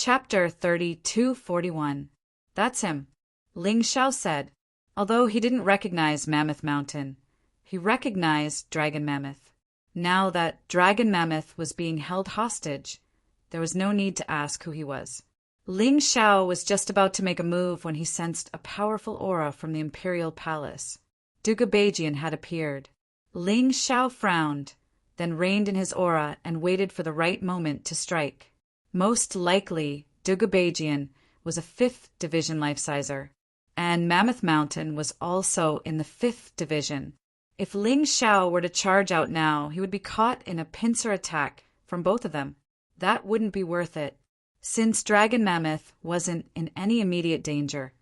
Chapter 3241. That's him, Ling Xiao said. Although he didn't recognize Mammoth Mountain, he recognized Dragon Mammoth. Now that Dragon Mammoth was being held hostage, there was no need to ask who he was. Ling Xiao was just about to make a move when he sensed a powerful aura from the Imperial Palace. Dugubajian had appeared. Ling Xiao frowned, then reined in his aura and waited for the right moment to strike. Most likely, Dugubajian was a 5th Division life-sizer, and Mammoth Mountain was also in the 5th Division. If Ling Xiao were to charge out now, he would be caught in a pincer attack from both of them. That wouldn't be worth it. Since Dragon Mammoth wasn't in any immediate danger,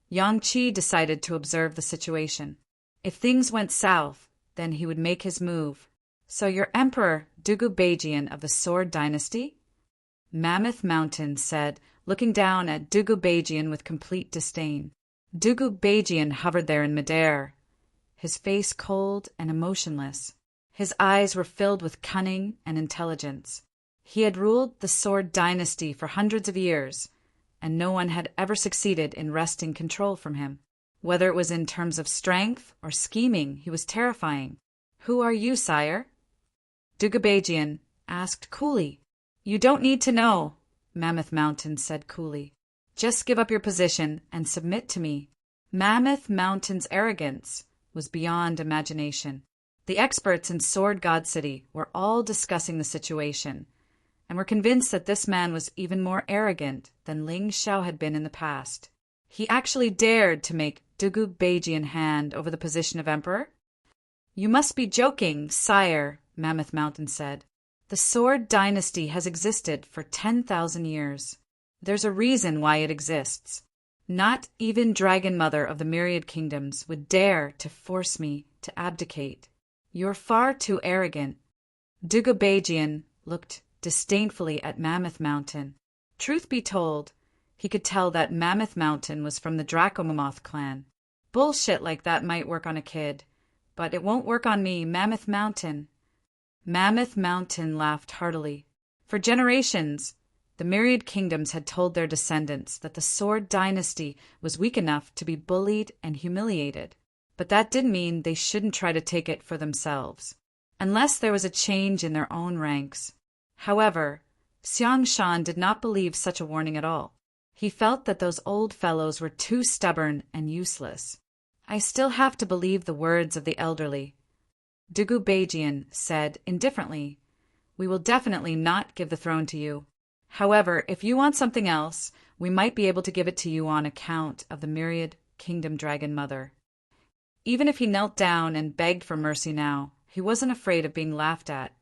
Yang Qi decided to observe the situation. If things went south, then he would make his move. So you're Emperor Dugubajian of the Sword Dynasty? Mammoth Mountain said, looking down at Dugubajian with complete disdain. Dugubajian hovered there in midair, his face cold and emotionless. His eyes were filled with cunning and intelligence. He had ruled the Sword Dynasty for hundreds of years, and no one had ever succeeded in wresting control from him. Whether it was in terms of strength or scheming, he was terrifying. "Who are you, sire?" Dugubajian asked coolly. "You don't need to know," Mammoth Mountain said coolly. "Just give up your position and submit to me." Mammoth Mountain's arrogance was beyond imagination. The experts in Sword God City were all discussing the situation, and were convinced that this man was even more arrogant than Ling Xiao had been in the past. He actually dared to make Dugubajian hand over the position of emperor? "You must be joking, sire," Mammoth Mountain said. "The Sword Dynasty has existed for 10,000 years. There's a reason why it exists. Not even Dragon Mother of the Myriad Kingdoms would dare to force me to abdicate. You're far too arrogant." Dugubajian looked disdainfully at Mammoth Mountain. Truth be told, he could tell that Mammoth Mountain was from the Dracomamoth clan. Bullshit like that might work on a kid, but it won't work on me, Mammoth Mountain. Mammoth Mountain laughed heartily. For generations, the Myriad Kingdoms had told their descendants that the Sword Dynasty was weak enough to be bullied and humiliated, but that didn't mean they shouldn't try to take it for themselves, unless there was a change in their own ranks. However, Xiang Shan did not believe such a warning at all. He felt that those old fellows were too stubborn and useless. "I still have to believe the words of the elderly," Dugubajian said indifferently. "We will definitely not give the throne to you. However, if you want something else, we might be able to give it to you on account of the Myriad Kingdom Dragon Mother." Even if he knelt down and begged for mercy now, he wasn't afraid of being laughed at,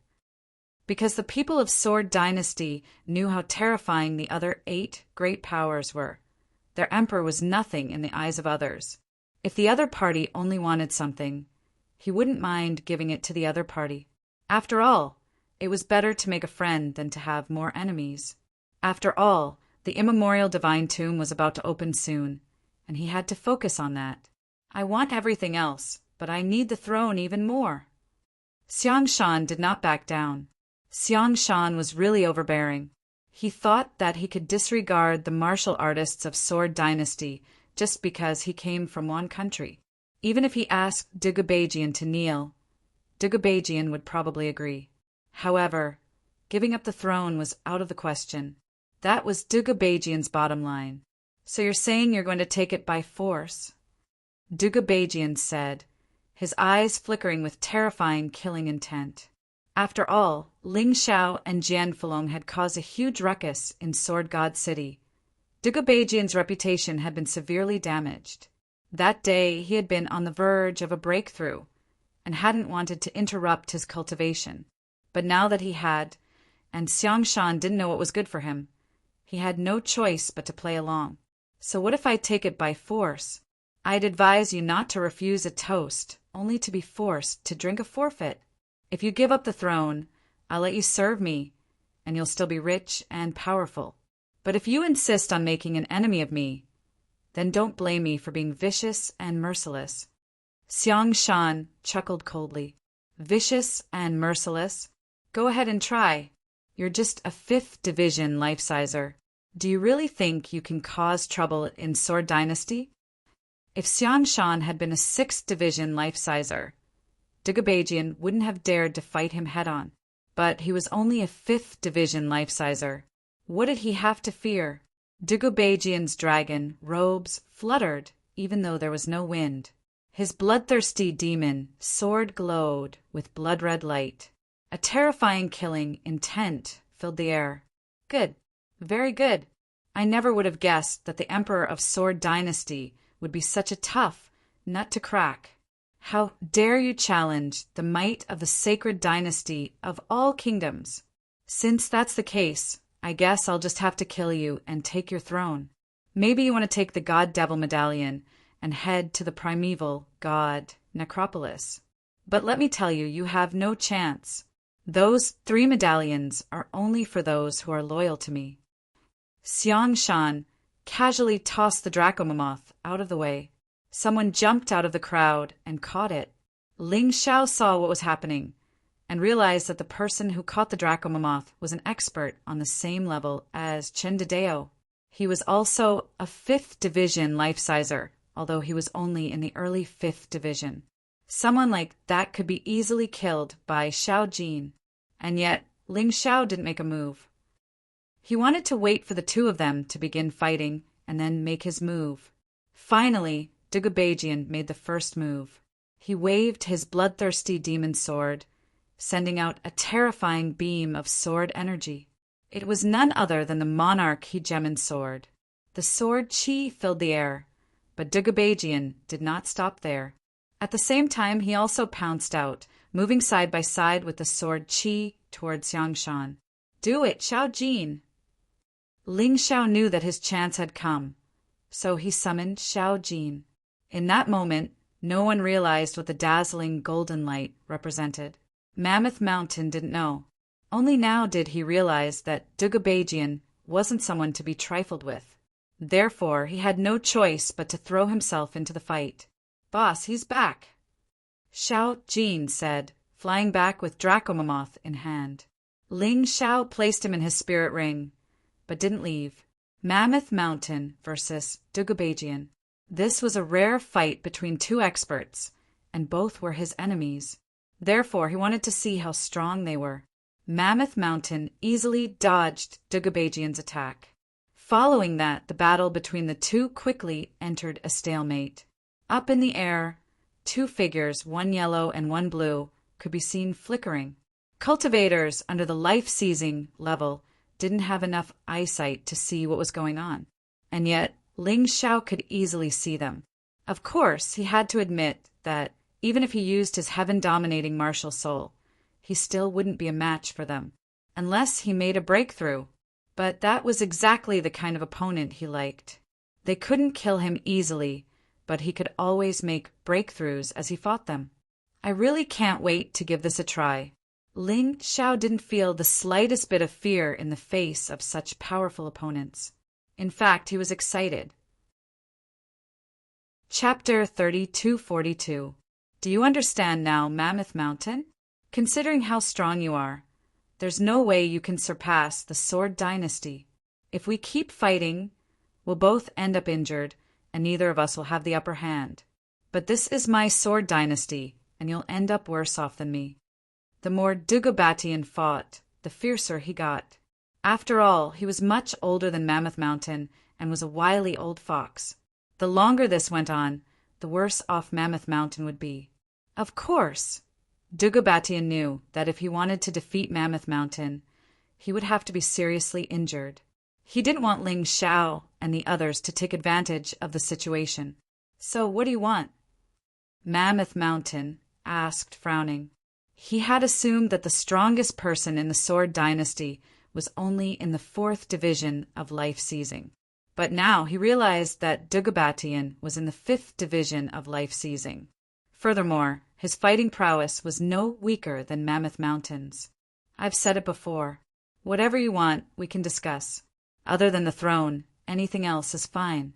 because the people of Sword Dynasty knew how terrifying the other 8 great powers were. Their emperor was nothing in the eyes of others. If the other party only wanted something, he wouldn't mind giving it to the other party. After all, it was better to make a friend than to have more enemies. After all, the immemorial divine tomb was about to open soon, and he had to focus on that. "I want everything else, but I need the throne even more." Xiang Shan did not back down. Xiang Shan was really overbearing. He thought that he could disregard the martial artists of Sword Dynasty just because he came from one country. Even if he asked Dugubajian to kneel, Dugubajian would probably agree. However, giving up the throne was out of the question. That was Dugubajian's bottom line. "So you're saying you're going to take it by force?" Dugubajian said, his eyes flickering with terrifying killing intent. After all, Ling Xiao and Jian Fulong had caused a huge ruckus in Sword God City. Dugubajian's reputation had been severely damaged. That day he had been on the verge of a breakthrough and hadn't wanted to interrupt his cultivation. But now that he had, and Xiang Shan didn't know what was good for him, he had no choice but to play along. "So what if I take it by force? I'd advise you not to refuse a toast, only to be forced to drink a forfeit. If you give up the throne, I'll let you serve me, and you'll still be rich and powerful. But if you insist on making an enemy of me, then don't blame me for being vicious and merciless." Xiang Shan chuckled coldly. "Vicious and merciless? Go ahead and try. You're just a 5th Division life-sizer. Do you really think you can cause trouble in Sword Dynasty? If Xiangshan had been a 6th Division life-sizer, Dugabajian wouldn't have dared to fight him head-on. But he was only a 5th Division life-sizer. What did he have to fear? Dugabajian's dragon robes fluttered even though there was no wind. His bloodthirsty demon sword glowed with blood-red light. A terrifying killing intent filled the air. Good. Very good. I never would have guessed that the Emperor of Sword Dynasty would be such a tough nut to crack. How dare you challenge the might of the sacred dynasty of all kingdoms? Since that's the case, I guess I'll just have to kill you and take your throne. Maybe you want to take the God-Devil medallion and head to the primeval god necropolis. But let me tell you, you have no chance. Those 3 medallions are only for those who are loyal to me. Xiangshan casually tossed the Dracomamoth out of the way. Someone jumped out of the crowd and caught it. Ling Xiao saw what was happening and realized that the person who caught the Dracomamoth was an expert on the same level as Chen Dedeo. He was also a 5th Division life-sizer, although he was only in the early 5th Division. Someone like that could be easily killed by Xiao Jin, and yet Ling Xiao didn't make a move. He wanted to wait for the 2 of them to begin fighting and then make his move. Finally, Dugabajian made the first move. He waved his bloodthirsty demon sword, sending out a terrifying beam of sword energy. It was none other than the monarch hegemon sword. The sword chi filled the air, but Dugabajian did not stop there. At the same time, he also pounced out, moving side by side with the sword chi toward Xiangshan. Do it, Xiao Jin! Ling Xiao knew that his chance had come, so he summoned Xiao Jin. In that moment, no one realized what the dazzling golden light represented. Mammoth Mountain didn't know. Only now did he realize that Dugabajian wasn't someone to be trifled with. Therefore, he had no choice but to throw himself into the fight. Boss, he's back, Xiao Jin said, flying back with Dracomamoth in hand. Ling Xiao placed him in his spirit ring, but didn't leave. Mammoth Mountain versus Dugabajian. This was a rare fight between 2 experts, and both were his enemies. Therefore, he wanted to see how strong they were. Mammoth Mountain easily dodged Dugabajian's attack. Following that, the battle between the 2 quickly entered a stalemate. Up in the air, 2 figures, one yellow and one blue, could be seen flickering. Cultivators under the life-seizing level didn't have enough eyesight to see what was going on, and yet Ling Xiao could easily see them. Of course, he had to admit that even if he used his heaven-dominating martial soul, he still wouldn't be a match for them, unless he made a breakthrough. But that was exactly the kind of opponent he liked. They couldn't kill him easily, but he could always make breakthroughs as he fought them. I really can't wait to give this a try. Ling Xiao didn't feel the slightest bit of fear in the face of such powerful opponents. In fact, he was excited. Chapter 3242. Do you understand now, Mammoth Mountain? Considering how strong you are, there's no way you can surpass the Sword Dynasty. If we keep fighting, we'll both end up injured, and neither of us will have the upper hand. But this is my Sword Dynasty, and you'll end up worse off than me. The more Dugabatian fought, the fiercer he got. After all, he was much older than Mammoth Mountain and was a wily old fox. The longer this went on, the worse off Mammoth Mountain would be. Of course, Dugabatian knew that if he wanted to defeat Mammoth Mountain, he would have to be seriously injured. He didn't want Ling Xiao and the others to take advantage of the situation. So what do you want? Mammoth Mountain asked, frowning. He had assumed that the strongest person in the Sword Dynasty was only in the 4th Division of life-seizing. But now he realized that Dugabatian was in the 5th Division of life-seizing. Furthermore, his fighting prowess was no weaker than Mammoth Mountain's. I've said it before. Whatever you want, we can discuss. Other than the throne, anything else is fine.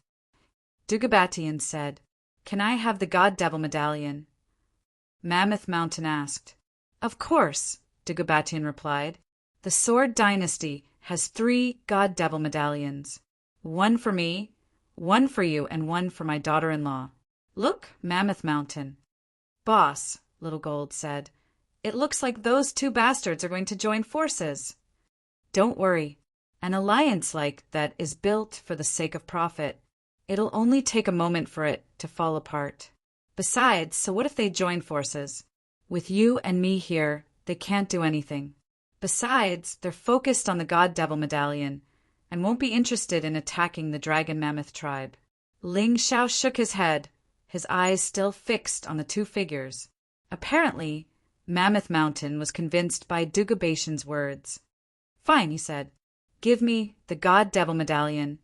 Dugabatian said, Can I have the God-Devil medallion? Mammoth Mountain asked. Of course, Dugabatian replied. The Sword Dynasty has 3 God-Devil medallions. 1 for me, 1 for you, and 1 for my daughter-in-law. Look, Mammoth Mountain. Boss, Little Gold said, it looks like those 2 bastards are going to join forces. Don't worry. An alliance like that is built for the sake of profit. It'll only take a moment for it to fall apart. Besides, so what if they join forces? With you and me here, they can't do anything. Besides, they're focused on the God-Devil medallion and won't be interested in attacking the Dragon Mammoth tribe. Ling Xiao shook his head, his eyes still fixed on the 2 figures. Apparently, Mammoth Mountain was convinced by Dugubatian's words. Fine, he said. Give me the God-Devil medallion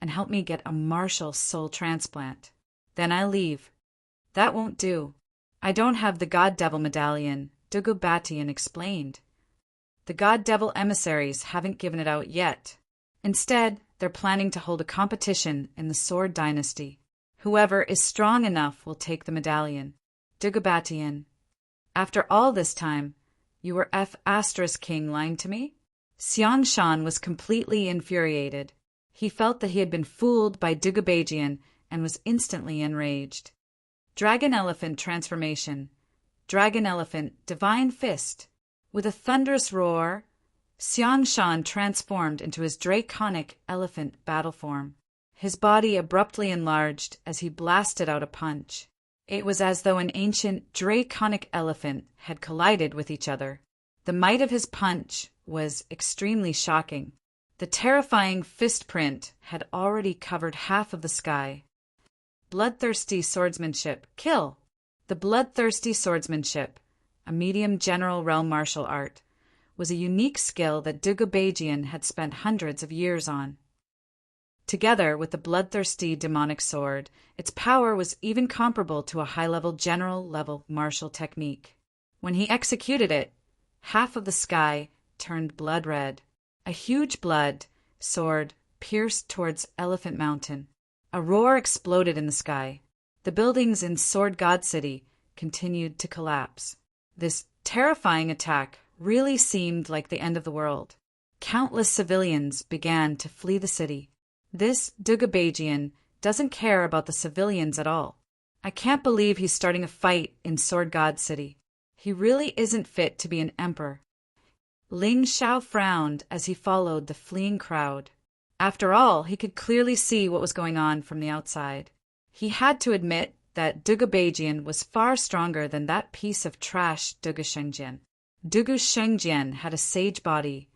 and help me get a martial soul transplant. Then I'll leave. That won't do. I don't have the God-Devil medallion, Dugubatian explained. The God-Devil emissaries haven't given it out yet. Instead, they're planning to hold a competition in the Sword Dynasty. Whoever is strong enough will take the medallion. Dugubatian. After all this time, you were King lying to me? Xiang Shan was completely infuriated. He felt that he had been fooled by Dugubatian and was instantly enraged. Dragon Elephant transformation. Dragon Elephant Divine Fist. With a thunderous roar, Xiang Shan transformed into his draconic elephant battle form. His body abruptly enlarged as he blasted out a punch. It was as though an ancient draconic elephant had collided with each other. The might of his punch was extremely shocking. The terrifying fist print had already covered half of the sky. Bloodthirsty swordsmanship. Kill! The bloodthirsty swordsmanship, a medium general realm martial art, was a unique skill that Dugubatian had spent hundreds of years on. Together with the bloodthirsty demonic sword, its power was even comparable to a high-level general-level martial technique. When he executed it, half of the sky turned blood red. A huge blood sword pierced towards Elephant Mountain. A roar exploded in the sky. The buildings in Sword God City continued to collapse. This terrifying attack really seemed like the end of the world. Countless civilians began to flee the city. This Dugubatian doesn't care about the civilians at all. I can't believe he's starting a fight in Sword God City. He really isn't fit to be an emperor. Ling Xiao frowned as he followed the fleeing crowd. After all, he could clearly see what was going on from the outside. He had to admit that Dugubatian was far stronger than that piece of trash Dugushenjian. Dugushenjian had a sage body,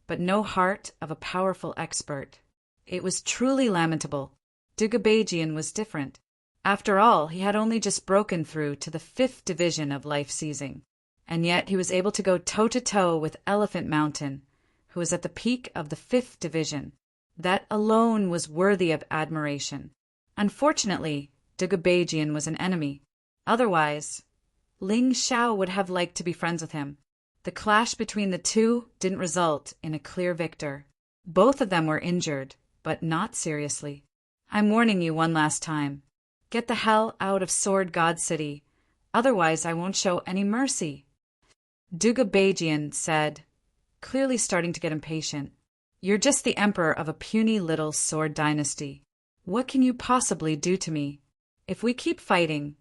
but no heart of a powerful expert. It was truly lamentable. Dugubatian was different. After all, he had only just broken through to the 5th division of life seizing, and yet he was able to go toe-to-toe with Elephant Mountain, who was at the peak of the 5th division. That alone was worthy of admiration. Unfortunately, Dugubatian was an enemy. Otherwise, Ling Xiao would have liked to be friends with him. The clash between the two didn't result in a clear victor. Both of them were injured, but not seriously. I'm warning you one last time. Get the hell out of Sword God City, otherwise I won't show any mercy. Dugubatian said, clearly starting to get impatient. You're just the emperor of a puny little sword dynasty. What can you possibly do to me? If we keep fighting,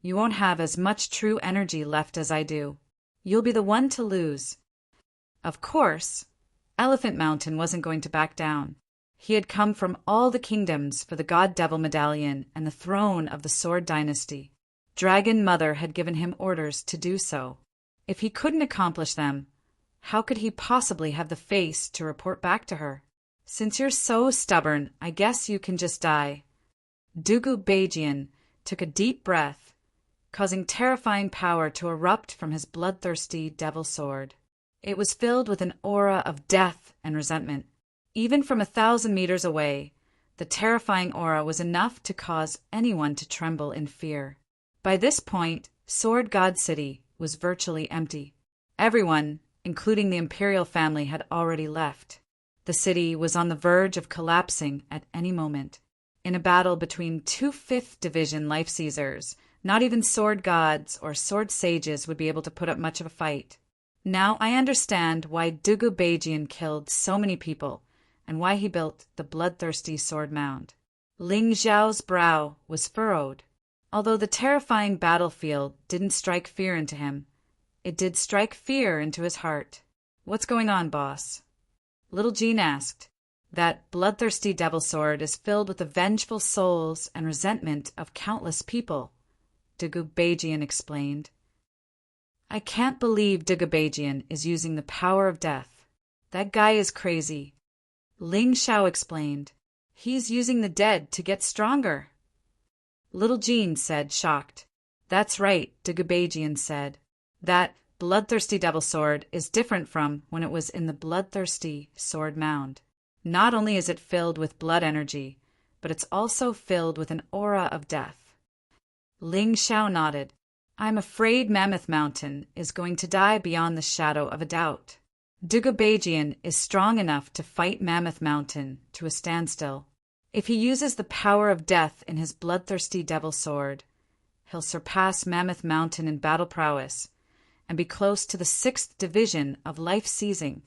you won't have as much true energy left as I do. You'll be the one to lose. Of course, Elephant Mountain wasn't going to back down. He had come from all the kingdoms for the God-Devil medallion and the throne of the Sword Dynasty. Dragon Mother had given him orders to do so. If he couldn't accomplish them, how could he possibly have the face to report back to her? Since you're so stubborn, I guess you can just die. Dugubatian took a deep breath, causing terrifying power to erupt from his bloodthirsty devil sword. It was filled with an aura of death and resentment. Even from 1,000 meters away, the terrifying aura was enough to cause anyone to tremble in fear. By this point, Sword God City was virtually empty. Everyone, including the imperial family, had already left. The city was on the verge of collapsing at any moment. In a battle between 2 5th Division life seizers, not even sword gods or sword sages would be able to put up much of a fight. Now I understand why Dugu killed so many people, and why he built the bloodthirsty sword mound. Ling Xiao's brow was furrowed. Although the terrifying battlefield didn't strike fear into him, it did strike fear into his heart. What's going on, boss? Little Jean asked. That bloodthirsty devil sword is filled with the vengeful souls and resentment of countless people, Dugu explained. I can't believe Dugu is using the power of death. That guy is crazy. Ling Xiao explained. He's using the dead to get stronger. Little Jean said, shocked. That's right, Dugu said. That bloodthirsty devil sword is different from when it was in the bloodthirsty sword mound. Not only is it filled with blood energy, but it's also filled with an aura of death. Ling Xiao nodded. I'm afraid Mammoth Mountain is going to die beyond the shadow of a doubt. Dugu is strong enough to fight Mammoth Mountain to a standstill. If he uses the power of death in his bloodthirsty devil sword, he'll surpass Mammoth Mountain in battle prowess and be close to the 6th division of life seizing.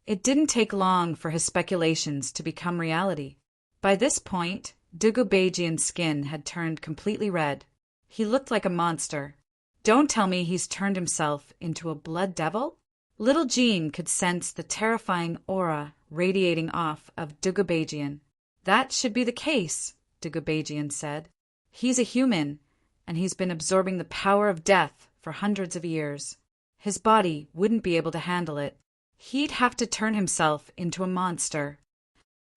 It didn't take long for his speculations to become reality. By this point, Dugu skin had turned completely red. He looked like a monster. Don't tell me he's turned himself into a blood devil? Little Jean could sense the terrifying aura radiating off of Dugu. That should be the case, Dugu said. He's a human, and he's been absorbing the power of death for hundreds of years. His body wouldn't be able to handle it. He'd have to turn himself into a monster.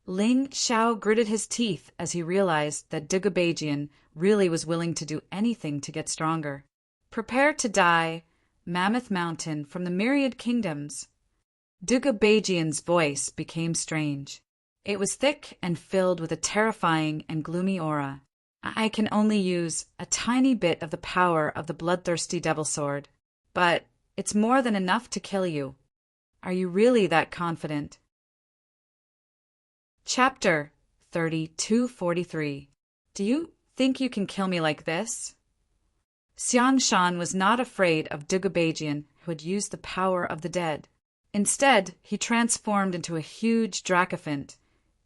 Ling Xiao gritted his teeth as he realized that Dugu really was willing to do anything to get stronger. Prepare to die, Mammoth Mountain from the myriad kingdoms. Dugu voice became strange. It was thick and filled with a terrifying and gloomy aura. I can only use a tiny bit of the power of the bloodthirsty devil sword, but it's more than enough to kill you. Are you really that confident? Chapter 3243. Do you think you can kill me like this? Xiang Shan was not afraid of Dugu who had used the power of the dead. Instead, he transformed into a huge dracophant,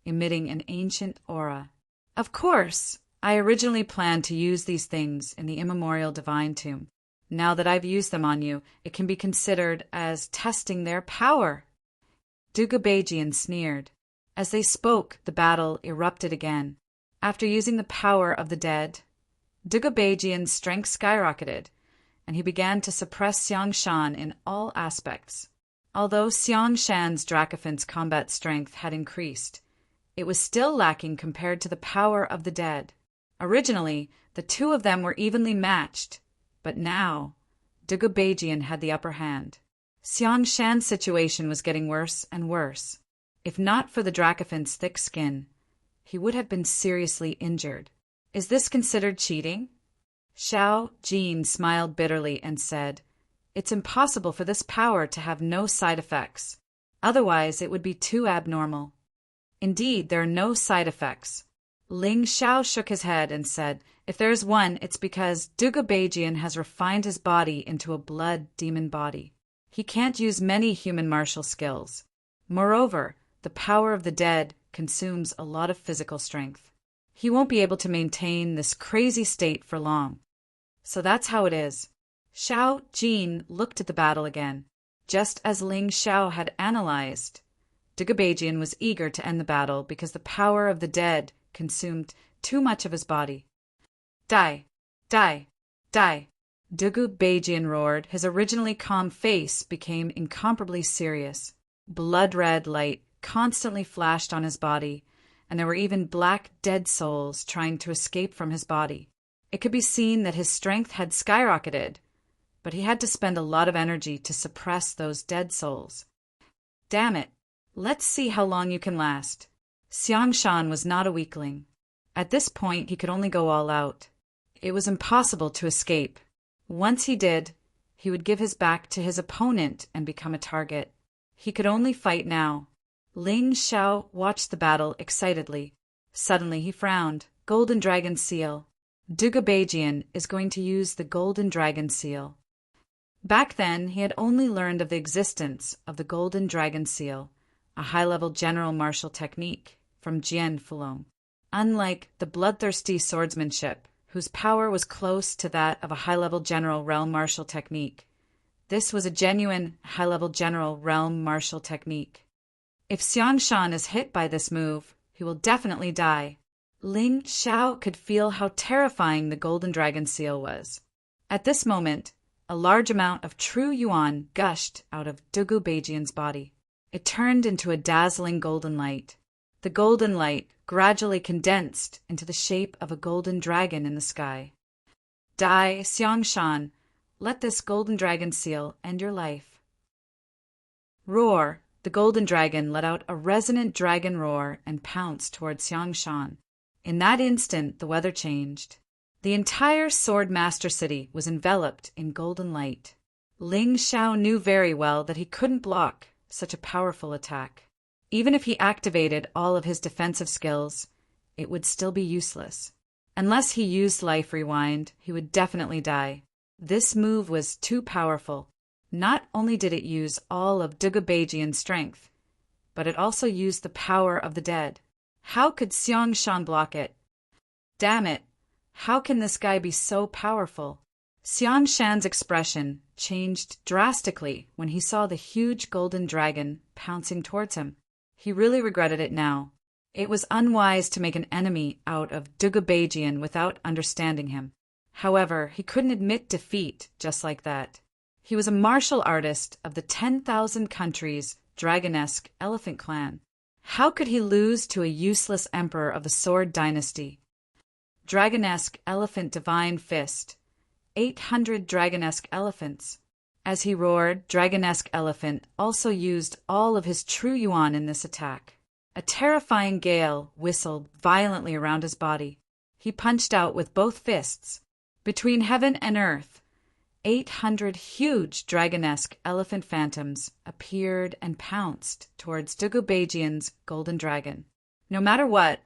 emitting an ancient aura. Of course, I originally planned to use these things in the immemorial divine tomb. Now that I've used them on you, it can be considered as testing their power. Dugu sneered. As they spoke, the battle erupted again. After using the power of the dead, Dugu strength skyrocketed, and he began to suppress Xiang Shan in all aspects. Although Xiang Shan's dracophant's combat strength had increased, it was still lacking compared to the power of the dead. Originally, the two of them were evenly matched, but now Dugu had the upper hand. Xiang Shan's situation was getting worse and worse. If not for the dracophant's thick skin, he would have been seriously injured. Is this considered cheating? Xiao Jin smiled bitterly and said, It's impossible for this power to have no side effects. Otherwise, it would be too abnormal. Indeed, there are no side effects. Ling Xiao shook his head and said, If there's one, it's because Dugu has refined his body into a blood demon body. He can't use many human martial skills. Moreover, the power of the dead consumes a lot of physical strength. He won't be able to maintain this crazy state for long. So that's how it is. Xiao Jin looked at the battle again. Just as Ling Xiao had analyzed, Dugu was eager to end the battle because the power of the dead consumed too much of his body. Die! Die! Die! Dugu roared. His originally calm face became incomparably serious. Blood-red light constantly flashed on his body, and there were even black dead souls trying to escape from his body. It could be seen that his strength had skyrocketed, but he had to spend a lot of energy to suppress those dead souls. Damn it! Let's see how long you can last. Xiang Shan was not a weakling. At this point, he could only go all out. It was impossible to escape. Once he did, he would give his back to his opponent and become a target. He could only fight now. Ling Xiao watched the battle excitedly. Suddenly he frowned. Golden Dragon Seal. Dugu is going to use the Golden Dragon Seal. Back then, he had only learned of the existence of the Golden Dragon Seal, a high-level general martial technique, from Jian Fulong. Unlike the bloodthirsty swordsmanship, whose power was close to that of a high-level general realm martial technique, this was a genuine high-level general realm martial technique. If Xiangshan is hit by this move, he will definitely die. Ling Xiao could feel how terrifying the Golden Dragon Seal was. At this moment, a large amount of true yuan gushed out of Dugu Beijian's body. It turned into a dazzling golden light. The golden light gradually condensed into the shape of a golden dragon in the sky. Die, Xiangshan, let this golden dragon seal end your life. Roar! The golden dragon let out a resonant dragon roar and pounced toward Xiangshan. In that instant, the weather changed. The entire Sword Master City was enveloped in golden light. Ling Xiao knew very well that he couldn't block such a powerful attack. Even if he activated all of his defensive skills, it would still be useless. Unless he used Life Rewind, he would definitely die. This move was too powerful. Not only did it use all of Dugu Beijian's strength, but it also used the power of the dead. How could Xiangshan block it? Damn it! How can this guy be so powerful? Xiangshan's expression changed drastically when he saw the huge golden dragon pouncing towards him. He really regretted it now. It was unwise to make an enemy out of Dugu Beijian without understanding him. However, he couldn't admit defeat just like that. He was a martial artist of the 10,000 countries Dragonesque Elephant Clan. How could he lose to a useless emperor of the Sword Dynasty? Dragonesque Elephant Divine Fist. 800 Dragonesque Elephants. As he roared, Dragonesque Elephant also used all of his true yuan in this attack. A terrifying gale whistled violently around his body. He punched out with both fists. Between heaven and earth, 800 huge Dragonesque Elephant Phantoms appeared and pounced towards Dugu Beijian's golden dragon. No matter what,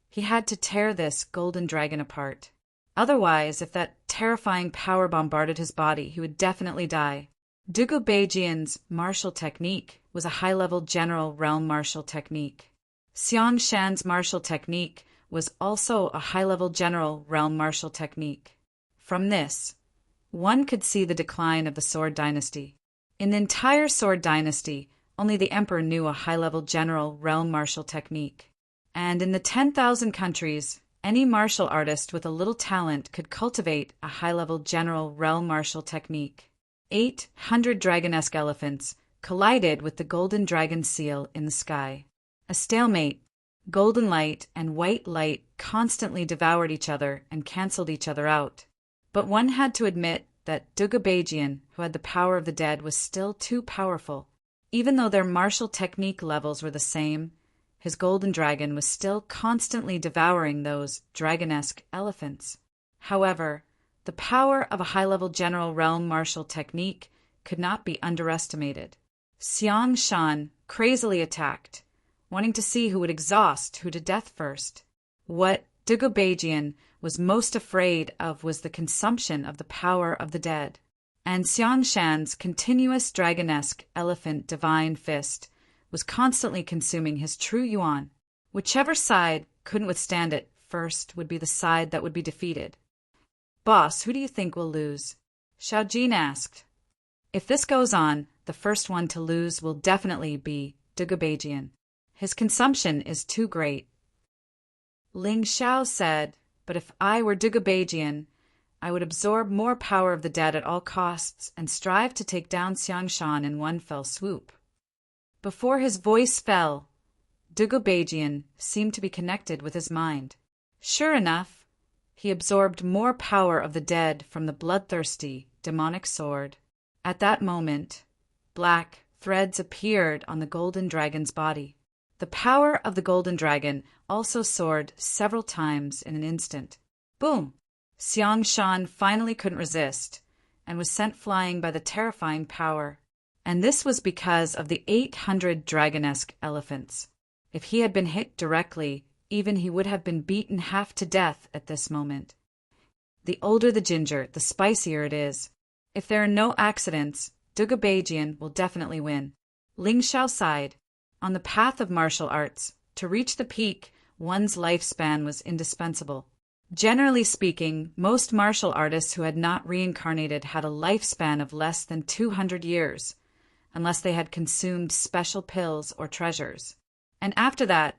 he had to tear this golden dragon apart. Otherwise, if that terrifying power bombarded his body, he would definitely die. Dugu Beijian's martial technique was a high-level general realm martial technique. Xiangshan's martial technique was also a high-level general realm martial technique. From this, one could see the decline of the Sword Dynasty. In the entire Sword Dynasty, only the Emperor knew a high-level general realm martial technique. And in the 10,000 countries, any martial artist with a little talent could cultivate a high-level general realm martial technique. 800 Dragonesque elephants collided with the golden dragon seal in the sky. A stalemate. Golden light and white light constantly devoured each other and cancelled each other out. But one had to admit that Dugu Beijian, who had the power of the dead, was still too powerful. Even though their martial technique levels were the same, his golden dragon was still constantly devouring those dragonesque elephants. However, the power of a high-level general realm martial technique could not be underestimated. Xiangshan crazily attacked, wanting to see who would exhaust who to death first. What Dugu Beijian was most afraid of was the consumption of the power of the dead. And Xiangshan's continuous dragonesque elephant divine fist was constantly consuming his true yuan. Whichever side couldn't withstand it first would be the side that would be defeated. Boss, who do you think will lose? Xiaojin asked. If this goes on, the first one to lose will definitely be Dugu Beijian. His consumption is too great. Ling Xiao said, but if I were Dugu Beijian, I would absorb more power of the dead at all costs and strive to take down Xiangshan in one fell swoop. Before his voice fell, Dugu Beijian seemed to be connected with his mind. Sure enough, he absorbed more power of the dead from the bloodthirsty, demonic sword. At that moment, black threads appeared on the golden dragon's body. The power of the golden dragon also soared several times in an instant. Boom! Xiangshan finally couldn't resist and was sent flying by the terrifying power. And this was because of the 800 dragonesque elephants. If he had been hit directly, even he would have been beaten half to death at this moment. The older the ginger, the spicier it is. If there are no accidents, Dugubajian will definitely win. Ling Xiao sighed. On the path of martial arts, to reach the peak, one's lifespan was indispensable. Generally speaking, most martial artists who had not reincarnated had a lifespan of less than 200 years, unless they had consumed special pills or treasures. And after that,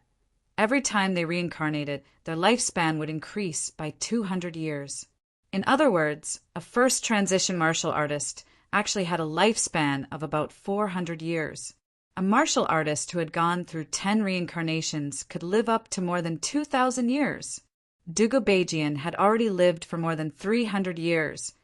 every time they reincarnated, their lifespan would increase by 200 years. In other words, a first transition martial artist actually had a lifespan of about 400 years. A martial artist who had gone through 10 reincarnations could live up to more than 2,000 years. Dugubajian had already lived for more than 300 years,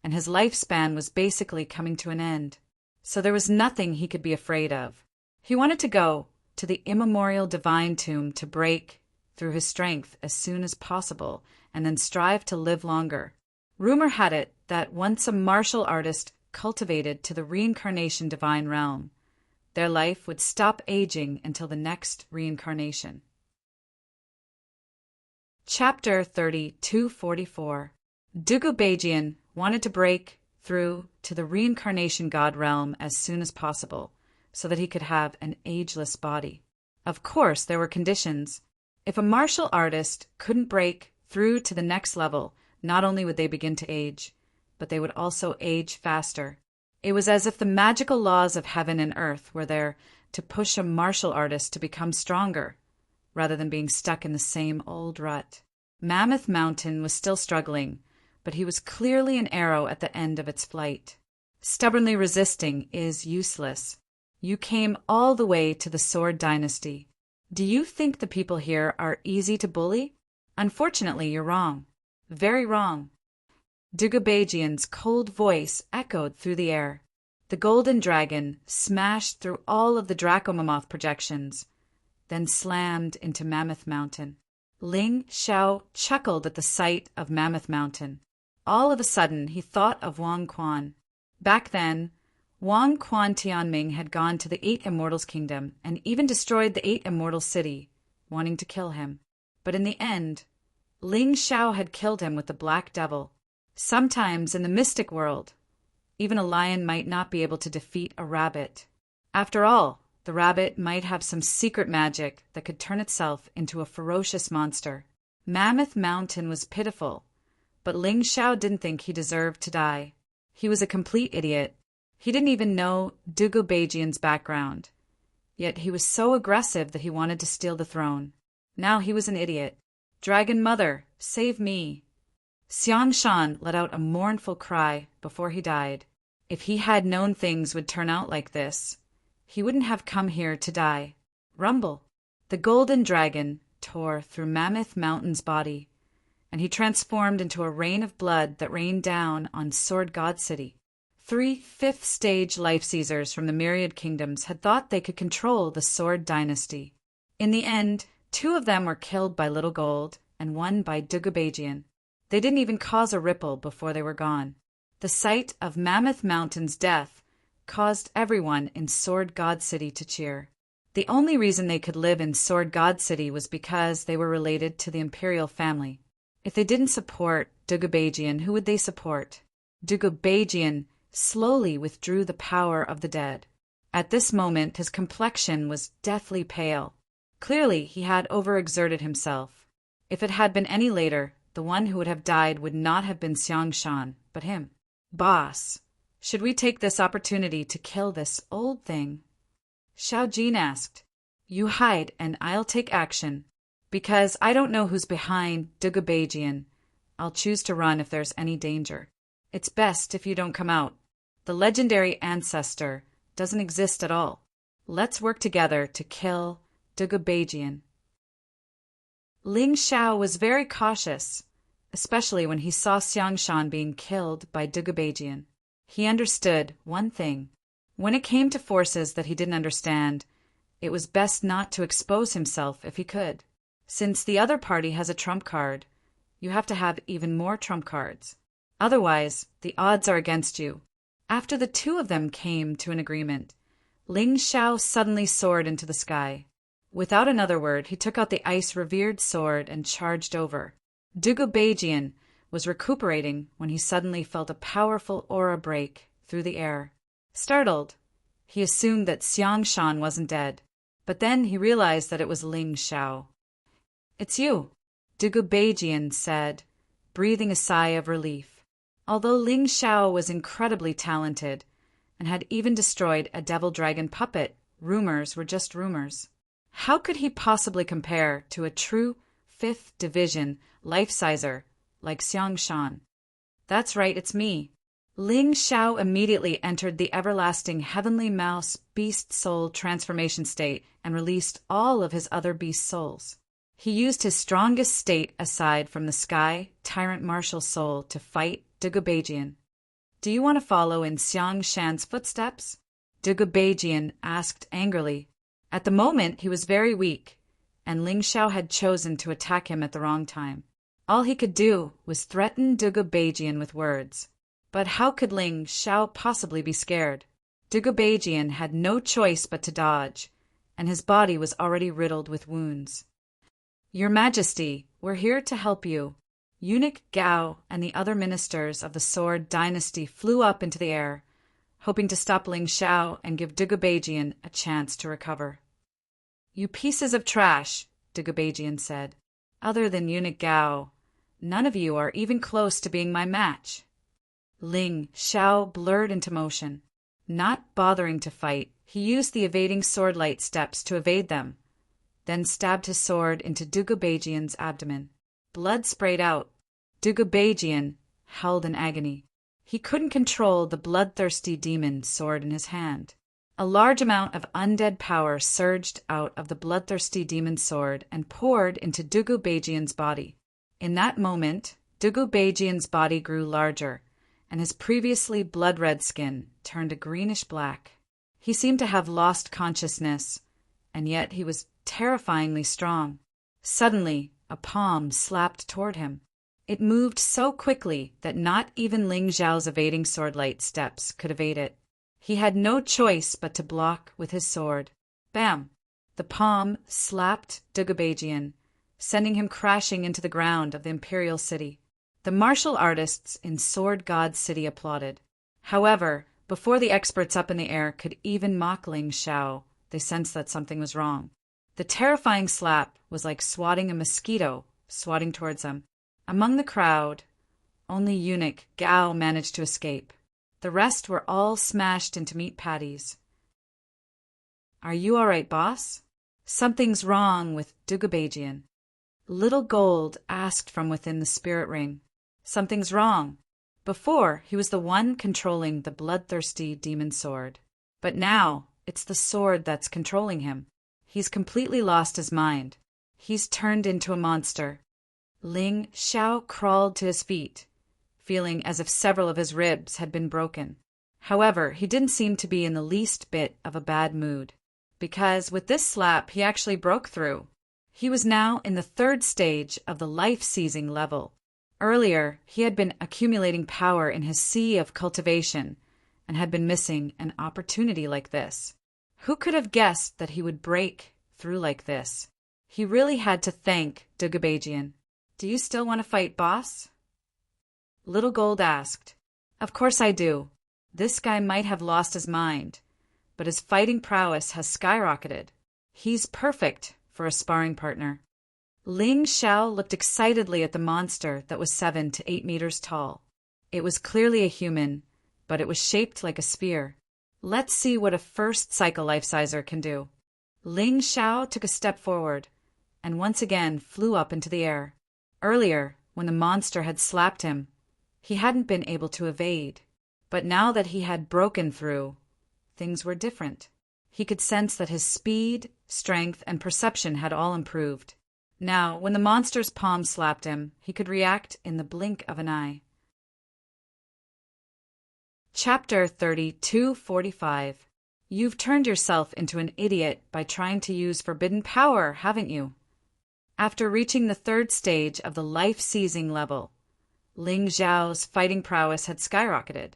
and his lifespan was basically coming to an end. So there was nothing he could be afraid of. He wanted to go to the immemorial divine tomb to break through his strength as soon as possible, and then strive to live longer. Rumor had it that once a martial artist cultivated to the reincarnation divine realm, their life would stop aging until the next reincarnation. Chapter 3244. Dugubajian wanted to break through to the reincarnation god realm as soon as possible, so that he could have an ageless body. Of course, there were conditions. If a martial artist couldn't break through to the next level, not only would they begin to age, but they would also age faster. It was as if the magical laws of heaven and earth were there to push a martial artist to become stronger, rather than being stuck in the same old rut. Mammoth Mountain was still struggling, but he was clearly an arrow at the end of its flight. Stubbornly resisting is useless. You came all the way to the Sword Dynasty. Do you think the people here are easy to bully? Unfortunately, you're wrong. Very wrong. Dugubajian's cold voice echoed through the air. The golden dragon smashed through all of the Dracomamoth projections, then slammed into Mammoth Mountain. Ling Xiao chuckled at the sight of Mammoth Mountain. All of a sudden, he thought of Wang Quan. Back then, Wang Quan Tianming had gone to the 8 Immortals' Kingdom and even destroyed the 8 Immortals' City, wanting to kill him. But in the end, Ling Xiao had killed him with the Black Devil. Sometimes in the mystic world, even a lion might not be able to defeat a rabbit. After all, the rabbit might have some secret magic that could turn itself into a ferocious monster. Mammoth Mountain was pitiful, but Ling Xiao didn't think he deserved to die. He was a complete idiot. He didn't even know Dugubajian's background. Yet he was so aggressive that he wanted to steal the throne. Now he was an idiot. Dragon Mother, save me. Xiangshan let out a mournful cry before he died. If he had known things would turn out like this, he wouldn't have come here to die. Rumble. The golden dragon tore through Mammoth Mountain's body, and he transformed into a rain of blood that rained down on Sword God City. 3 fifth-stage life-seizers from the myriad kingdoms had thought they could control the Sword Dynasty. In the end, 2 of them were killed by Little Gold, and 1 by Dugubajian. They didn't even cause a ripple before they were gone. The sight of Mammoth Mountain's death caused everyone in Sword God City to cheer. The only reason they could live in Sword God City was because they were related to the imperial family. If they didn't support Dugubajian, who would they support? Dugubajian slowly withdrew the power of the dead. At this moment, his complexion was deathly pale. Clearly, he had overexerted himself. If it had been any later, the one who would have died would not have been Xiangshan, but him. Boss, should we take this opportunity to kill this old thing? Xiao Jin asked. You hide and I'll take action. Because I don't know who's behind Dugubajian, I'll choose to run if there's any danger. It's best if you don't come out. The legendary ancestor doesn't exist at all. Let's work together to kill Dugubajian. Ling Xiao was very cautious, especially when he saw Xiangshan being killed by Dugubajian. He understood one thing. When it came to forces that he didn't understand, it was best not to expose himself if he could. Since the other party has a trump card, you have to have even more trump cards. Otherwise, the odds are against you. After the 2 of them came to an agreement, Ling Xiao suddenly soared into the sky. Without another word, he took out the ice-revered sword and charged over. Dugubajian was recuperating when he suddenly felt a powerful aura break through the air. Startled, he assumed that Xiang Shan wasn't dead, but then he realized that it was Ling Xiao. "It's you," Dugu Beijian said, breathing a sigh of relief. Although Ling Xiao was incredibly talented and had even destroyed a devil-dragon puppet, rumors were just rumors. How could he possibly compare to a true 5th division life-sizer like Xiang Shan? "That's right, it's me." Ling Xiao immediately entered the everlasting heavenly mouse beast soul transformation state and released all of his other beast souls. He used his strongest state aside from the sky Tyrant martial soul to fight Dugu Beijian. "Do you want to follow in Xiang Shan's footsteps?" Dugu Beijian asked angrily. At the moment, he was very weak, and Ling Xiao had chosen to attack him at the wrong time. All he could do was threaten Dugu Beijian with words. But how could Ling Xiao possibly be scared? Dugu Beijian had no choice but to dodge, and his body was already riddled with wounds. "Your Majesty, we're here to help you." Eunuch Gao and the other ministers of the Sword Dynasty flew up into the air, hoping to stop Ling Xiao and give Dugu Beijian a chance to recover. "You pieces of trash," Dugu Beijian said. "Other than Eunuch Gao, none of you are even close to being my match." Ling Xiao blurred into motion. Not bothering to fight, he used the evading sword light steps to evade them, then stabbed his sword into Dugu Beijian's abdomen. Blood sprayed out. Dugu Beijian howled in agony. He couldn't control the bloodthirsty demon sword in his hand. A large amount of undead power surged out of the bloodthirsty demon sword and poured into Dugu Beijian's body. In that moment, Dugu Beijian's body grew larger, and his previously blood-red skin turned a greenish-black. He seemed to have lost consciousness, and yet he was terrifyingly strong. Suddenly, a palm slapped toward him. It moved so quickly that not even Ling Xiao's evading sword-light steps could evade it. He had no choice but to block with his sword. Bam! The palm slapped Dugu Beijian, sending him crashing into the ground of the imperial city. The martial artists in Sword God City applauded. However, before the experts up in the air could even mock Ling Xiao, they sensed that something was wrong. The terrifying slap was like swatting a mosquito, swatting towards them. Among the crowd, only Eunuch Gao managed to escape. The rest were all smashed into meat patties. "Are you all right, boss?" "Something's wrong with Dugu Beijian." Little Gold asked from within the spirit ring. Something's wrong. Before, he was the one controlling the bloodthirsty demon sword. But now, it's the sword that's controlling him. He's completely lost his mind. He's turned into a monster. Ling Xiao crawled to his feet, feeling as if several of his ribs had been broken. However, he didn't seem to be in the least bit of a bad mood, because with this slap he actually broke through. He was now in the 3rd stage of the life-seizing level. Earlier, he had been accumulating power in his sea of cultivation and had been missing an opportunity like this. Who could have guessed that he would break through like this? He really had to thank Dugu Beijian. "Do you still want to fight, boss?" Little Gold asked. "Of course I do. This guy might have lost his mind, but his fighting prowess has skyrocketed. He's perfect for a sparring partner." Ling Xiao looked excitedly at the monster that was 7 to 8 meters tall. It was clearly a human, but it was shaped like a sphere. Let's see what a first cycle life-sizer can do. Ling Xiao took a step forward, and once again flew up into the air. Earlier, when the monster had slapped him, he hadn't been able to evade. But now that he had broken through, things were different. He could sense that his speed, strength, and perception had all improved. Now, when the monster's palm slapped him, he could react in the blink of an eye. Chapter 3245. You've turned yourself into an idiot by trying to use forbidden power, haven't you? After reaching the 3rd stage of the life-seizing level, Ling Xiao's fighting prowess had skyrocketed.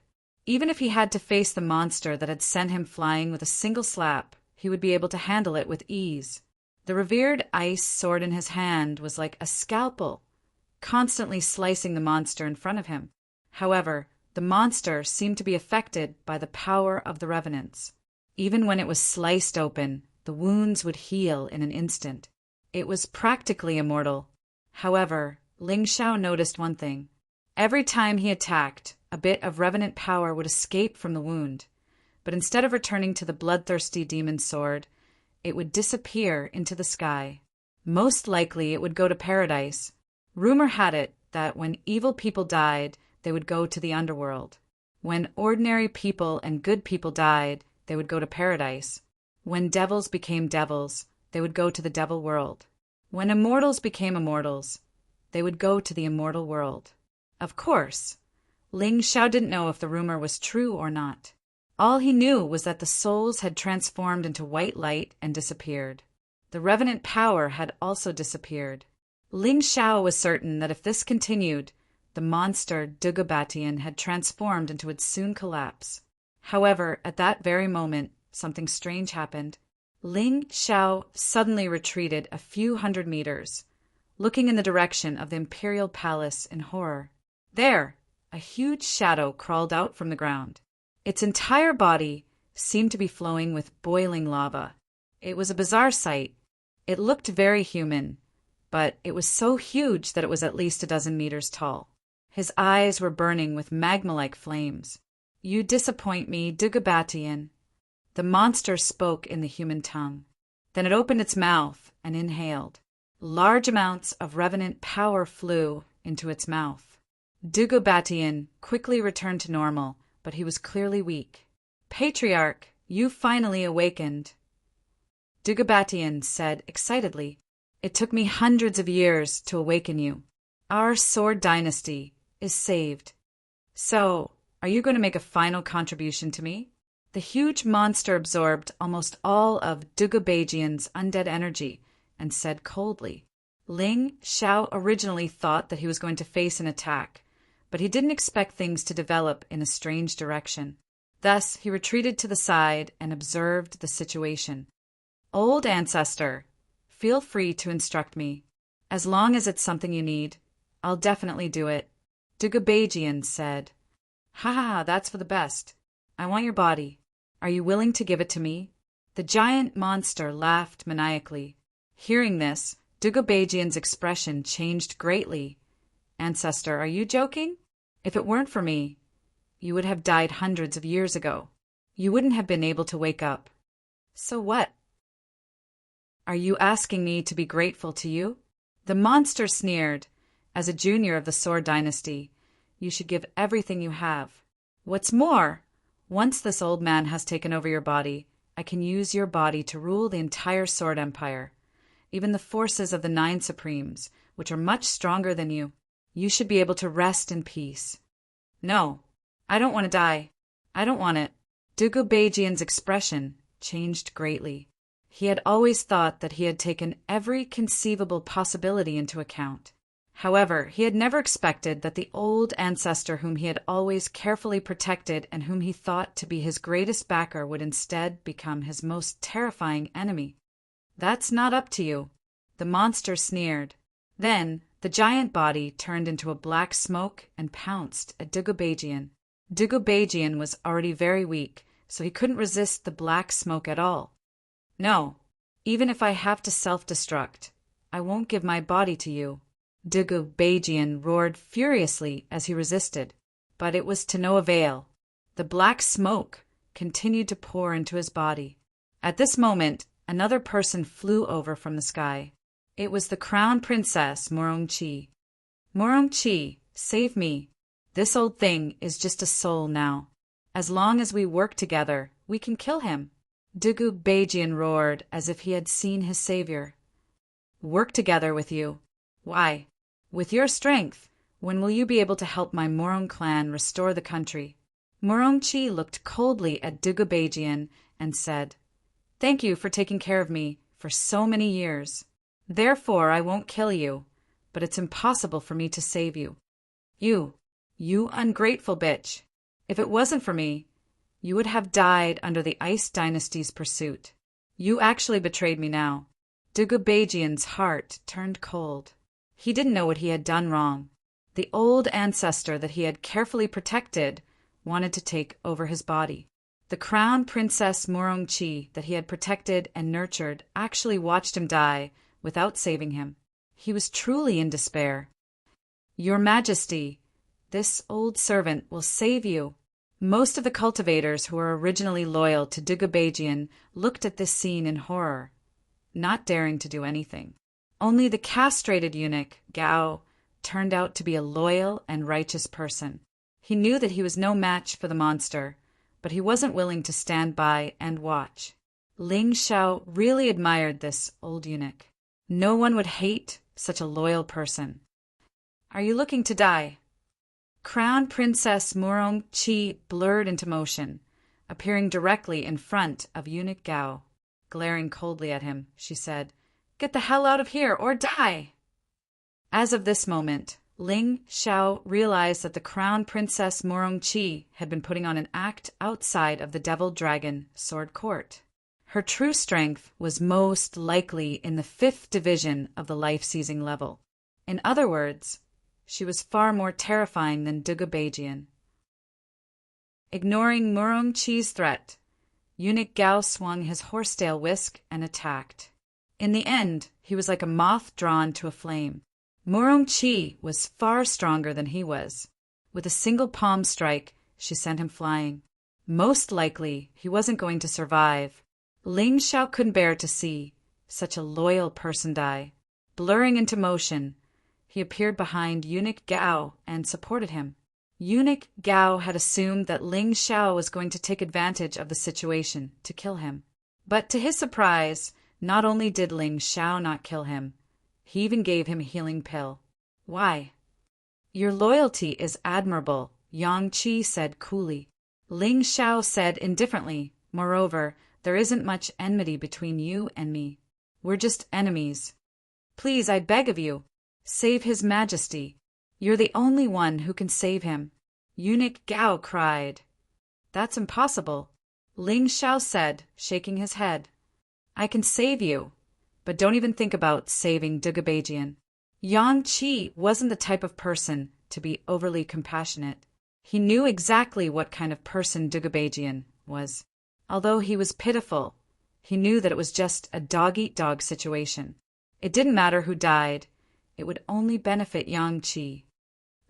Even if he had to face the monster that had sent him flying with a single slap, he would be able to handle it with ease. The revered ice sword in his hand was like a scalpel, constantly slicing the monster in front of him. However, the monster seemed to be affected by the power of the revenants. Even when it was sliced open, the wounds would heal in an instant. It was practically immortal. However, Ling Shao noticed one thing. Every time he attacked, a bit of revenant power would escape from the wound, but instead of returning to the bloodthirsty demon's sword, it would disappear into the sky. Most likely it would go to paradise. Rumor had it that when evil people died, they would go to the underworld. When ordinary people and good people died, they would go to paradise. When devils became devils, they would go to the devil world. When immortals became immortals, they would go to the immortal world. Of course, Ling Shao didn't know if the rumor was true or not. All he knew was that the souls had transformed into white light and disappeared. The revenant power had also disappeared. Ling Shao was certain that if this continued, the monster Dugabatian had transformed into its soon collapse. However, at that very moment, something strange happened. Ling Shao suddenly retreated a few hundred meters, looking in the direction of the imperial palace in horror. There, a huge shadow crawled out from the ground. Its entire body seemed to be flowing with boiling lava. It was a bizarre sight. It looked very human, but it was so huge that it was at least a dozen meters tall. His eyes were burning with magma-like flames. "You disappoint me, Dugabatian." The monster spoke in the human tongue. Then it opened its mouth and inhaled. Large amounts of revenant power flew into its mouth. Dugabatian quickly returned to normal, but he was clearly weak. "Patriarch, you finally awakened," Dugabatian said excitedly. "It took me hundreds of years to awaken you. Our sword dynasty is saved. So, are you going to make a final contribution to me?" The huge monster absorbed almost all of Dugabajian's undead energy and said coldly. Ling Shao originally thought that he was going to face an attack, but he didn't expect things to develop in a strange direction. Thus, he retreated to the side and observed the situation. "Old ancestor, feel free to instruct me. As long as it's something you need, I'll definitely do it," Dugabajian said. "Ha, that's for the best. I want your body. Are you willing to give it to me?" The giant monster laughed maniacally. Hearing this, Dugabajian's expression changed greatly. "Ancestor, are you joking? If it weren't for me, you would have died hundreds of years ago. You wouldn't have been able to wake up. So what? Are you asking me to be grateful to you?" The monster sneered. "As a junior of the Sword Dynasty, you should give everything you have. What's more, once this old man has taken over your body, I can use your body to rule the entire Sword Empire, even the forces of the 9 Supremes, which are much stronger than you. You should be able to rest in peace." "No, I don't want to die. I don't want it." Dugubajian's expression changed greatly. He had always thought that he had taken every conceivable possibility into account. However, he had never expected that the old ancestor whom he had always carefully protected and whom he thought to be his greatest backer would instead become his most terrifying enemy. "That's not up to you," the monster sneered. Then, the giant body turned into a black smoke and pounced at Dugubajian. Dugubajian was already very weak, so he couldn't resist the black smoke at all. "No, even if I have to self-destruct, I won't give my body to you." Dugubajian roared furiously as he resisted, but it was to no avail. The black smoke continued to pour into his body. At this moment, another person flew over from the sky. It was the Crown Princess Morongchi. "Morongchi, save me. This old thing is just a soul now. As long as we work together, we can kill him." Dugubajian roared as if he had seen his savior. "Work together with you? Why, with your strength, when will you be able to help my Morong clan restore the country?" Morongchi looked coldly at Dugubajian and said, "Thank you for taking care of me for so many years. Therefore, I won't kill you, but it's impossible for me to save you. You ungrateful bitch. If it wasn't for me, you would have died under the Ice Dynasty's pursuit. You actually betrayed me now." Dugubajian's heart turned cold. He didn't know what he had done wrong. The old ancestor that he had carefully protected wanted to take over his body. The crown princess Morongchi that he had protected and nurtured actually watched him die without saving him. He was truly in despair. "Your Majesty, this old servant will save you." Most of the cultivators who were originally loyal to Dugabajian looked at this scene in horror, not daring to do anything. Only the castrated eunuch, Gao, turned out to be a loyal and righteous person. He knew that he was no match for the monster, but he wasn't willing to stand by and watch. Ling Xiao really admired this old eunuch. No one would hate such a loyal person. "Are you looking to die?" Crown Princess Morongchi blurred into motion, appearing directly in front of eunuch Gao. Glaring coldly at him, she said, "Get the hell out of here or die!" As of this moment, Ling Xiao realized that the Crown Princess Morongchi had been putting on an act outside of the Devil Dragon Sword Court. Her true strength was most likely in the 5th division of the life-seizing level. In other words, she was far more terrifying than Dugabajian. Ignoring Morongchi's threat, eunuch Gao swung his horsetail whisk and attacked. In the end, he was like a moth drawn to a flame. Morongchi was far stronger than he was. With a single palm strike, she sent him flying. Most likely, he wasn't going to survive. Ling Xiao couldn't bear to see such a loyal person die. Blurring into motion, he appeared behind eunuch Gao and supported him. Eunuch Gao had assumed that Ling Xiao was going to take advantage of the situation to kill him. But to his surprise, not only did Ling Xiao not kill him, he even gave him a healing pill. "Why?" "Your loyalty is admirable," Yang Qi said coolly. Ling Xiao said indifferently, "Moreover, there isn't much enmity between you and me. We're just enemies. Please, I beg of you, save His Majesty. You're the only one who can save him." Eunuch Gao cried. "That's impossible," Ling Xiao said, shaking his head. "I can save you, but don't even think about saving Dugabajian." Yang Qi wasn't the type of person to be overly compassionate. He knew exactly what kind of person Dugabajian was. Although he was pitiful, he knew that it was just a dog-eat-dog situation. It didn't matter who died. It would only benefit Yang Qi.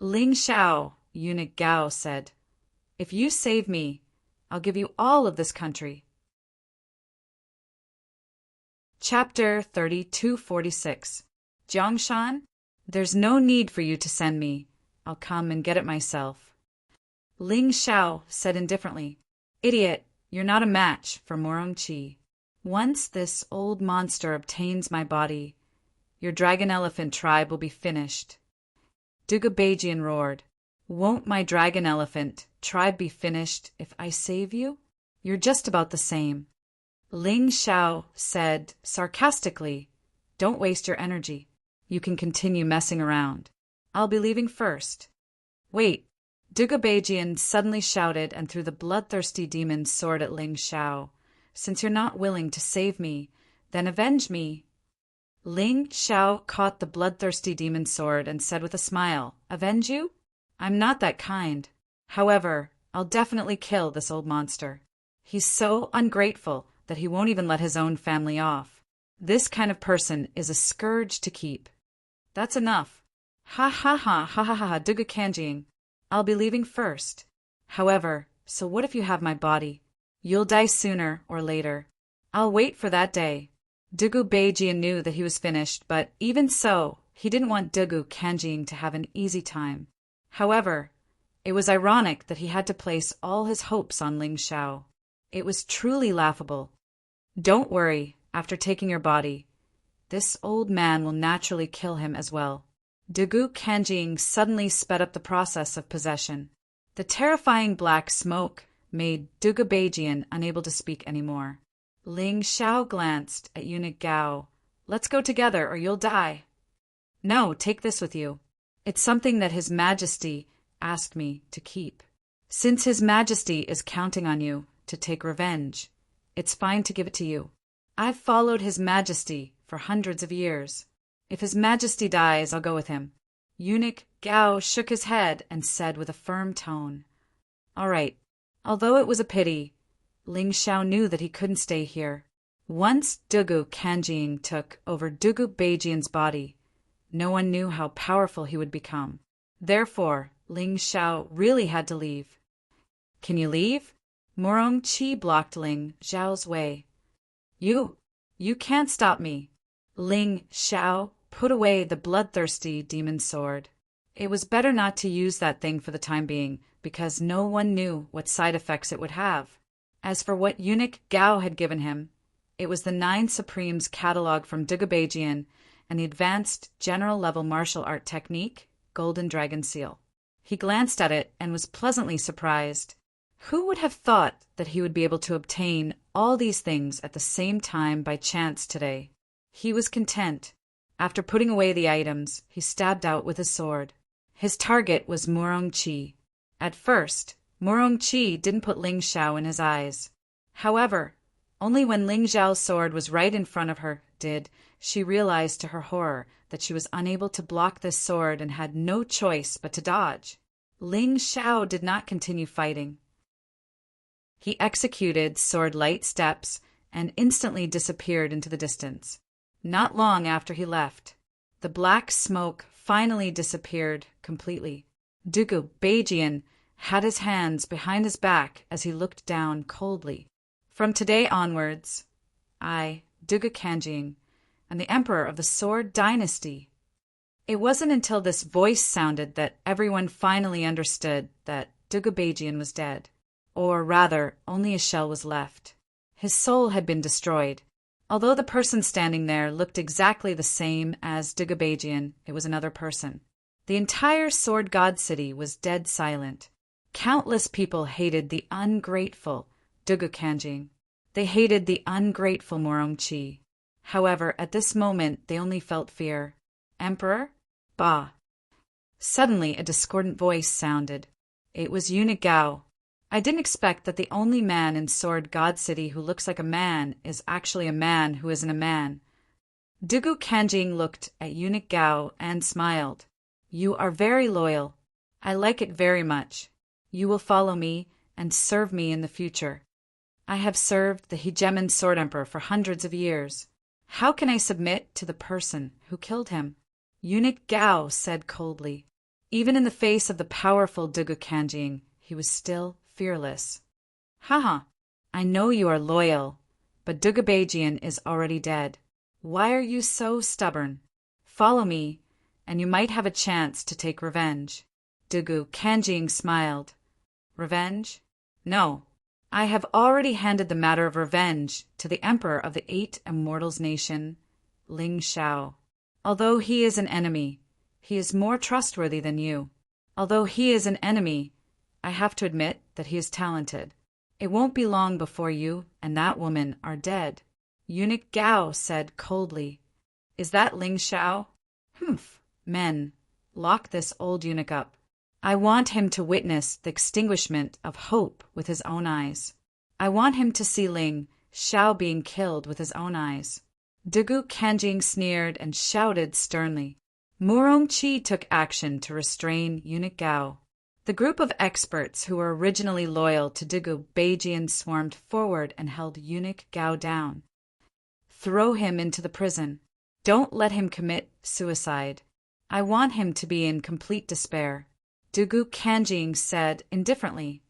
"Ling Xiao," eunuch Gao said, "if you save me, I'll give you all of this country." Chapter 3246. Jiangshan, there's no need for you to send me. I'll come and get it myself. Ling Xiao said indifferently, "Idiot, you're not a match for Morongchi. Once this old monster obtains my body, your dragon elephant tribe will be finished." Dugabajian roared, "Won't my dragon elephant tribe be finished if I save you? You're just about the same." Ling Xiao said sarcastically, "Don't waste your energy. You can continue messing around. I'll be leaving first." "Wait!" Dugabajian suddenly shouted and threw the bloodthirsty demon's sword at Ling Xiao. "Since you're not willing to save me, then avenge me." Ling Xiao caught the bloodthirsty demon's sword and said with a smile, "Avenge you? I'm not that kind. However, I'll definitely kill this old monster. He's so ungrateful that he won't even let his own family off. This kind of person is a scourge to keep." "That's enough. Ha ha ha ha ha ha, Duga Kanjing. I'll be leaving first. However, so what if you have my body? You'll die sooner or later. I'll wait for that day." Dugu Beijian knew that he was finished, but even so, he didn't want Dugu Kanjing to have an easy time. However, it was ironic that he had to place all his hopes on Ling Xiao. It was truly laughable. "Don't worry, after taking your body, this old man will naturally kill him as well." Dugu Kanjing suddenly sped up the process of possession. The terrifying black smoke made Dugabajian unable to speak anymore. Ling Xiao glanced at eunuch Gao. "Let's go together or you'll die." "No, take this with you. It's something that His Majesty asked me to keep. Since His Majesty is counting on you to take revenge, it's fine to give it to you. I've followed His Majesty for hundreds of years." If His Majesty dies, I'll go with him. Eunuch Gao shook his head and said with a firm tone, All right. Although it was a pity, Ling Xiao knew that he couldn't stay here. Once Dugu Kanjing took over Dugu Beijian's body, no one knew how powerful he would become. Therefore, Ling Xiao really had to leave. Can you leave? Morong Qi blocked Ling Xiao's way. You can't stop me. Ling Xiao put away the bloodthirsty demon sword. It was better not to use that thing for the time being, because no one knew what side effects it would have. As for what Eunuch Gao had given him, it was the 9 Supremes catalog from Dugubejian and the advanced general-level martial art technique, Golden Dragon Seal. He glanced at it and was pleasantly surprised. Who would have thought that he would be able to obtain all these things at the same time by chance today? He was content. After putting away the items, he stabbed out with his sword. His target was Morong Qi. At first, Morong Qi didn't put Ling Xiao in his eyes. However, only when Ling Xiao's sword was right in front of her did she realize to her horror that she was unable to block this sword and had no choice but to dodge. Ling Xiao did not continue fighting. He executed sword light steps and instantly disappeared into the distance. Not long after he left, the black smoke finally disappeared completely. Dugu Beijian had his hands behind his back as he looked down coldly. From today onwards, I, Dugu Kanjing, am the Emperor of the Sword Dynasty. It wasn't until this voice sounded that everyone finally understood that Dugu Beijian was dead. Or rather, only a shell was left. His soul had been destroyed. Although the person standing there looked exactly the same as Dugu Beijian, it was another person. The entire Sword God City was dead silent. Countless people hated the ungrateful Dugu Kanjing. They hated the ungrateful Morong Qi. However, at this moment, they only felt fear. Emperor? Bah! Suddenly, a discordant voice sounded. It was Eunuch Gao. I didn't expect that the only man in Sword God City who looks like a man is actually a man who isn't a man. Dugu Kanjing looked at Eunuch Gao and smiled. You are very loyal. I like it very much. You will follow me and serve me in the future. I have served the hegemon Sword Emperor for hundreds of years. How can I submit to the person who killed him? Eunuch Gao said coldly. Even in the face of the powerful Dugu Kanjing, he was still fearless. Haha, I know you are loyal, but Dugu Beijian is already dead. Why are you so stubborn? Follow me, and you might have a chance to take revenge. Dugu Kanjing smiled. Revenge? No. I have already handed the matter of revenge to the Emperor of the 8 Immortals Nation, Ling Xiao. Although he is an enemy, he is more trustworthy than you. Although he is an enemy, I have to admit that he is talented. It won't be long before you and that woman are dead. Eunuch Gao said coldly. Is that Ling Xiao? Humph. Men, lock this old eunuch up. I want him to witness the extinguishment of hope with his own eyes. I want him to see Ling Xiao being killed with his own eyes. Dugu Kanjing sneered and shouted sternly. Morong Qi took action to restrain Eunuch Gao. The group of experts who were originally loyal to Dugu Beijian swarmed forward and held Eunuch Gao down. Throw him into the prison. Don't let him commit suicide. I want him to be in complete despair. Dugu Kanjing said indifferently,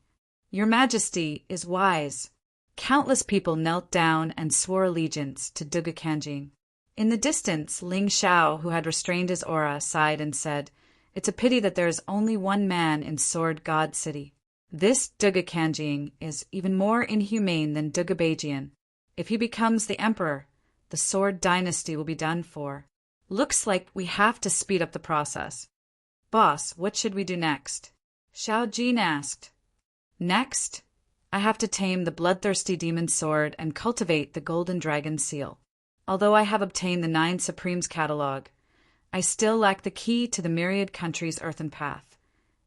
Your Majesty is wise. Countless people knelt down and swore allegiance to Dugu Kanjing. In the distance, Ling Xiao, who had restrained his aura, sighed and said, It's a pity that there is only one man in Sword God City. This Dugu Kanjing is even more inhumane than Dugu Beijian. If he becomes the emperor, the Sword Dynasty will be done for. Looks like we have to speed up the process. Boss, what should we do next? Xiao Jin asked. Next, I have to tame the bloodthirsty demon sword and cultivate the golden dragon seal. Although I have obtained the 9 Supremes catalog, I still lack the key to the myriad countries' earthen path,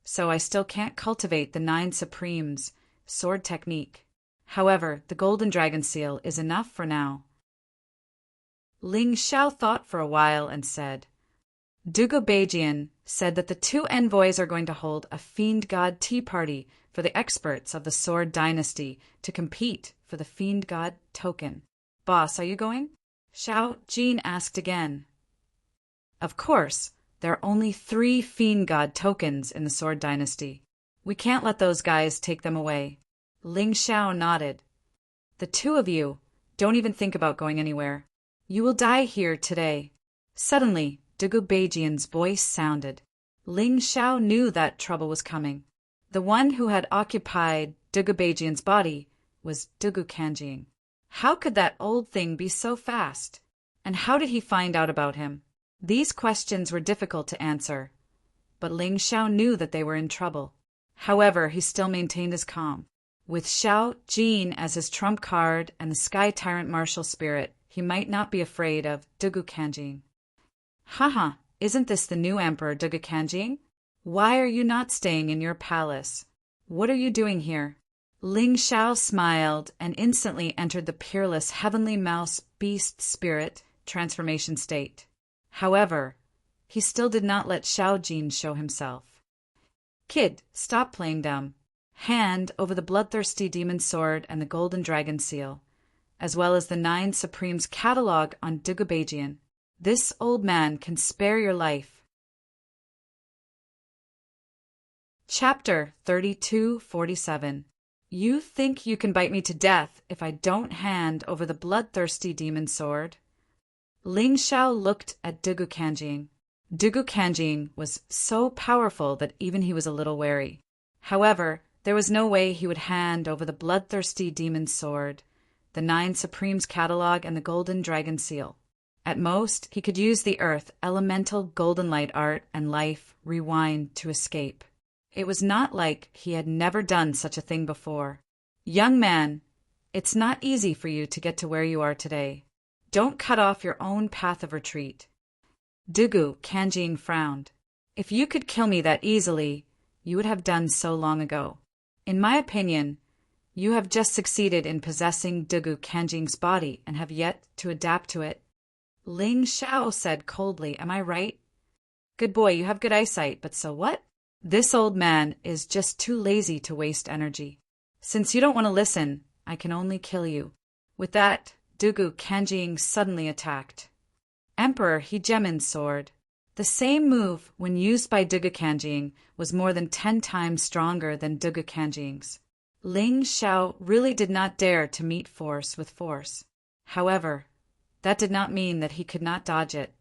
so I still can't cultivate the 9 Supremes' sword technique. However, the golden dragon seal is enough for now. Ling Xiao thought for a while and said, Dugubejian said that the two envoys are going to hold a fiend god tea party for the experts of the Sword Dynasty to compete for the fiend god token. Boss, are you going? Xiao Jin asked again. Of course, there are only 3 fiend god tokens in the Sword Dynasty. We can't let those guys take them away. Ling Xiao nodded. The 2 of you, don't even think about going anywhere. You will die here today. Suddenly, Dugubejian's voice sounded. Ling Xiao knew that trouble was coming. The one who had occupied Dugubejian's body was Dugu Kanjing. How could that old thing be so fast? And how did he find out about him? These questions were difficult to answer, but Ling Xiao knew that they were in trouble. However, he still maintained his calm. With Xiao Jin as his trump card and the Sky Tyrant martial spirit, he might not be afraid of Dugu Kanjing. Haha, isn't this the new Emperor Dugu Kanjing? Why are you not staying in your palace? What are you doing here? Ling Xiao smiled and instantly entered the peerless heavenly mouse beast spirit transformation state. However, he still did not let Xiao Jin show himself. Kid, stop playing dumb. Hand over the bloodthirsty demon sword and the golden dragon seal, as well as the 9 Supremes catalog on Dugubejian. This old man can spare your life. Chapter 3247. You think you can bite me to death if I don't hand over the bloodthirsty demon sword? Ling Xiao looked at Dugu Kanjing. Dugu Kanjing was so powerful that even he was a little wary. However, there was no way he would hand over the bloodthirsty demon sword, the 9 Supremes catalog, and the golden dragon seal. At most, he could use the earth, elemental golden light art, and life rewind to escape. It was not like he had never done such a thing before. Young man, it's not easy for you to get to where you are today. Don't cut off your own path of retreat. Dugu Kanjing frowned. If you could kill me that easily, you would have done so long ago. In my opinion, you have just succeeded in possessing Dugu Kanjing's body and have yet to adapt to it. Ling Xiao said coldly, am I right? Good boy, you have good eyesight, but so what? This old man is just too lazy to waste energy. Since you don't want to listen, I can only kill you. With that, Dugu Kanjing suddenly attacked. Emperor Hegemon's sword. The same move, when used by Dugu Kanjing, was more than 10 times stronger than Dugu Kanjing's. Ling Xiao really did not dare to meet force with force. However, that did not mean that he could not dodge it.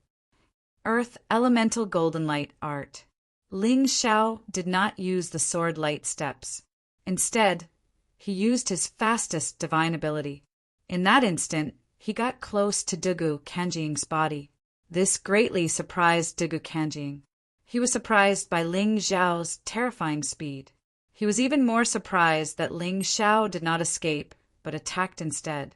Earth Elemental Golden Light Art. Ling Xiao did not use the sword light steps. Instead, he used his fastest divine ability. In that instant, he got close to Dugu Kanjing's body. This greatly surprised Dugu Kanjing. He was surprised by Ling Xiao's terrifying speed. He was even more surprised that Ling Xiao did not escape, but attacked instead.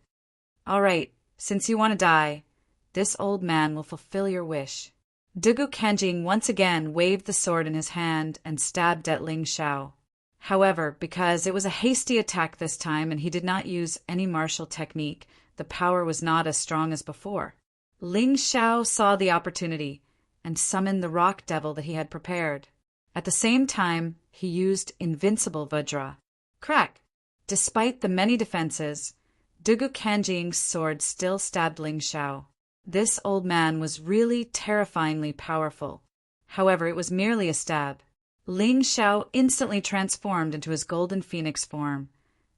All right, since you want to die, this old man will fulfill your wish. Dugu Kanjing once again waved the sword in his hand and stabbed at Ling Xiao. However, because it was a hasty attack this time and he did not use any martial technique, the power was not as strong as before. Ling Xiao saw the opportunity and summoned the rock devil that he had prepared. At the same time, he used Invincible Vajra. Crack! Despite the many defenses, Dugu Kanjing's sword still stabbed Ling Xiao. This old man was really terrifyingly powerful. However, it was merely a stab. Ling Xiao instantly transformed into his golden phoenix form,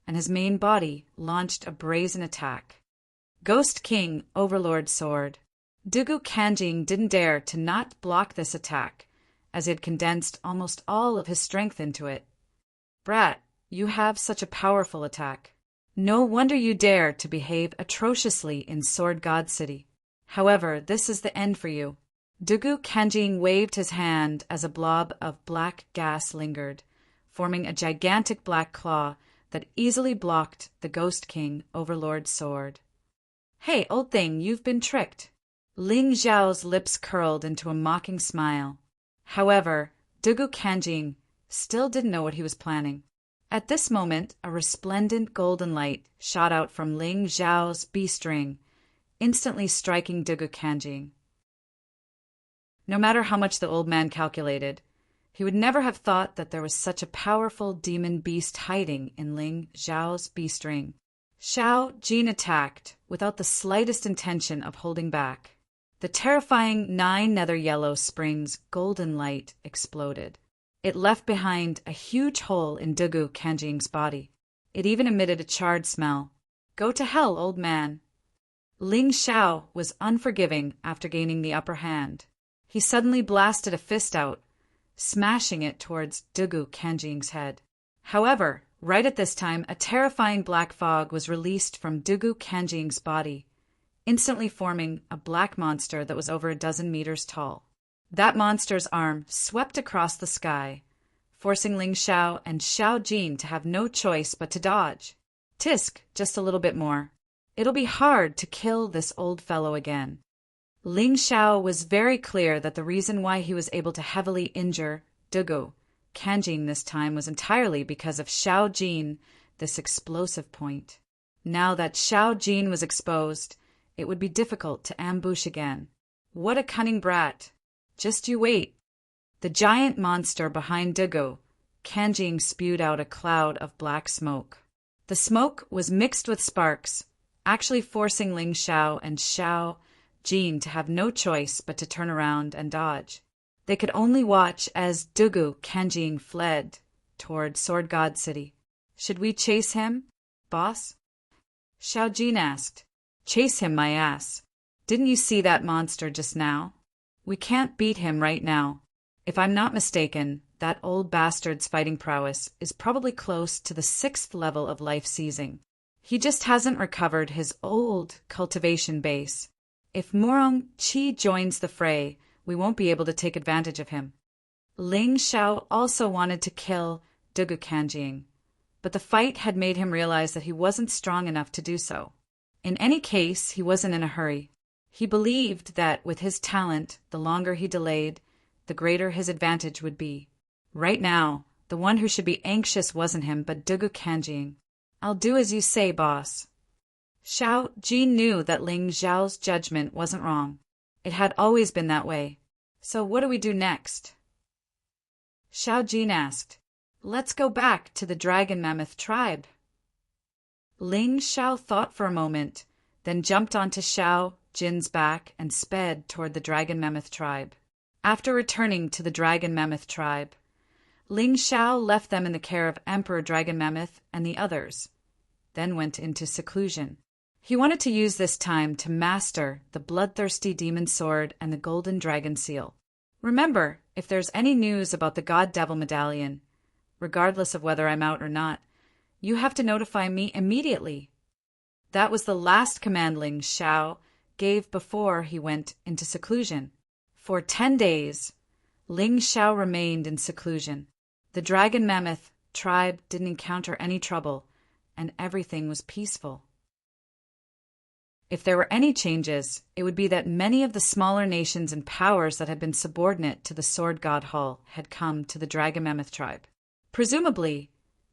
and his main body launched a brazen attack. Ghost King Overlord Sword. Dugu Kanjing didn't dare to not block this attack, as he had condensed almost all of his strength into it. Brat, you have such a powerful attack. No wonder you dare to behave atrociously in Sword God City. However, this is the end for you. Dugu Kanjing waved his hand as a blob of black gas lingered, forming a gigantic black claw that easily blocked the Ghost King Overlord's sword. Hey, old thing, you've been tricked. Ling Xiao's lips curled into a mocking smile. However, Dugu Kanjing still didn't know what he was planning. At this moment, a resplendent golden light shot out from Ling Xiao's beast ring, instantly striking Dugu Kanjing. No matter how much the old man calculated, he would never have thought that there was such a powerful demon beast hiding in Ling Xiao's beast ring. Xiao Jin attacked without the slightest intention of holding back. The terrifying 9 nether yellow springs golden light exploded. It left behind a huge hole in Dugu Kanjing's body. It even emitted a charred smell. Go to hell, old man. Ling Xiao was unforgiving after gaining the upper hand. He suddenly blasted a fist out, smashing it towards Dugu Kanjing's head. However, right at this time, a terrifying black fog was released from Dugu Kanjing's body, instantly forming a black monster that was over 12 meters tall. That monster's arm swept across the sky, forcing Ling Xiao and Xiao Jin to have no choice but to dodge. Tisk, just a little bit more. It'll be hard to kill this old fellow again. Ling Xiao was very clear that the reason why he was able to heavily injure Dugu Kanjing this time was entirely because of Xiao Jin, this explosive point. Now that Xiao Jin was exposed, it would be difficult to ambush again. What a cunning brat! Just you wait. The giant monster behind Dugu Kanjing spewed out a cloud of black smoke. The smoke was mixed with sparks, actually forcing Ling Xiao and Xiao Jin to have no choice but to turn around and dodge. They could only watch as Dugu Kanjing fled toward Sword God City. Should we chase him, boss? Xiao Jin asked. Chase him, my ass. Didn't you see that monster just now? We can't beat him right now. If I'm not mistaken, that old bastard's fighting prowess is probably close to the 6th level of life seizing. He just hasn't recovered his old cultivation base. If Morong Qi joins the fray, we won't be able to take advantage of him. Ling Xiao also wanted to kill Dugu Kanjing, but the fight had made him realize that he wasn't strong enough to do so. In any case, he wasn't in a hurry. He believed that with his talent, the longer he delayed, the greater his advantage would be. Right now, the one who should be anxious wasn't him, but Dugu Kanjing. I'll do as you say, boss. Xiao Jin knew that Ling Xiao's judgment wasn't wrong. It had always been that way. So what do we do next? Xiao Jin asked. Let's go back to the Dragon Mammoth tribe. Ling Xiao thought for a moment, then jumped onto Xiao Jin's back and sped toward the Dragon Mammoth tribe. After returning to the Dragon Mammoth tribe, Ling Xiao left them in the care of Emperor Dragon Mammoth and the others, then went into seclusion. He wanted to use this time to master the bloodthirsty demon sword and the golden dragon seal. Remember, if there's any news about the God Devil Medallion, regardless of whether I'm out or not, you have to notify me immediately. That was the last command Ling Xiao gave before he went into seclusion. For 10 days, Ling Xiao remained in seclusion. The Dragon Mammoth tribe didn't encounter any trouble, and everything was peaceful. If there were any changes, it would be that many of the smaller nations and powers that had been subordinate to the Sword God Hall had come to the Dragon Mammoth tribe. Presumably,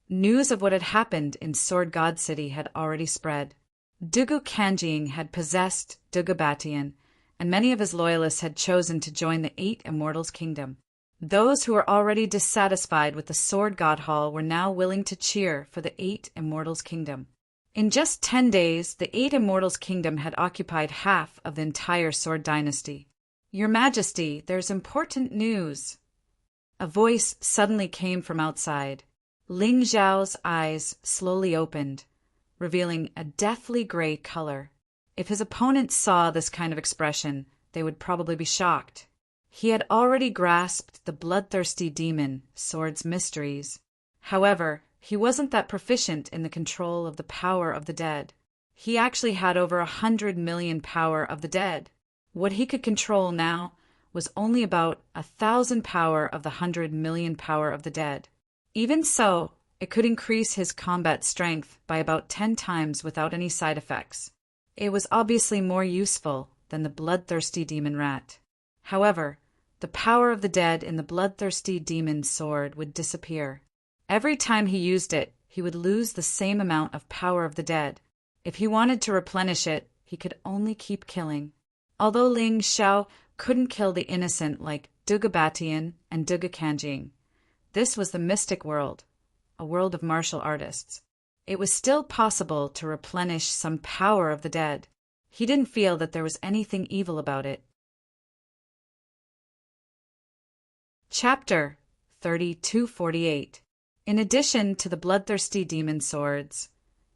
news of what had happened in Sword God City had already spread. Dugu Kanjing had possessed Dugu Batian, and many of his loyalists had chosen to join the 8 Immortals' kingdom. Those who were already dissatisfied with the Sword God Hall were now willing to cheer for the 8 Immortals' kingdom. In just 10 days, the 8 Immortals' kingdom had occupied half of the entire Sword dynasty. Your Majesty, there's important news. A voice suddenly came from outside. Ling Xiao's eyes slowly opened, revealing a deathly gray color. If his opponents saw this kind of expression, they would probably be shocked. He had already grasped the bloodthirsty demon sword's mysteries. However, he wasn't that proficient in the control of the power of the dead. He actually had over 100 million power of the dead. What he could control now was only about 1,000 power of the 100 million power of the dead. Even so, it could increase his combat strength by about 10 times without any side effects. It was obviously more useful than the bloodthirsty demon rat. However, the power of the dead in the bloodthirsty demon sword would disappear. Every time he used it, he would lose the same amount of power of the dead. If he wanted to replenish it, he could only keep killing. Although Ling Xiao couldn't kill the innocent like Duga Batian and Duga Kanjing, this was the mystic world, a world of martial artists. It was still possible to replenish some power of the dead. He didn't feel that there was anything evil about it. Chapter 3248. In addition to the bloodthirsty demon swords,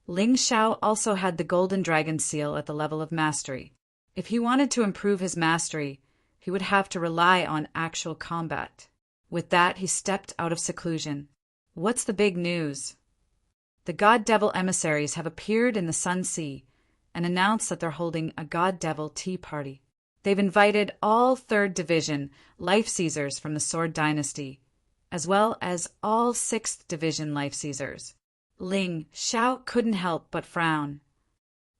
Ling Xiao also had the golden dragon seal at the level of mastery. If he wanted to improve his mastery, he would have to rely on actual combat. With that, he stepped out of seclusion. What's the big news? The God-Devil emissaries have appeared in the Sun Sea and announced that they're holding a God-Devil tea party. They've invited all 3rd Division Life Seizers from the Sword Dynasty, as well as all 6th Division Life Seizers. Ling Xiao couldn't help but frown.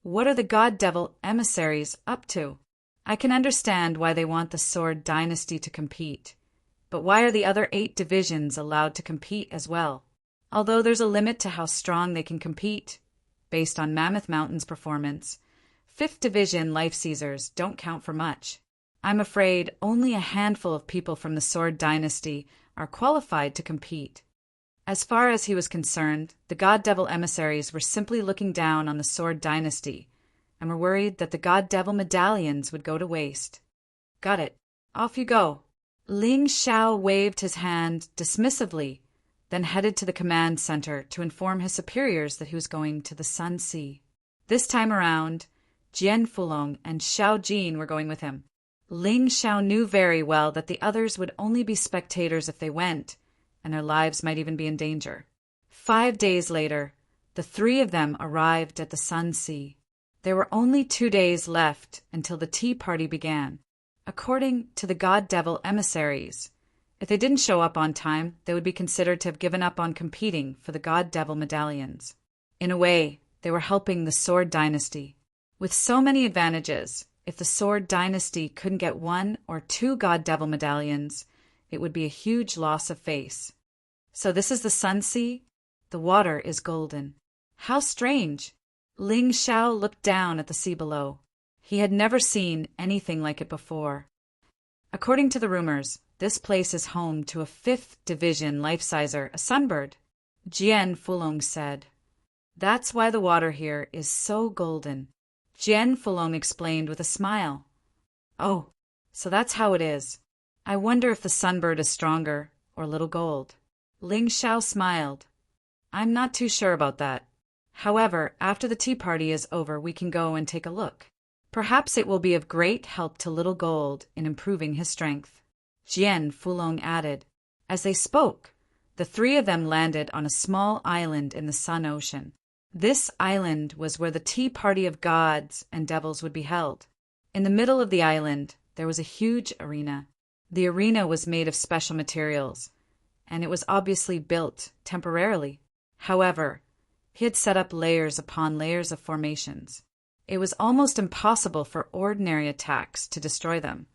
What are the God-Devil emissaries up to? I can understand why they want the Sword Dynasty to compete, but why are the other 8 divisions allowed to compete as well? Although there's a limit to how strong they can compete, based on Mammoth Mountain's performance, 5th Division Life Seizers don't count for much. I'm afraid only a handful of people from the Sword Dynasty are qualified to compete. As far as he was concerned, the God-Devil emissaries were simply looking down on the Sword Dynasty and were worried that the God-Devil medallions would go to waste. Got it. Off you go. Ling Xiao waved his hand dismissively, then headed to the command center to inform his superiors that he was going to the Sun Sea. This time around, Jian Fulong and Xiao Jin were going with him. Ling Xiao knew very well that the others would only be spectators if they went, and their lives might even be in danger. 5 days later, the 3 of them arrived at the Sun Sea. There were only 2 days left until the tea party began. According to the God-Devil emissaries, if they didn't show up on time, they would be considered to have given up on competing for the God-Devil medallions. In a way, they were helping the Sword Dynasty. With so many advantages, if the Sword Dynasty couldn't get 1 or 2 God-Devil medallions, it would be a huge loss of face. So this is the Sun Sea? The water is golden. How strange! Ling Xiao looked down at the sea below. He had never seen anything like it before. According to the rumors, this place is home to a 5th Division life-sizer, a sunbird. Jian Fulong said. That's why the water here is so golden. Jian Fulong explained with a smile. Oh, so that's how it is. I wonder if the sunbird is stronger or little gold. Ling Xiao smiled. I'm not too sure about that. However, after the tea party is over, we can go and take a look. Perhaps it will be of great help to little gold in improving his strength. Jian Fulong added. As they spoke, the 3 of them landed on a small island in the Sun Ocean. This island was where the tea party of gods and devils would be held. In the middle of the island, there was a huge arena. The arena was made of special materials, and it was obviously built temporarily. However, he had set up layers upon layers of formations. It was almost impossible for ordinary attacks to destroy them.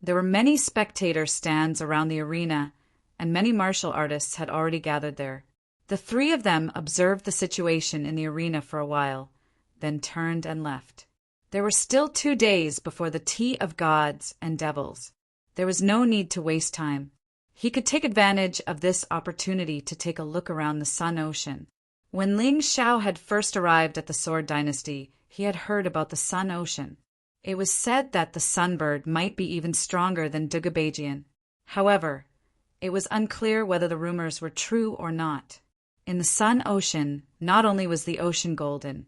There were many spectator stands around the arena, and many martial artists had already gathered there. The 3 of them observed the situation in the arena for a while, then turned and left. There were still 2 days before the tea of gods and devils. There was no need to waste time. He could take advantage of this opportunity to take a look around the Sun Ocean. When Ling Xiao had first arrived at the Sword Dynasty, he had heard about the Sun Ocean. It was said that the sunbird might be even stronger than Dugabajian. However, it was unclear whether the rumors were true or not. In the Sun Ocean, not only was the ocean golden,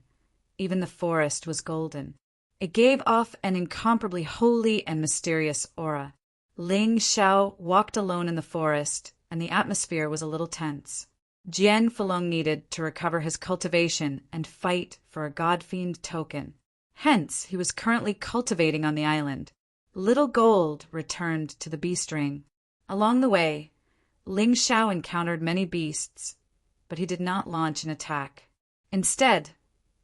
even the forest was golden. It gave off an incomparably holy and mysterious aura. Ling Xiao walked alone in the forest, and the atmosphere was a little tense. Jian Fulong needed to recover his cultivation and fight for a god-fiend token. Hence, he was currently cultivating on the island. Little Gold returned to the beast ring. Along the way, Ling Xiao encountered many beasts, but he did not launch an attack. Instead,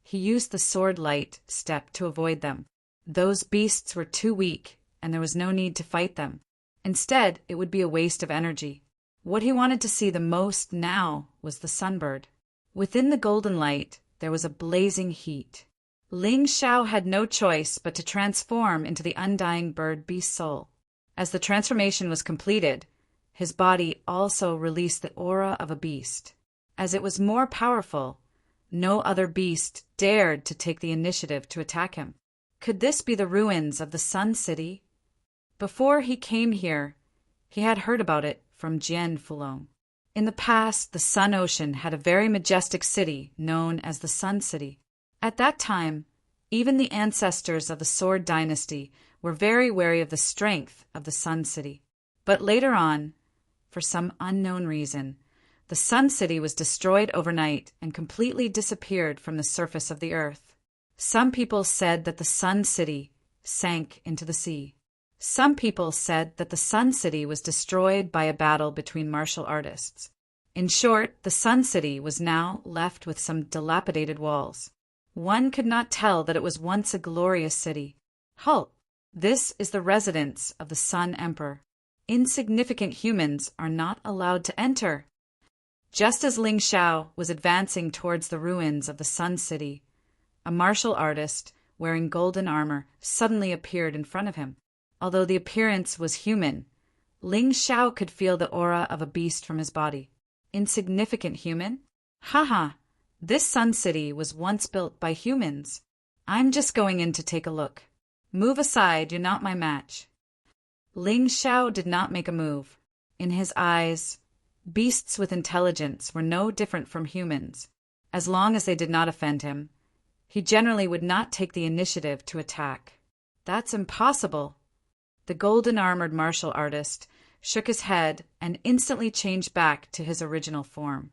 he used the sword light step to avoid them. Those beasts were too weak, and there was no need to fight them. Instead, it would be a waste of energy. What he wanted to see the most now was the sunbird. Within the golden light, there was a blazing heat. Ling Xiao had no choice but to transform into the undying bird beast soul. As the transformation was completed, his body also released the aura of a beast. As it was more powerful, no other beast dared to take the initiative to attack him. Could this be the ruins of the Sun City? Before he came here, he had heard about it from Jian Fulong. In the past, the Sun Ocean had a very majestic city known as the Sun City. At that time, even the ancestors of the Sword Dynasty were very wary of the strength of the Sun City. But later on, for some unknown reason, the Sun City was destroyed overnight and completely disappeared from the surface of the earth. Some people said that the Sun City sank into the sea. Some people said that the Sun City was destroyed by a battle between martial artists. In short, the Sun City was now left with some dilapidated walls. One could not tell that it was once a glorious city. Halt! This is the residence of the Sun Emperor. Insignificant humans are not allowed to enter. Just as Ling Xiao was advancing towards the ruins of the Sun City, a martial artist wearing golden armor suddenly appeared in front of him. Although the appearance was human, Ling Xiao could feel the aura of a beast from his body. Insignificant human? Haha, this Sun City was once built by humans. I'm just going in to take a look. Move aside, you're not my match. Ling Xiao did not make a move. In his eyes, beasts with intelligence were no different from humans. As long as they did not offend him, he generally would not take the initiative to attack. That's impossible. The golden-armored martial artist shook his head and instantly changed back to his original form.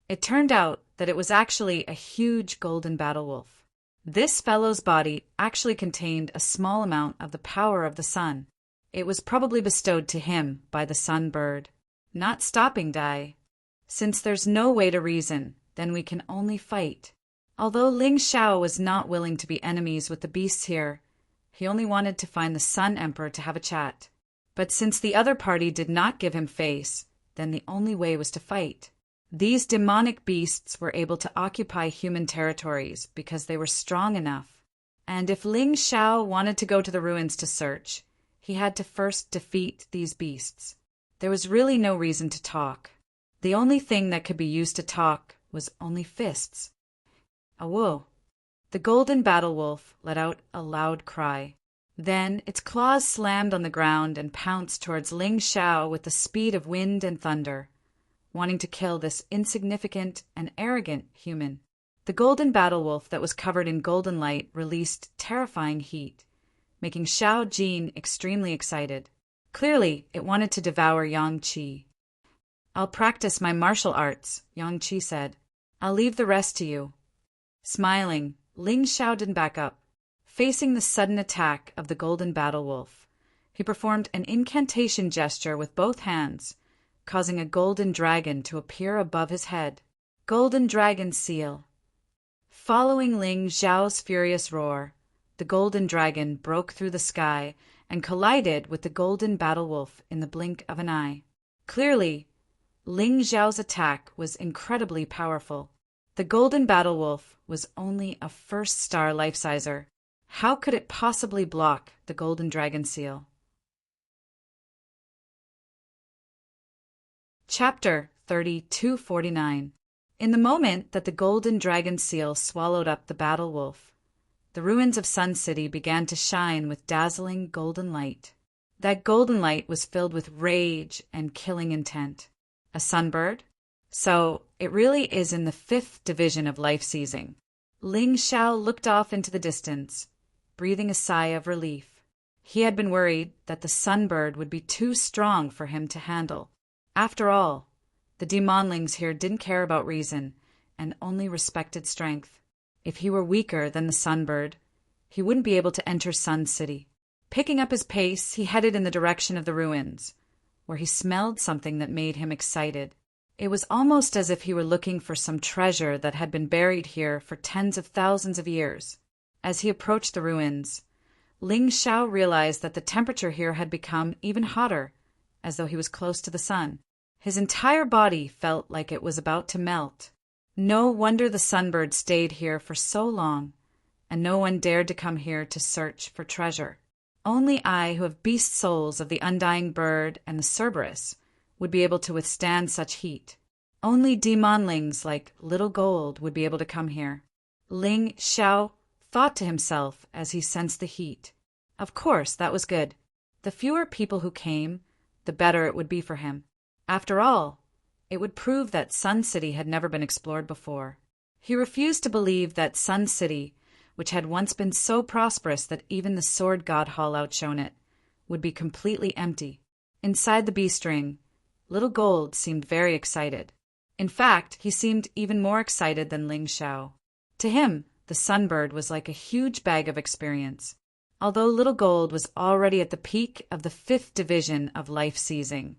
It turned out that it was actually a huge golden battle wolf. This fellow's body actually contained a small amount of the power of the sun. It was probably bestowed to him by the sun bird. Not stopping, Dai. Since there's no way to reason, then we can only fight. Although Ling Xiao was not willing to be enemies with the beasts here, he only wanted to find the Sun Emperor to have a chat. But since the other party did not give him face, then the only way was to fight. These demonic beasts were able to occupy human territories because they were strong enough. And if Ling Xiao wanted to go to the ruins to search, he had to first defeat these beasts. There was really no reason to talk. The only thing that could be used to talk was only fists. Whoa! The golden battle wolf let out a loud cry. Then its claws slammed on the ground and pounced towards Ling Xiao with the speed of wind and thunder, wanting to kill this insignificant and arrogant human. The golden battle wolf that was covered in golden light released terrifying heat, making Xiao Jin extremely excited. Clearly, it wanted to devour Yang Qi. I'll practice my martial arts, Yang Qi said. I'll leave the rest to you. Smiling, Ling Xiao didn't back up. Facing the sudden attack of the golden battle wolf, he performed an incantation gesture with both hands, causing a golden dragon to appear above his head. Golden dragon seal. Following Ling Xiao's furious roar, the golden dragon broke through the sky and collided with the golden battle wolf in the blink of an eye. Clearly, Ling Xiao's attack was incredibly powerful. The golden battle wolf was only a first-star life-sizer. How could it possibly block the golden dragon seal? Chapter 3249. In the moment that the golden dragon seal swallowed up the battle wolf, the ruins of Sun City began to shine with dazzling golden light. That golden light was filled with rage and killing intent. A sunbird? So, it really is in the 5th division of life seizing. Ling Xiao looked off into the distance, breathing a sigh of relief. He had been worried that the sunbird would be too strong for him to handle. After all, the demonlings here didn't care about reason and only respected strength. If he were weaker than the sunbird, he wouldn't be able to enter Sun City. Picking up his pace, he headed in the direction of the ruins, where he smelled something that made him excited. It was almost as if he were looking for some treasure that had been buried here for tens of thousands of years. As he approached the ruins, Ling Xiao realized that the temperature here had become even hotter, as though he was close to the sun. His entire body felt like it was about to melt. No wonder the sunbird stayed here for so long, and no one dared to come here to search for treasure. Only I, who have beast souls of the undying bird and the Cerberus, would be able to withstand such heat. Only demonlings like Little Gold would be able to come here. Ling Xiao thought to himself as he sensed the heat. Of course, that was good. The fewer people who came, the better it would be for him. After all, it would prove that Sun City had never been explored before. He refused to believe that Sun City, which had once been so prosperous that even the Sword God Hall outshone it, would be completely empty. Inside the beast ring, Little Gold seemed very excited. In fact, he seemed even more excited than Ling Xiao. To him, the sunbird was like a huge bag of experience. Although Little Gold was already at the peak of the 5th division of life seizing,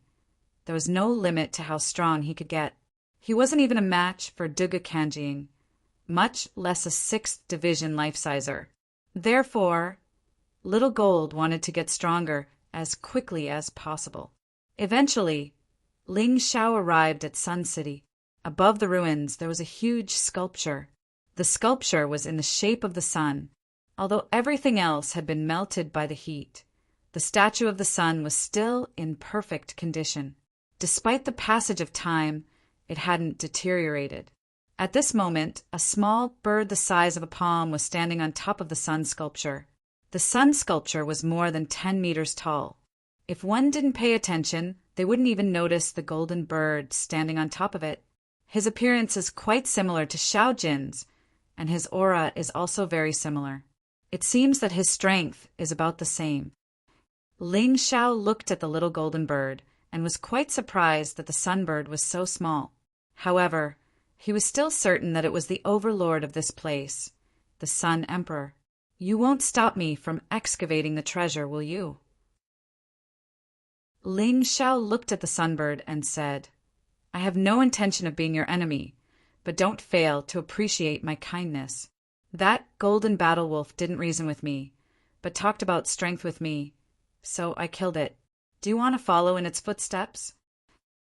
there was no limit to how strong he could get. He wasn't even a match for Duga Kanjing, much less a 6th division life-sizer. Therefore, Little Gold wanted to get stronger as quickly as possible. Eventually, Ling Xiao arrived at Sun City. Above the ruins, there was a huge sculpture. The sculpture was in the shape of the sun. Although everything else had been melted by the heat, the statue of the sun was still in perfect condition. Despite the passage of time, it hadn't deteriorated. At this moment, a small bird the size of a palm was standing on top of the sun sculpture. The sun sculpture was more than 10 meters tall. If one didn't pay attention, they wouldn't even notice the golden bird standing on top of it. His appearance is quite similar to Xiao Jin's, and his aura is also very similar. It seems that his strength is about the same. Ling Xiao looked at the little golden bird and was quite surprised that the sunbird was so small. However, he was still certain that it was the overlord of this place, the Sun Emperor. You won't stop me from excavating the treasure, will you? Ling Xiao looked at the sunbird and said, I have no intention of being your enemy, but don't fail to appreciate my kindness. That golden battle wolf didn't reason with me, but talked about strength with me, so I killed it. Do you want to follow in its footsteps?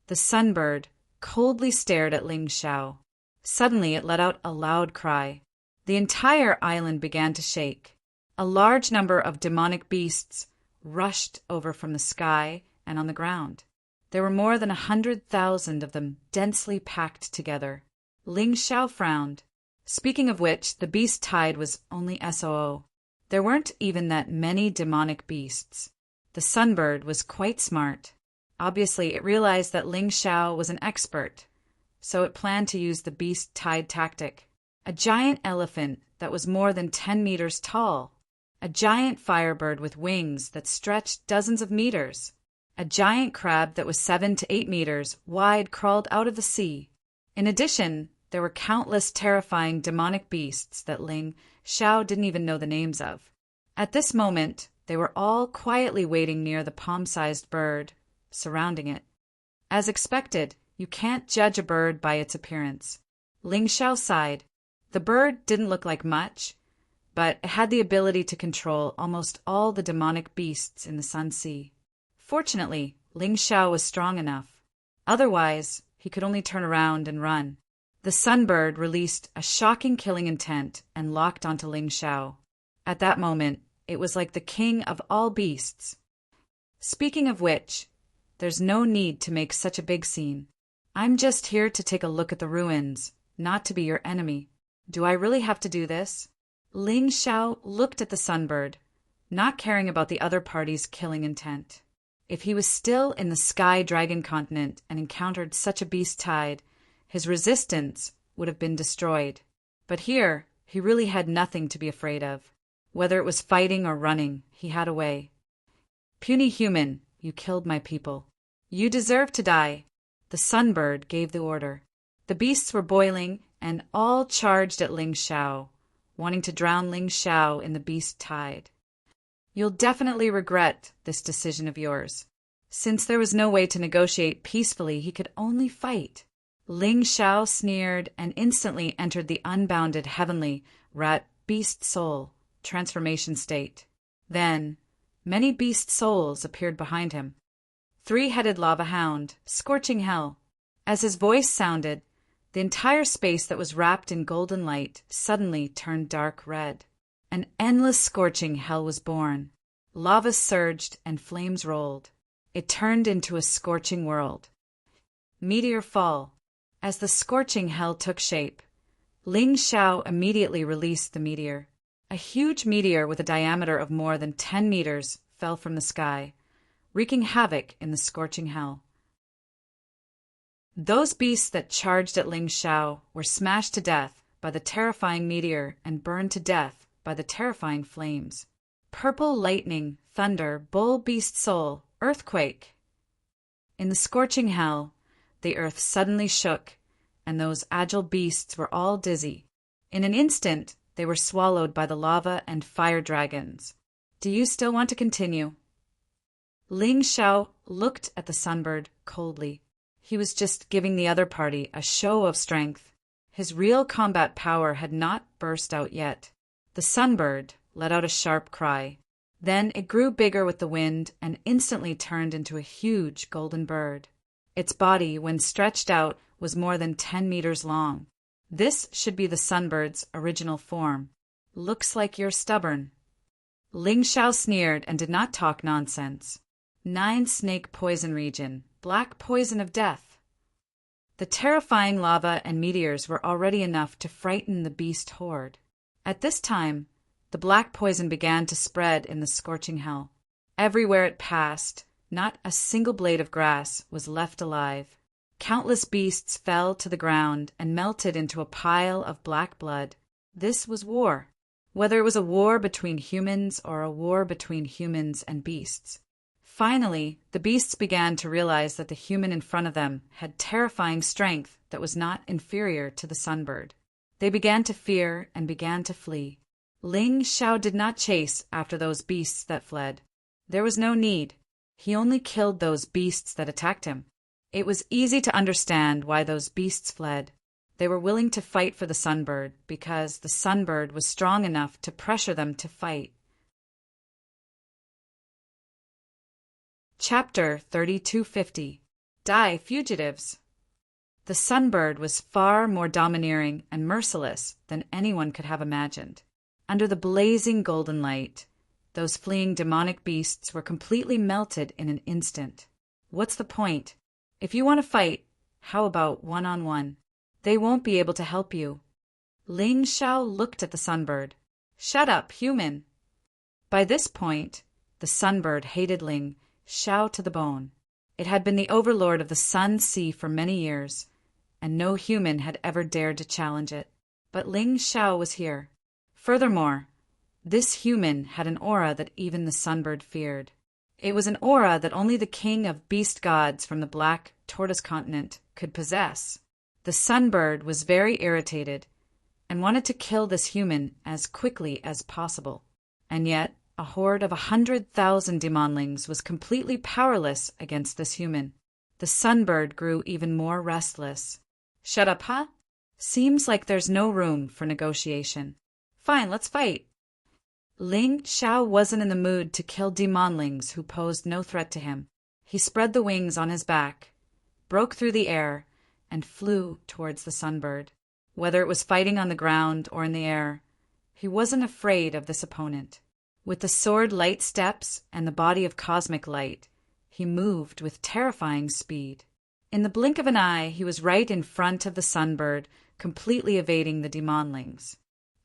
The sunbird coldly stared at Ling Xiao. Suddenly it let out a loud cry. The entire island began to shake. A large number of demonic beasts rushed over from the sky and on the ground. There were more than 100,000 of them densely packed together. Ling Xiao frowned. Speaking of which, the beast tide was only SOO. There weren't even that many demonic beasts. The sunbird was quite smart. Obviously, it realized that Ling Xiao was an expert, so it planned to use the beast tide tactic. A giant elephant that was more than 10 meters tall. A giant firebird with wings that stretched dozens of meters. A giant crab that was 7 to 8 meters wide crawled out of the sea. In addition, there were countless terrifying demonic beasts that Ling Xiao didn't even know the names of. At this moment, they were all quietly waiting near the palm-sized bird, surrounding it. As expected, you can't judge a bird by its appearance. Ling Xiao sighed. The bird didn't look like much, but it had the ability to control almost all the demonic beasts in the Sun Sea. Fortunately, Ling Xiao was strong enough. Otherwise, he could only turn around and run. The sunbird released a shocking killing intent and locked onto Ling Xiao. At that moment, it was like the king of all beasts. Speaking of which, there's no need to make such a big scene. I'm just here to take a look at the ruins, not to be your enemy. Do I really have to do this? Ling Xiao looked at the sunbird, not caring about the other party's killing intent. If he was still in the Sky Dragon continent and encountered such a beast tide, his resistance would have been destroyed. But here, he really had nothing to be afraid of. Whether it was fighting or running, he had a way. Puny human, you killed my people. You deserve to die. The sunbird gave the order. The beasts were boiling and all charged at Ling Xiao, wanting to drown Ling Xiao in the beast tide. You'll definitely regret this decision of yours. Since there was no way to negotiate peacefully, he could only fight. Ling Xiao sneered and instantly entered the unbounded heavenly rat beast soul transformation state. Then, many beast souls appeared behind him. Three-headed lava hound, scorching hell. As his voice sounded, The entire space that was wrapped in golden light suddenly turned dark red. An endless scorching hell was born. Lava surged and flames rolled. It turned into a scorching world. Meteor fall. As the scorching hell took shape, Ling Xiao immediately released the meteor. A huge meteor with a diameter of more than 10 meters fell from the sky, wreaking havoc in the scorching hell. Those beasts that charged at Ling Xiao were smashed to death by the terrifying meteor and burned to death by the terrifying flames. Purple lightning, thunder, bull beast soul, earthquake. In the scorching hell, the earth suddenly shook, and those agile beasts were all dizzy. In an instant, they were swallowed by the lava and fire dragons. Do you still want to continue? Ling Xiao looked at the sunbird coldly. He was just giving the other party a show of strength. His real combat power had not burst out yet. The sunbird let out a sharp cry. Then it grew bigger with the wind and instantly turned into a huge golden bird. Its body, when stretched out, was more than 10 meters long. This should be the sunbird's original form. Looks like you're stubborn. Ling Xiao sneered and did not talk nonsense. 9 snake poison region, black poison of death. The terrifying lava and meteors were already enough to frighten the beast horde. At this time, the black poison began to spread in the scorching hell. Everywhere it passed, not a single blade of grass was left alive. Countless beasts fell to the ground and melted into a pile of black blood. This was war. Whether it was a war between humans or a war between humans and beasts. Finally, the beasts began to realize that the human in front of them had terrifying strength that was not inferior to the sunbird. They began to fear and began to flee. Ling Xiao did not chase after those beasts that fled. There was no need. He only killed those beasts that attacked him. It was easy to understand why those beasts fled. They were willing to fight for the sunbird because the sunbird was strong enough to pressure them to fight. Chapter 3250. Die, fugitives! The sunbird was far more domineering and merciless than anyone could have imagined. Under the blazing golden light, those fleeing demonic beasts were completely melted in an instant. What's the point? If you want to fight, how about one-on-one? They won't be able to help you. Ling Xiao looked at the sunbird. Shut up, human! By this point, the sunbird hated Ling Xiao to the bone. It had been the overlord of the sun sea for many years, and no human had ever dared to challenge it. But Ling Xiao was here. Furthermore, this human had an aura that even the sunbird feared. It was an aura that only the king of beast gods from the Black Tortoise continent could possess. The sunbird was very irritated and wanted to kill this human as quickly as possible. And yet, a horde of 100,000 demonlings was completely powerless against this human. The sunbird grew even more restless. Shut up, huh? Seems like there's no room for negotiation. Fine, let's fight. Ling Xiao wasn't in the mood to kill demonlings who posed no threat to him. He spread the wings on his back, broke through the air, and flew towards the sunbird. Whether it was fighting on the ground or in the air, he wasn't afraid of this opponent. With the sword light steps and the body of cosmic light, he moved with terrifying speed. In the blink of an eye, he was right in front of the sunbird, completely evading the demonlings.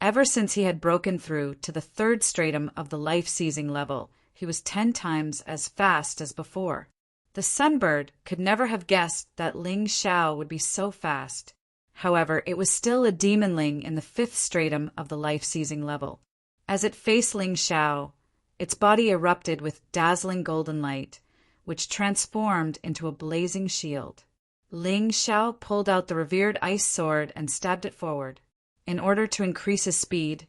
Ever since he had broken through to the 3rd stratum of the life-seizing level, he was 10 times as fast as before. The sunbird could never have guessed that Ling Xiao would be so fast. However, it was still a demonling in the 5th stratum of the life-seizing level. As it faced Ling Xiao, its body erupted with dazzling golden light, which transformed into a blazing shield. Ling Xiao pulled out the revered ice sword and stabbed it forward. In order to increase his speed,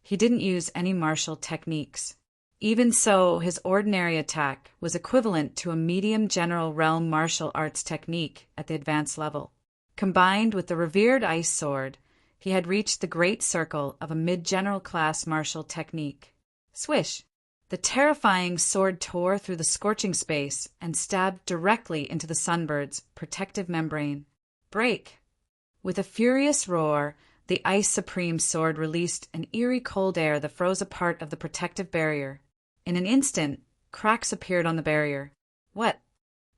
he didn't use any martial techniques. Even so, his ordinary attack was equivalent to a medium general realm martial arts technique at the advanced level. Combined with the revered ice sword, he had reached the great circle of a mid-general class martial technique. Swish! The terrifying sword tore through the scorching space and stabbed directly into the sunbird's protective membrane. Break! With a furious roar, the Ice Supreme sword released an eerie cold air that froze a part of the protective barrier. In an instant, cracks appeared on the barrier. What?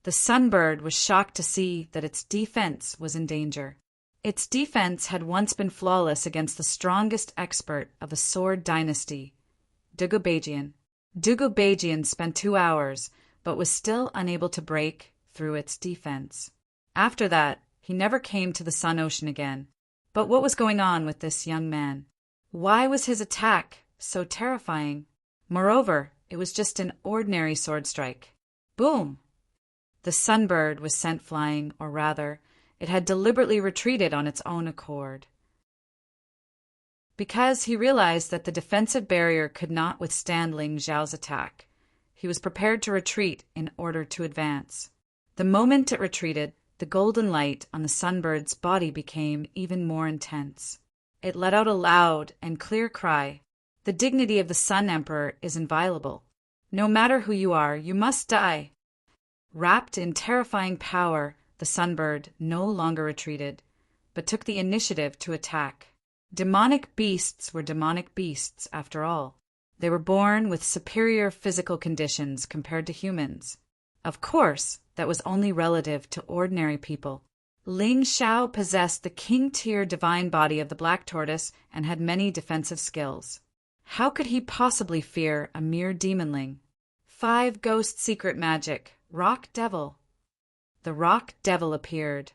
The Sunbird was shocked to see that its defense was in danger. Its defense had once been flawless against the strongest expert of the Sword Dynasty, Dugobagian. Dugobagian spent 2 hours, but was still unable to break through its defense. After that, he never came to the Sun Ocean again. But what was going on with this young man? Why was his attack so terrifying? Moreover, it was just an ordinary sword strike. Boom! The Sunbird was sent flying, or rather, it had deliberately retreated on its own accord. Because he realized that the defensive barrier could not withstand Ling Xiao's attack, he was prepared to retreat in order to advance. The moment it retreated, the golden light on the Sunbird's body became even more intense. It let out a loud and clear cry. The dignity of the Sun Emperor is inviolable. No matter who you are, you must die. Wrapped in terrifying power, the Sunbird no longer retreated, but took the initiative to attack. Demonic beasts were demonic beasts, after all. They were born with superior physical conditions compared to humans. Of course, that was only relative to ordinary people. Ling Xiao possessed the king-tier divine body of the Black Tortoise and had many defensive skills. How could he possibly fear a mere demonling? 5 Ghost Secret Magic, Rock Devil. The Rock Devil appeared,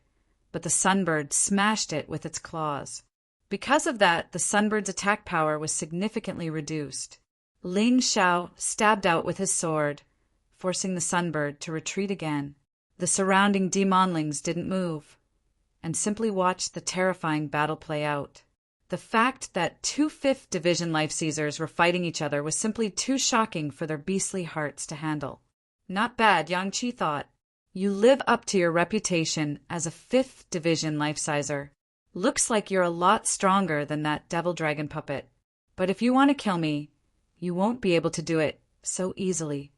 but the Sunbird smashed it with its claws. Because of that, the Sunbird's attack power was significantly reduced. Ling Xiao stabbed out with his sword, forcing the Sunbird to retreat again. The surrounding demonlings didn't move, and simply watched the terrifying battle play out. The fact that 2 5th Division Life Seizers were fighting each other was simply too shocking for their beastly hearts to handle. Not bad, Yang Qi thought. You live up to your reputation as a 5th Division Life Sizer. Looks like you're a lot stronger than that devil dragon puppet. But if you want to kill me, you won't be able to do it so easily.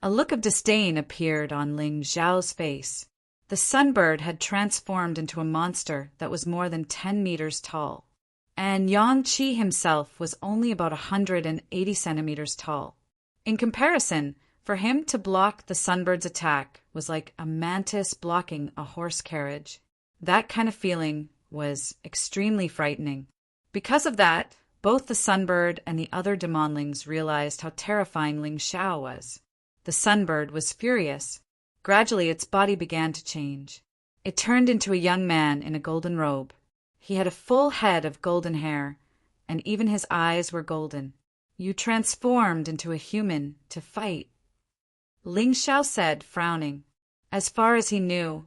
A look of disdain appeared on Ling Xiao's face. The Sunbird had transformed into a monster that was more than 10 meters tall, and Yang Qi himself was only about 180 centimeters tall. In comparison, for him to block the Sunbird's attack was like a mantis blocking a horse carriage. That kind of feeling was extremely frightening. Because of that, both the Sunbird and the other demonlings realized how terrifying Ling Xiao was. The Sunbird was furious. Gradually, its body began to change. It turned into a young man in a golden robe. He had a full head of golden hair, and even his eyes were golden. You transformed into a human to fight, Ling Xiao said, frowning. As far as he knew,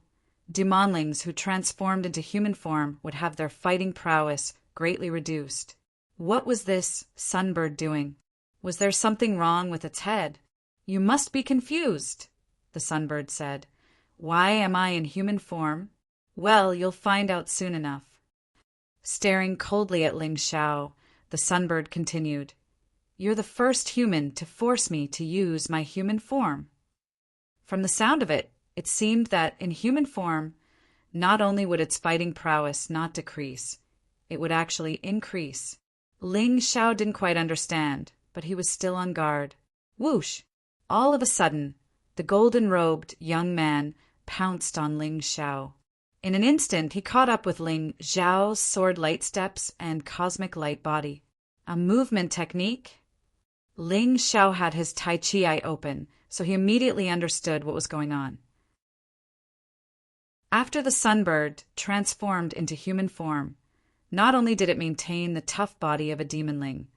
demonlings who transformed into human form would have their fighting prowess greatly reduced. What was this Sunbird doing? Was there something wrong with its head? You must be confused, the Sunbird said. Why am I in human form? Well, you'll find out soon enough. Staring coldly at Ling Xiao, the Sunbird continued. You're the first human to force me to use my human form. From the sound of it, it seemed that in human form, not only would its fighting prowess not decrease, it would actually increase. Ling Xiao didn't quite understand, but he was still on guard. Whoosh! All of a sudden, the golden-robed young man pounced on Ling Xiao. In an instant, he caught up with Ling Xiao's sword light steps and cosmic light body. A movement technique? Ling Xiao had his Tai Chi eye open, so he immediately understood what was going on. After the Sunbird transformed into human form, not only did it maintain the tough body of a demonling,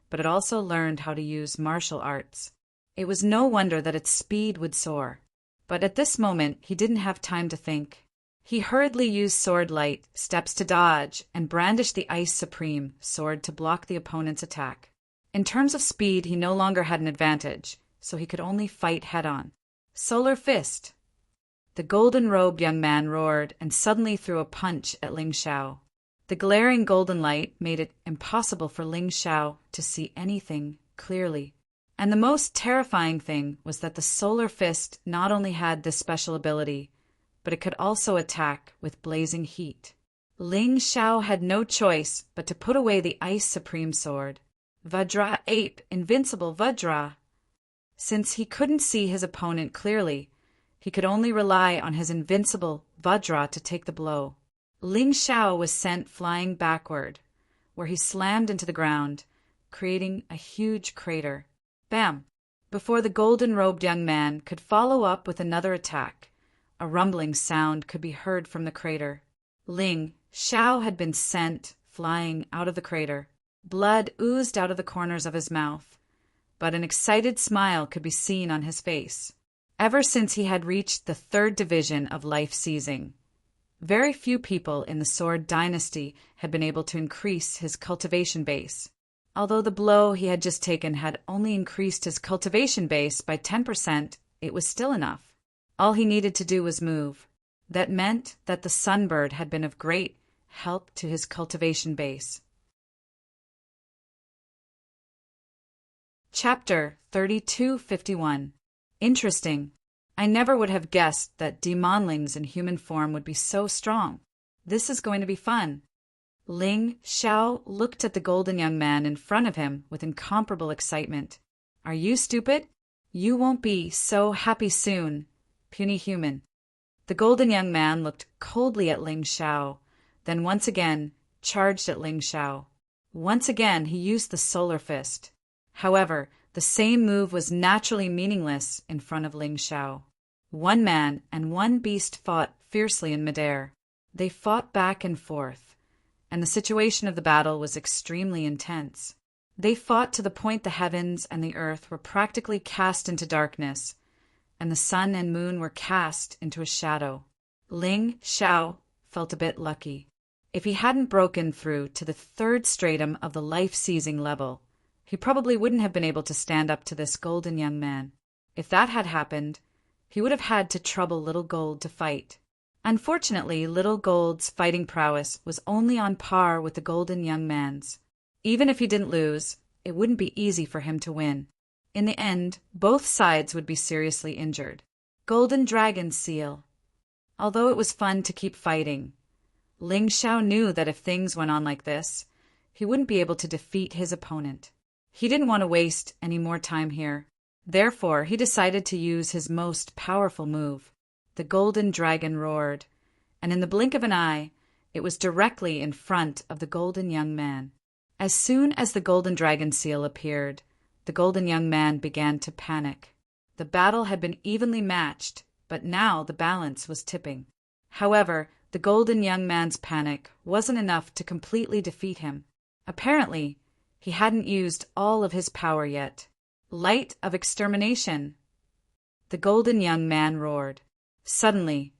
but it also learned how to use martial arts. It was no wonder that its speed would soar. But at this moment, he didn't have time to think. He hurriedly used sword light, steps to dodge, and brandished the Ice Supreme sword to block the opponent's attack. In terms of speed, he no longer had an advantage, so he could only fight head-on. Solar Fist! The golden-robed young man roared and suddenly threw a punch at Ling Xiao. The glaring golden light made it impossible for Ling Xiao to see anything clearly. And the most terrifying thing was that the Solar Fist not only had this special ability, but it could also attack with blazing heat. Ling Xiao had no choice but to put away the Ice Supreme Sword. Vajra Ape, Invincible Vajra. Since he couldn't see his opponent clearly, he could only rely on his invincible Vajra to take the blow. Ling Xiao was sent flying backward, where he slammed into the ground, creating a huge crater. Bam! Before the golden-robed young man could follow up with another attack, a rumbling sound could be heard from the crater. Ling Xiao had been sent flying out of the crater. Blood oozed out of the corners of his mouth, but an excited smile could be seen on his face. Ever since he had reached the 3rd division of life seizing, very few people in the Sword Dynasty had been able to increase his cultivation base. Although the blow he had just taken had only increased his cultivation base by 10%, it was still enough. All he needed to do was move. That meant that the sunbird had been of great help to his cultivation base. Chapter 3251. Interesting. I never would have guessed that demonlings in human form would be so strong. This is going to be fun. Ling Xiao looked at the golden young man in front of him with incomparable excitement. Are you stupid? You won't be so happy soon, puny human. The golden young man looked coldly at Ling Xiao, then once again charged at Ling Xiao. Once again he used the solar fist. However, the same move was naturally meaningless in front of Ling Xiao. One man and one beast fought fiercely in midair. They fought back and forth, and the situation of the battle was extremely intense. They fought to the point the heavens and the earth were practically cast into darkness, and the sun and moon were cast into a shadow. Ling Xiao felt a bit lucky. If he hadn't broken through to the 3rd stratum of the life-seizing level, he probably wouldn't have been able to stand up to this golden young man. If that had happened, he would have had to trouble Little Gold to fight. Unfortunately, Little Gold's fighting prowess was only on par with the golden young man's. Even if he didn't lose, it wouldn't be easy for him to win. In the end, both sides would be seriously injured. Golden Dragon Seal. Although it was fun to keep fighting, Ling Xiao knew that if things went on like this, he wouldn't be able to defeat his opponent. He didn't want to waste any more time here. Therefore, he decided to use his most powerful move. The golden dragon roared, and in the blink of an eye, it was directly in front of the golden young man. As soon as the golden dragon seal appeared, the golden young man began to panic. The battle had been evenly matched, but now the balance was tipping. However, the golden young man's panic wasn't enough to completely defeat him. Apparently, he hadn't used all of his power yet. Light of extermination! The golden young man roared. Suddenly,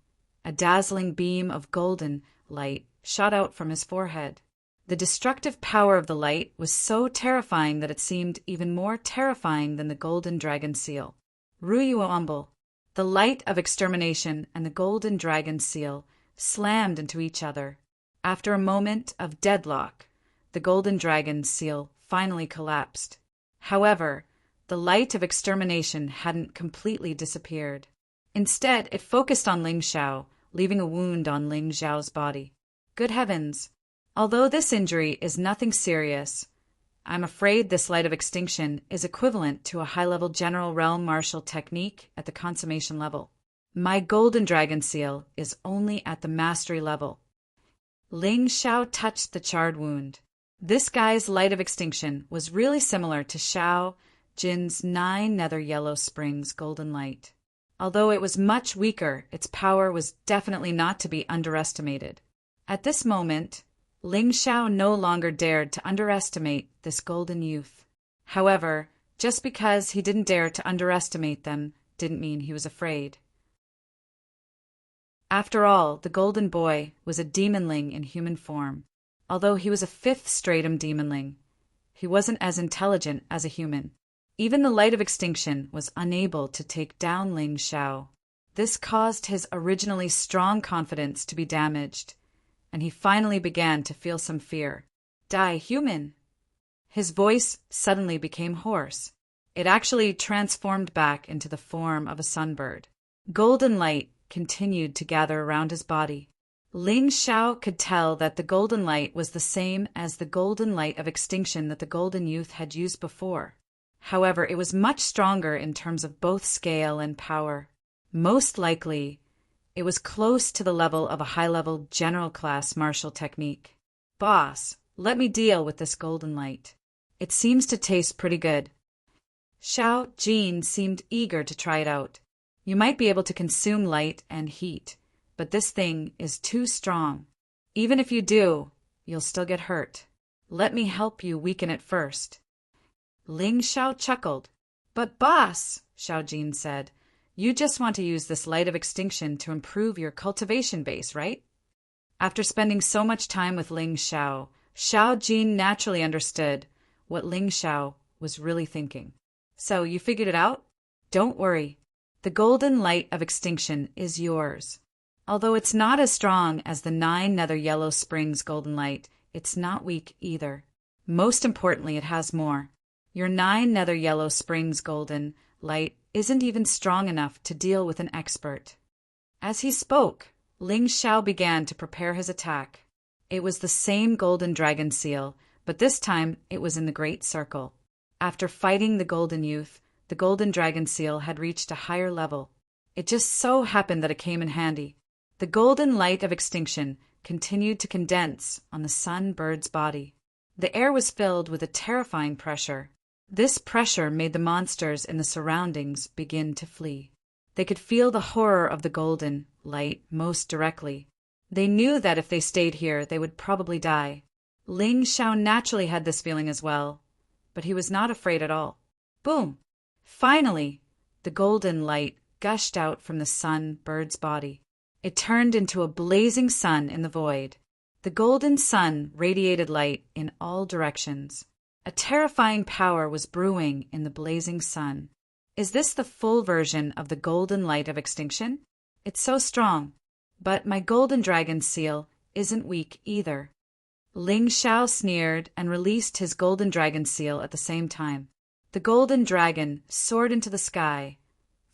a dazzling beam of golden light shot out from his forehead. The destructive power of the light was so terrifying that it seemed even more terrifying than the golden dragon seal. Ruyuambul. The light of extermination and the golden dragon seal slammed into each other. After a moment of deadlock, the golden dragon seal finally collapsed. However, the light of extermination hadn't completely disappeared. Instead, it focused on Ling Xiao, leaving a wound on Ling Xiao's body. Good heavens! Although this injury is nothing serious, I'm afraid this light of extinction is equivalent to a high-level general realm martial technique at the consummation level. My golden dragon seal is only at the mastery level. Ling Xiao touched the charred wound. This guy's light of extinction was really similar to Xiao Jin's 9 nether yellow springs golden light. Although it was much weaker, its power was definitely not to be underestimated. At this moment, Ling Xiao no longer dared to underestimate this golden youth. However, just because he didn't dare to underestimate them didn't mean he was afraid. After all, the golden boy was a demonling in human form. Although he was a 5th stratum demonling, he wasn't as intelligent as a human. Even the light of extinction was unable to take down Ling Xiao. This caused his originally strong confidence to be damaged, and he finally began to feel some fear. Die, human! His voice suddenly became hoarse. It actually transformed back into the form of a sunbird. Golden light continued to gather around his body. Ling Xiao could tell that the golden light was the same as the golden light of extinction that the golden youth had used before. However, it was much stronger in terms of both scale and power. Most likely, it was close to the level of a high-level general class martial technique. Boss, let me deal with this golden light. It seems to taste pretty good. Xiao Jin seemed eager to try it out. You might be able to consume light and heat, but this thing is too strong. Even if you do, you'll still get hurt. Let me help you weaken it first. Ling Xiao chuckled. But boss, Xiao Jin said, you just want to use this light of extinction to improve your cultivation base, right? After spending so much time with Ling Xiao, Xiao Jin naturally understood what Ling Xiao was really thinking. So you figured it out? Don't worry. The golden light of extinction is yours. Although it's not as strong as the 9 Nether Yellow Springs golden light, it's not weak either. Most importantly, it has more. Your 9 Nether Yellow Springs golden light isn't even strong enough to deal with an expert. As he spoke, Ling Xiao began to prepare his attack. It was the same golden dragon seal, but this time it was in the Great Circle. After fighting the golden youth, the golden dragon seal had reached a higher level. It just so happened that it came in handy. The golden light of extinction continued to condense on the sun bird's body. The air was filled with a terrifying pressure. This pressure made the monsters in the surroundings begin to flee. They could feel the horror of the golden light most directly. They knew that if they stayed here, they would probably die. Ling Xiao naturally had this feeling as well, but he was not afraid at all. Boom! Finally, the golden light gushed out from the sun bird's body. It turned into a blazing sun in the void. The golden sun radiated light in all directions. A terrifying power was brewing in the blazing sun. Is this the full version of the golden light of extinction? It's so strong. But my golden dragon seal isn't weak either. Ling Xiao sneered and released his golden dragon seal at the same time. The golden dragon soared into the sky,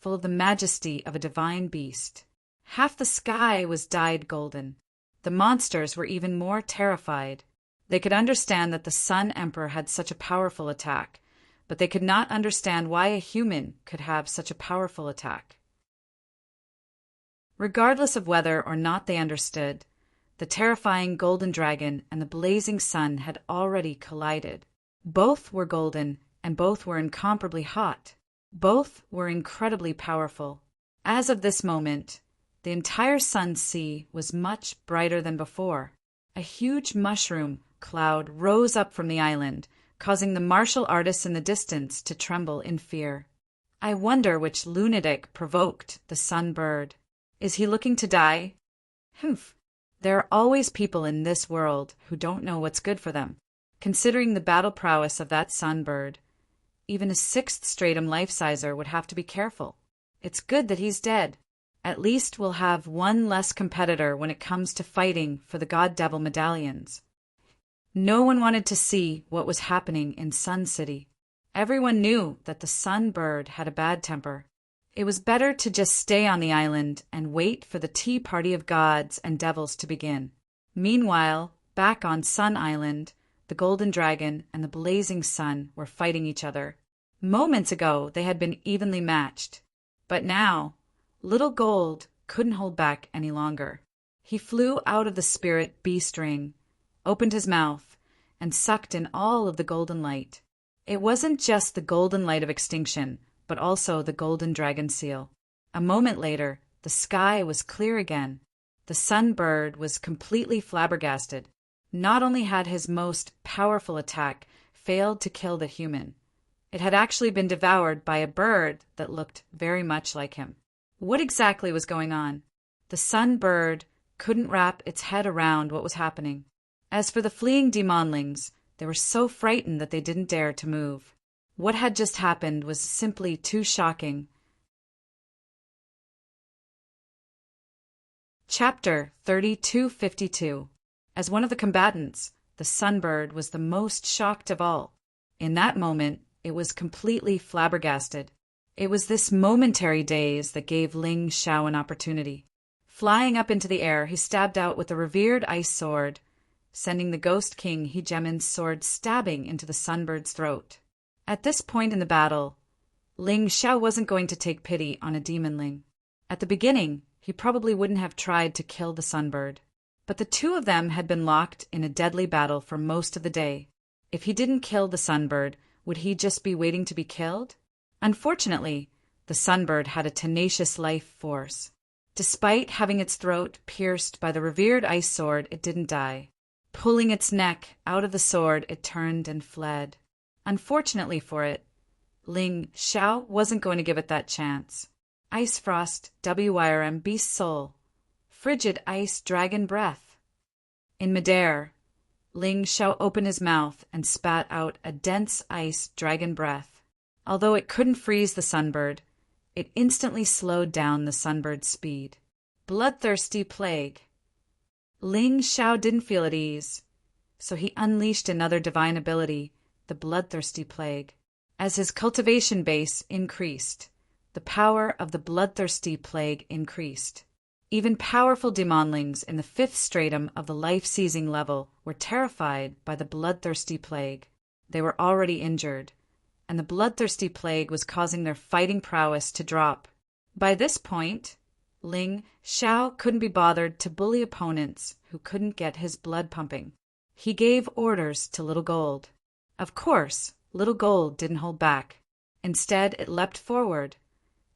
full of the majesty of a divine beast. Half the sky was dyed golden. The monsters were even more terrified. They could understand that the Sun Emperor had such a powerful attack, but they could not understand why a human could have such a powerful attack. Regardless of whether or not they understood, the terrifying golden dragon and the blazing sun had already collided. Both were golden, and both were incomparably hot. Both were incredibly powerful. As of this moment, the entire sun sea was much brighter than before. A huge mushroom cloud rose up from the island, causing the martial artists in the distance to tremble in fear. I wonder which lunatic provoked the sun bird. Is he looking to die? Humph. There are always people in this world who don't know what's good for them. Considering the battle prowess of that sun bird, even a 6th stratum life-sizer would have to be careful. It's good that he's dead. At least we'll have one less competitor when it comes to fighting for the God-Devil medallions. No one wanted to see what was happening in Sun City. Everyone knew that the sun bird had a bad temper. It was better to just stay on the island and wait for the tea party of gods and devils to begin. Meanwhile, back on Sun Island, the golden dragon and the blazing sun were fighting each other. Moments ago, they had been evenly matched. But now, Little Gold couldn't hold back any longer. He flew out of the spirit beast ring, opened his mouth, and sucked in all of the golden light. It wasn't just the golden light of extinction, but also the golden dragon seal. A moment later, the sky was clear again. The sun bird was completely flabbergasted. Not only had his most powerful attack failed to kill the human, it had actually been devoured by a bird that looked very much like him. What exactly was going on? The sun bird couldn't wrap its head around what was happening. As for the fleeing demonlings, they were so frightened that they didn't dare to move. What had just happened was simply too shocking. Chapter 3252. As one of the combatants, the sunbird was the most shocked of all. In that moment, it was completely flabbergasted. It was this momentary daze that gave Ling Xiao an opportunity. Flying up into the air, he stabbed out with a revered ice sword, sending the Ghost King Hegemon's sword stabbing into the sunbird's throat. At this point in the battle, Ling Xiao wasn't going to take pity on a demonling. At the beginning, he probably wouldn't have tried to kill the sunbird. But the two of them had been locked in a deadly battle for most of the day. If he didn't kill the sunbird, would he just be waiting to be killed? Unfortunately, the sunbird had a tenacious life force. Despite having its throat pierced by the revered ice sword, it didn't die. Pulling its neck out of the sword, it turned and fled. Unfortunately for it, Ling Xiao wasn't going to give it that chance. Ice Frost, WYRM Beast Soul, Frigid Ice Dragon Breath. In midair, Ling Xiao opened his mouth and spat out a dense ice dragon breath. Although it couldn't freeze the sunbird, it instantly slowed down the sunbird's speed. Bloodthirsty Plague. Ling Xiao didn't feel at ease, so he unleashed another divine ability, the Bloodthirsty Plague. As his cultivation base increased, the power of the Bloodthirsty Plague increased. Even powerful demonlings in the 5th stratum of the life-seizing level were terrified by the Bloodthirsty Plague. They were already injured, and the Bloodthirsty Plague was causing their fighting prowess to drop. By this point, Ling Xiao couldn't be bothered to bully opponents who couldn't get his blood pumping. He gave orders to Little Gold. Of course, Little Gold didn't hold back. Instead, it leapt forward,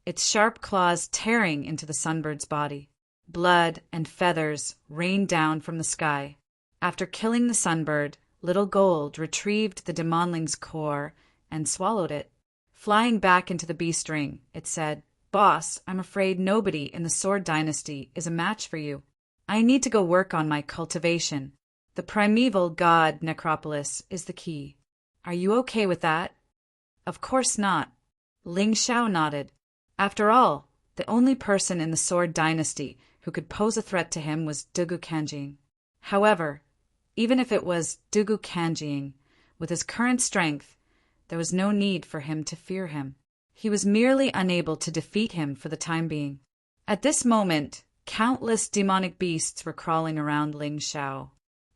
its sharp claws tearing into the sunbird's body. Blood and feathers rained down from the sky. After killing the sunbird, Little Gold retrieved the demonling's core and swallowed it. Flying back into the beast ring, it said, "Boss, I'm afraid nobody in the Sword Dynasty is a match for you. I need to go work on my cultivation. The primeval god necropolis is the key. Are you okay with that?" "Of course not." Ling Xiao nodded. After all, the only person in the Sword Dynasty who could pose a threat to him was Dugu Kanjing. However, even if it was Dugu Kanjing, with his current strength, there was no need for him to fear him. He was merely unable to defeat him for the time being. At this moment, countless demonic beasts were crawling around Ling Xiao.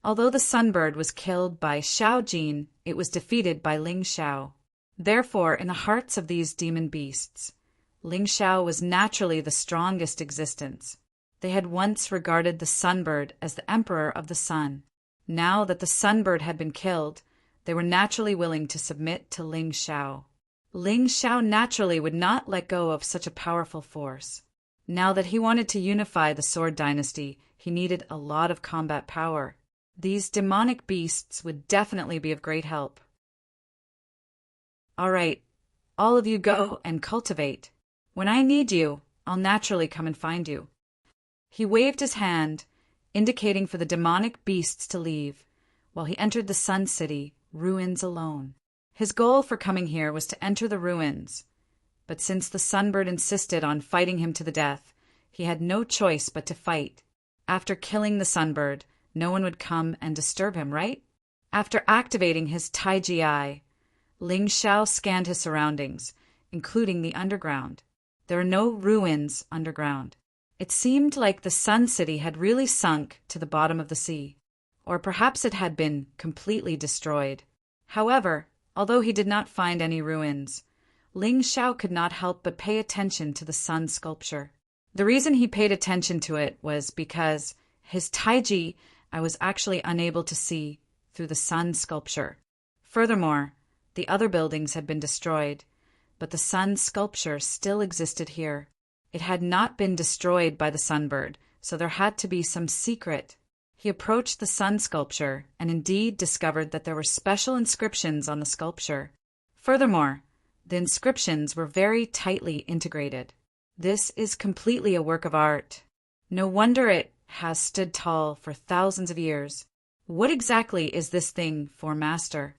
Although the sunbird was killed by Xiao Jin, it was defeated by Ling Xiao. Therefore, in the hearts of these demon beasts, Ling Xiao was naturally the strongest existence. They had once regarded the sunbird as the emperor of the sun. Now that the sunbird had been killed, they were naturally willing to submit to Ling Xiao. Ling Xiao naturally would not let go of such a powerful force. Now that he wanted to unify the Sword Dynasty, he needed a lot of combat power. These demonic beasts would definitely be of great help. "All right, all of you go and cultivate. When I need you, I'll naturally come and find you." He waved his hand, indicating for the demonic beasts to leave, while he entered the Sun City, ruins alone. His goal for coming here was to enter the ruins, but since the sunbird insisted on fighting him to the death, he had no choice but to fight. After killing the sunbird, no one would come and disturb him, right? After activating his Taiji Eye, Ling Xiao scanned his surroundings, including the underground. There are no ruins underground. It seemed like the Sun City had really sunk to the bottom of the sea, or perhaps it had been completely destroyed. However, although he did not find any ruins, Ling Xiao could not help but pay attention to the sun sculpture. The reason he paid attention to it was because his Taiji I was actually unable to see through the sun sculpture. Furthermore, the other buildings had been destroyed, but the sun sculpture still existed here. It had not been destroyed by the sunbird, so there had to be some secret. He approached the sun sculpture and indeed discovered that there were special inscriptions on the sculpture. Furthermore, the inscriptions were very tightly integrated. This is completely a work of art. No wonder it has stood tall for thousands of years. What exactly is this thing for, Master?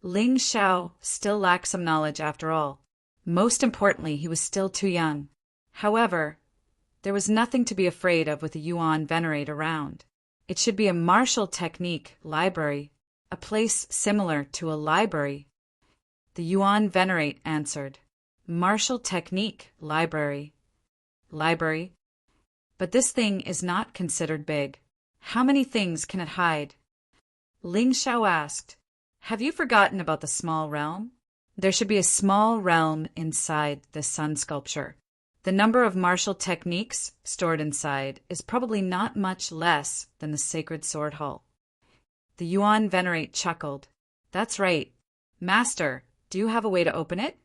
Ling Xiao still lacked some knowledge after all. Most importantly, he was still too young. However, there was nothing to be afraid of with a Yuan Venerate around. It should be a martial technique library, a place similar to a library. The Yuan Venerate answered, "Martial technique library." Library? But this thing is not considered big. How many things can it hide? Ling Xiao asked, "Have you forgotten about the small realm?" There should be a small realm inside this sun sculpture. The number of martial techniques stored inside is probably not much less than the sacred sword hall. The Yuan Venerate chuckled. "That's right. Master, do you have a way to open it?"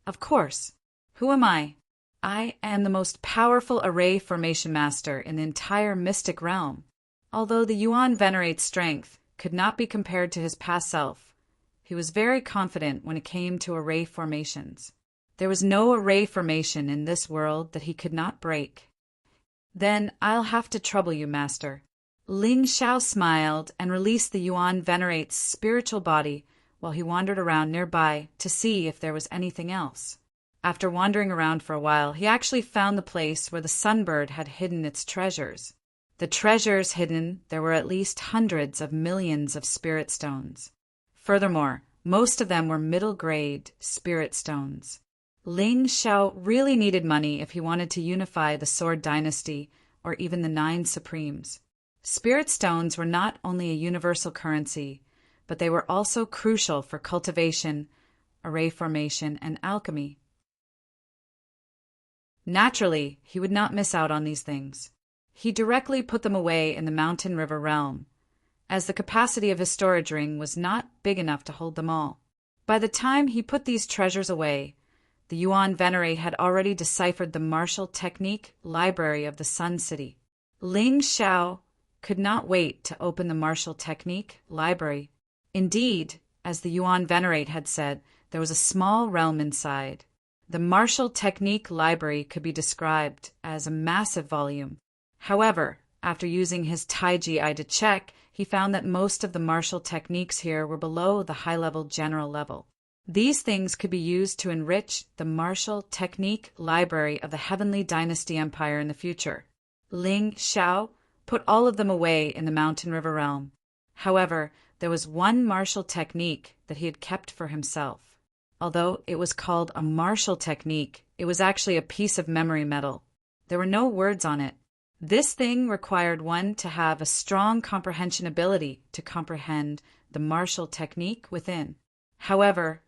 "Of course. Who am I? I am the most powerful array formation master in the entire mystic realm." Although the Yuan Venerate's strength could not be compared to his past self, he was very confident when it came to array formations. There was no array formation in this world that he could not break. "Then I'll have to trouble you, Master." Ling Xiao smiled and released the Yuan Venerate's spiritual body while he wandered around nearby to see if there was anything else. After wandering around for a while, he actually found the place where the sunbird had hidden its treasures. The treasures hidden, there were at least hundreds of millions of spirit stones. Furthermore, most of them were middle-grade spirit stones. Ling Xiao really needed money if he wanted to unify the Sword Dynasty or even the 9 Supremes. Spirit stones were not only a universal currency, but they were also crucial for cultivation, array formation, and alchemy. Naturally, he would not miss out on these things. He directly put them away in the Mountain River realm, as the capacity of his storage ring was not big enough to hold them all. By the time he put these treasures away, the Yuan Venerate had already deciphered the martial technique library of the Sun City. Ling Xiao could not wait to open the martial technique library. Indeed, as the Yuan Venerate had said, there was a small realm inside. The martial technique library could be described as a massive volume. However, after using his Taiji eye to check, he found that most of the martial techniques here were below the high-level general level. These things could be used to enrich the martial technique library of the Heavenly Dynasty Empire in the future. Ling Xiao put all of them away in the Mountain River realm. However, there was one martial technique that he had kept for himself. Although it was called a martial technique, it was actually a piece of memory metal. There were no words on it. This thing required one to have a strong comprehension ability to comprehend the martial technique within. However,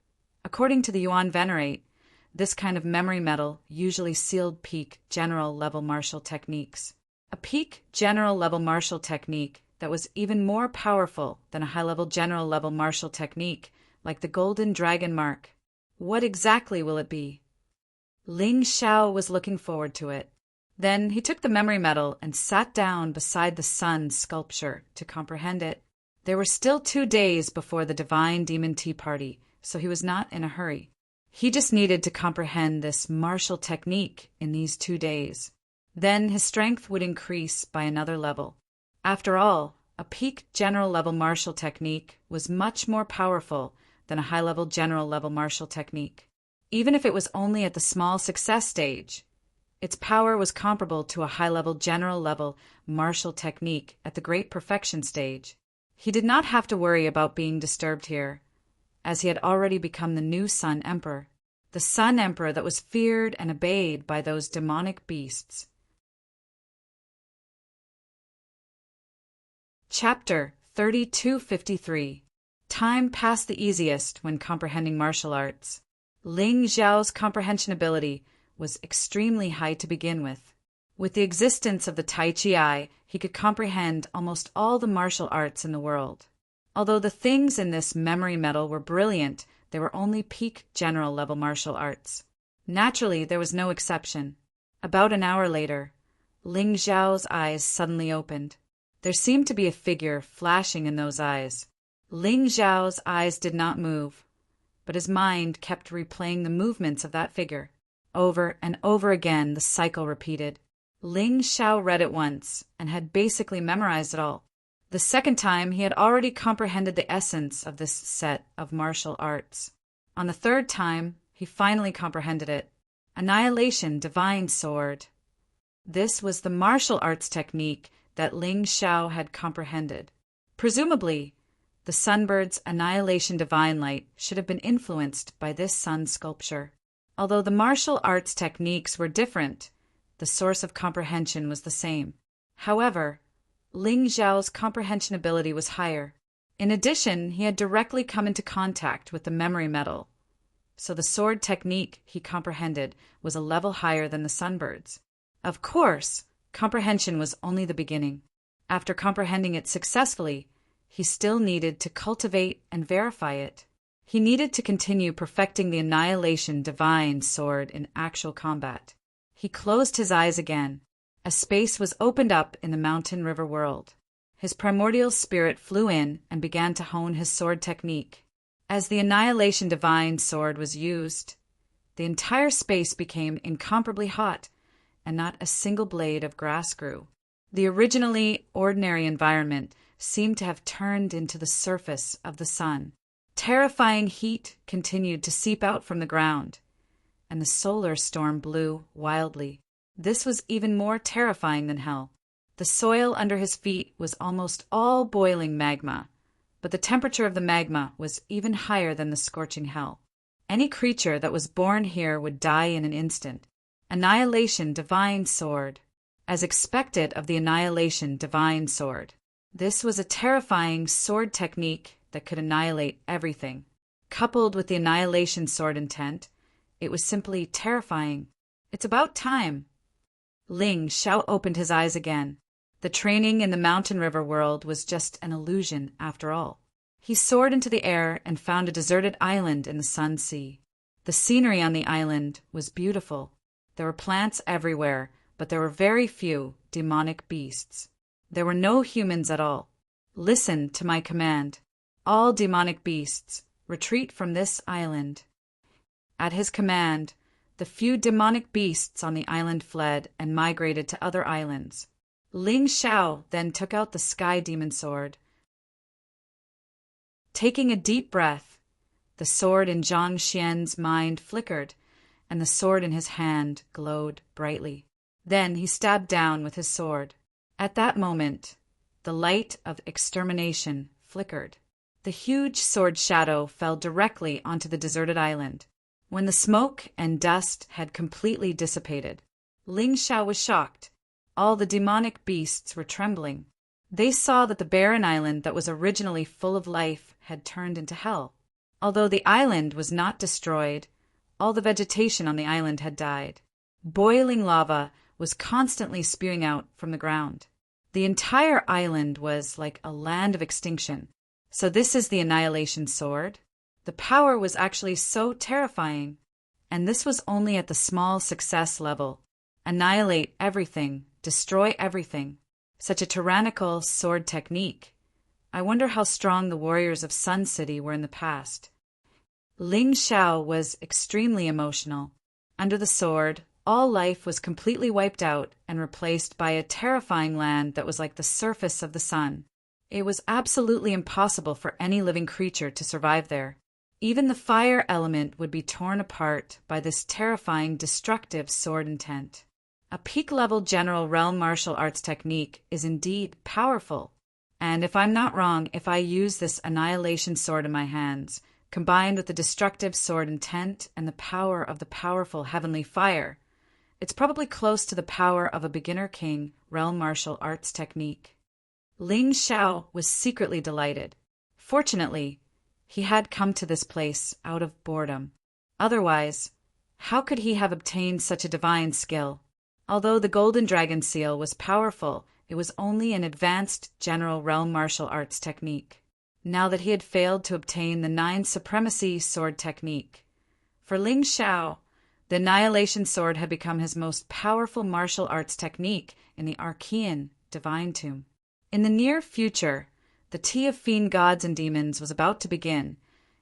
according to the Yuan Venerate, this kind of memory metal usually sealed peak general level martial techniques. A peak general level martial technique that was even more powerful than a high-level general level martial technique, like the Golden Dragon Mark. What exactly will it be? Ling Xiao was looking forward to it. Then he took the memory metal and sat down beside the sun sculpture to comprehend it. There were still 2 days before the Divine Demon Tea Party, so he was not in a hurry. He just needed to comprehend this martial technique in these 2 days. Then his strength would increase by another level. After all, a peak general level martial technique was much more powerful than a high-level general level martial technique. Even if it was only at the small success stage, its power was comparable to a high-level general level martial technique at the great perfection stage. He did not have to worry about being disturbed here, as he had already become the new Sun Emperor, the Sun Emperor that was feared and obeyed by those demonic beasts. Chapter 3253. Time passed the easiest when comprehending martial arts. Ling Xiao's comprehension ability was extremely high to begin with. With the existence of the Tai Chi Eye, he could comprehend almost all the martial arts in the world. Although the things in this memory metal were brilliant, they were only peak general level martial arts. Naturally, there was no exception. About an hour later, Ling Xiao's eyes suddenly opened. There seemed to be a figure flashing in those eyes. Ling Xiao's eyes did not move, but his mind kept replaying the movements of that figure. Over and over again, the cycle repeated. Ling Xiao read it once and had basically memorized it all. The second time, he had already comprehended the essence of this set of martial arts. On the third time, he finally comprehended it. Annihilation Divine Sword. This was the martial arts technique that Ling Xiao had comprehended. Presumably, the sunbird's Annihilation Divine Light should have been influenced by this sun sculpture. Although the martial arts techniques were different, The source of comprehension was the same. However, Ling Xiao's comprehension ability was higher. In addition, he had directly come into contact with the memory metal, so the sword technique he comprehended was a level higher than the sunbird's. Of course, comprehension was only the beginning. After comprehending it successfully, he still needed to cultivate and verify it. He needed to continue perfecting the Annihilation Divine Sword in actual combat. He closed his eyes again. A space was opened up in the mountain river world. His primordial spirit flew in and began to hone his sword technique. As the Annihilation Divine Sword was used, the entire space became incomparably hot, and not a single blade of grass grew. The originally ordinary environment seemed to have turned into the surface of the sun. Terrifying heat continued to seep out from the ground, and the solar storm blew wildly. This was even more terrifying than hell. The soil under his feet was almost all boiling magma, but the temperature of the magma was even higher than the scorching hell. Any creature that was born here would die in an instant. Annihilation Divine Sword. As expected of the Annihilation Divine Sword. This was a terrifying sword technique that could annihilate everything. Coupled with the Annihilation Sword intent, it was simply terrifying. It's about time. Ling Xiao opened his eyes again. The training in the mountain river world was just an illusion after all. He soared into the air and found a deserted island in the Sun Sea. The scenery on the island was beautiful. There were plants everywhere, but there were very few demonic beasts. There were no humans at all. Listen to my command. All demonic beasts, retreat from this island. At his command, the few demonic beasts on the island fled and migrated to other islands. Ling Xiao then took out the Sky Demon Sword. Taking a deep breath, the sword in Zhang Xian's mind flickered, and the sword in his hand glowed brightly. Then he stabbed down with his sword. At that moment, the light of extermination flickered. The huge sword shadow fell directly onto the deserted island. When the smoke and dust had completely dissipated, Ling Xiao was shocked. All the demonic beasts were trembling. They saw that the barren island that was originally full of life had turned into hell. Although the island was not destroyed, all the vegetation on the island had died. Boiling lava was constantly spewing out from the ground. The entire island was like a land of extinction. So this is the Annihilation Sword? The power was actually so terrifying. And this was only at the small success level. Annihilate everything, destroy everything. Such a tyrannical sword technique. I wonder how strong the warriors of Sun City were in the past. Ling Xiao was extremely emotional. Under the sword, all life was completely wiped out and replaced by a terrifying land that was like the surface of the sun. It was absolutely impossible for any living creature to survive there. Even the fire element would be torn apart by this terrifying, destructive sword intent. A peak-level general realm martial arts technique is indeed powerful. And if I'm not wrong, if I use this Annihilation Sword in my hands, combined with the destructive sword intent and the power of the powerful heavenly fire, it's probably close to the power of a beginner king realm martial arts technique. Ling Xiao was secretly delighted. Fortunately, he had come to this place out of boredom. Otherwise, how could he have obtained such a divine skill? Although the Golden Dragon Seal was powerful, it was only an advanced general realm martial arts technique. Now that he had failed to obtain the 9 Supremacy Sword technique, for Ling Xiao, the Annihilation Sword had become his most powerful martial arts technique in the Archean Divine Tomb. In the near future, the Tea of Fiend Gods and Demons was about to begin,